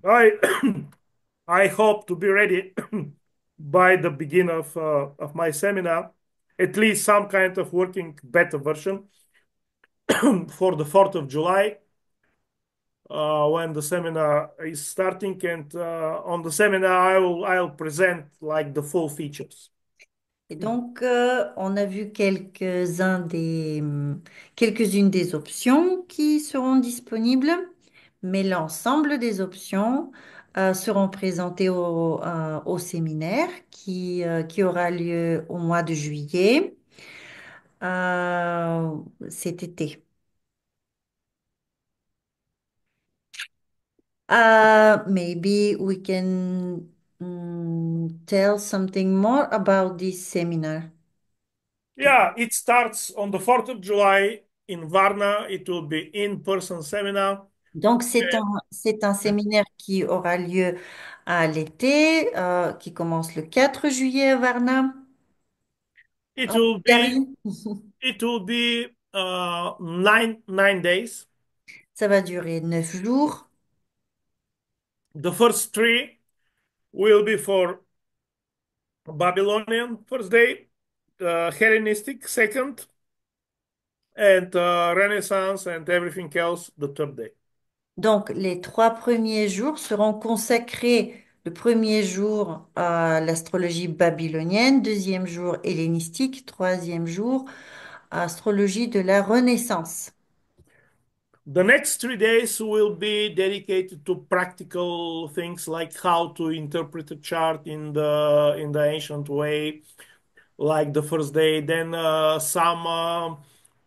I I hope to be ready by the beginning of my seminar, at least some kind of working beta version for the 4th of July when the seminar is starting. And on the seminar, I'll present like the full features. Et donc, on a vu quelques-unes des options qui seront disponibles, mais l'ensemble des options seront présentées au séminaire qui aura lieu au mois de juillet euh, cet été. Maybe we can tell something more about this seminar. Yeah, it starts on the 4th of July in Varna. It will be in-person seminar. Donc, c'est un séminaire qui aura lieu à l'été, qui commence le 4 juillet à Varna, It en will be Bulgarie. it will be 9 days. Ça va durer 9 jours. The first three will be for Babylonian first day, Hellenistic second, and Renaissance and everything else the third day. Donc, les 3 premiers jours seront consacrés, le premier jour à l'astrologie babylonienne, deuxième jour hellénistique, troisième jour à astrologie de la Renaissance. The next 3 days will be dedicated to practical things like how to interpret a chart in the ancient way, like the first day. Then some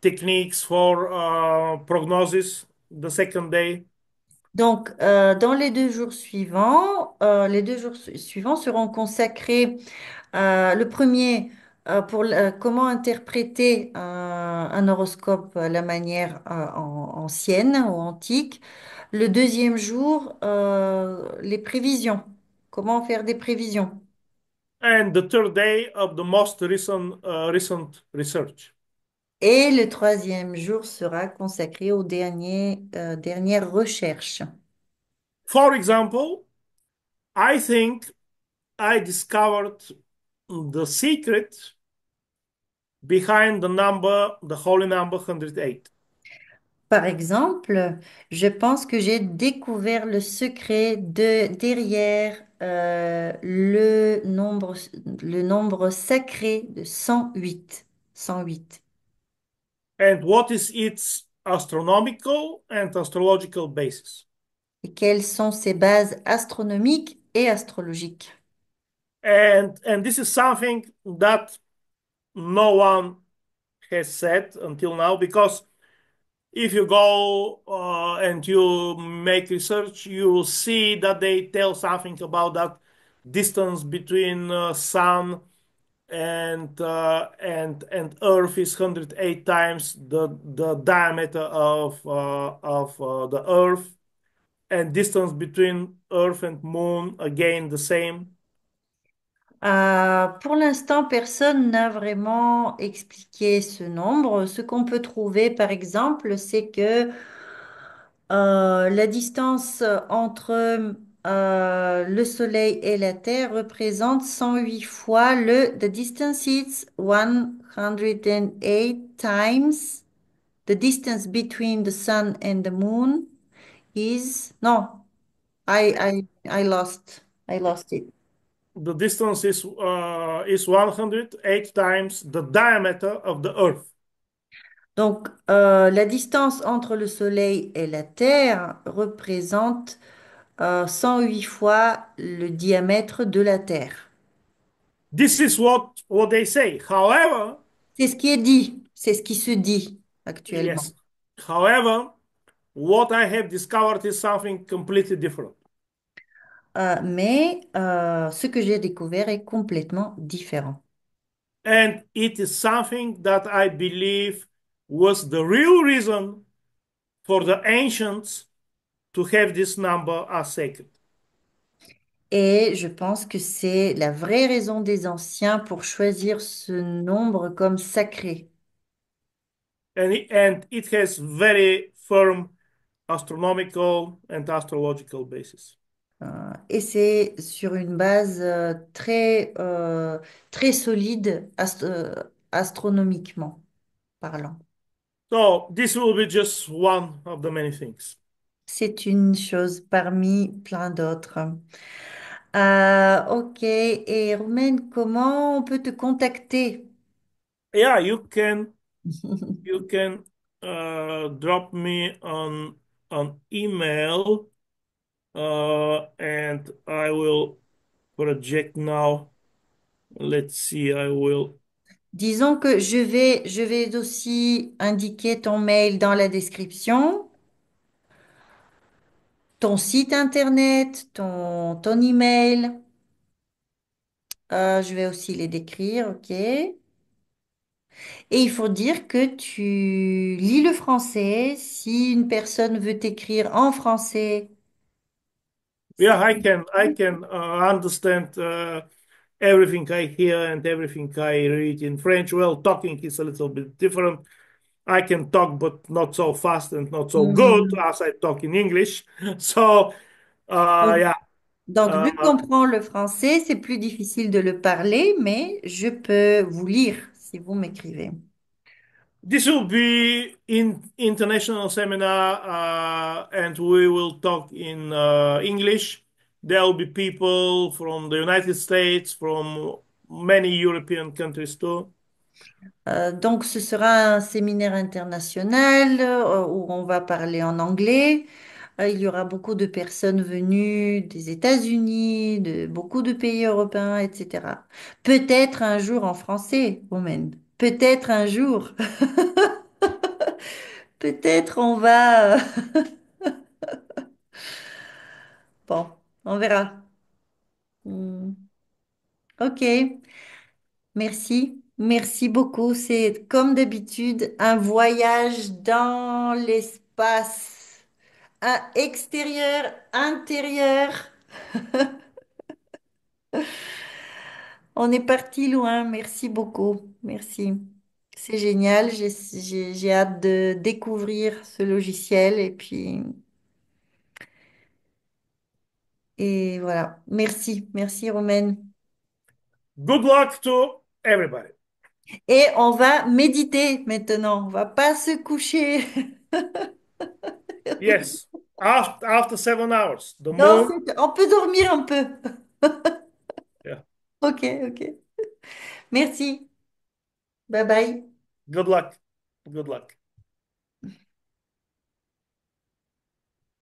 techniques for prognosis the second day. Donc, dans les 2 jours suivants seront consacrés, le premier pour comment interpréter un horoscope à la manière ancienne ou antique. Le deuxième jour, les prévisions. Comment faire des prévisions. And the third day of the most recent research. Et le troisième jour sera consacré aux dernières recherches. For example, I think I discovered the secret behind the holy number 108. Par exemple, je pense que j'ai découvert le secret derrière le nombre sacré de 108. 108. And what is its astronomical and astrological basis. Et quelles sont ses bases astronomiques et astrologiques? And this is something that no one has said until now, because if you go and you make research, you will see that they tell something about that distance between sun and Earth is 108 times the diameter of the Earth, and distance between Earth and Moon again the same. Pour l'instant, personne n'a vraiment expliqué ce nombre. Ce qu'on peut trouver, par exemple, c'est que la distance entre le Soleil et la Terre représente 108 fois the distance is 108 times the distance between the Sun and the Moon is, no, I lost it. The distance is 108 times the diameter of the Earth. Donc, la distance entre le Soleil et la Terre représente 108 fois le diamètre de la Terre. This is what they say. However, C'est ce qui est dit, c'est ce qui se dit actuellement. yes. However, what I have discovered is something completely different. Mais ce que j'ai découvert est complètement différent. And it is something that I believe was the real reason for the ancients to have this number as sacred. Et je pense que c'est la vraie raison des anciens pour choisir ce nombre comme sacré. And it has very firm astronomical and astrological basis. Et c'est sur une base très solide astronomiquement parlant. So this will be just one of the many things. C'est une chose parmi plein d'autres. Ok, et Romaine, comment on peut te contacter? Yeah, you can drop me on email, and I will project now. Let's see, I will. Disons que je vais aussi indiquer ton mail dans la description, ton site internet, ton email. Je vais aussi les décrire, ok? Et il faut dire que tu lis le français. Si une personne veut t'écrire en français, Yeah, c'est I can understand everything I hear and everything I read in French. Well, talking is a little bit different. I can talk, but not so fast and not so good Hmm. as I talk in English. So, Donc, yeah. donc, Uh, vu qu'on comprend le français, c'est plus difficile de le parler, mais je peux vous lire si vous m'écrivez. this will be in international seminar, and we will talk in English. There will be people from the United States, from many European countries too. Donc, ce sera un séminaire international où on va parler en anglais. Il y aura beaucoup de personnes venues des États-Unis, de beaucoup de pays européens, etc. Peut-être un jour en français, Romaine. Peut-être un jour. Peut-être on va... Bon, on verra. Hmm. Ok, merci. Merci beaucoup. C'est comme d'habitude un voyage dans l'espace. Extérieur, intérieur. On est parti loin. Merci beaucoup. Merci. C'est génial. J'ai hâte de découvrir ce logiciel et voilà. Merci. Merci, Romaine. Good luck to everybody. Et on va méditer maintenant. On va pas se coucher. Yes, after 7 hours, the Non, moon. on peut dormir un peu. Yeah. Ok, ok. Merci. Bye bye. Good luck. Good luck.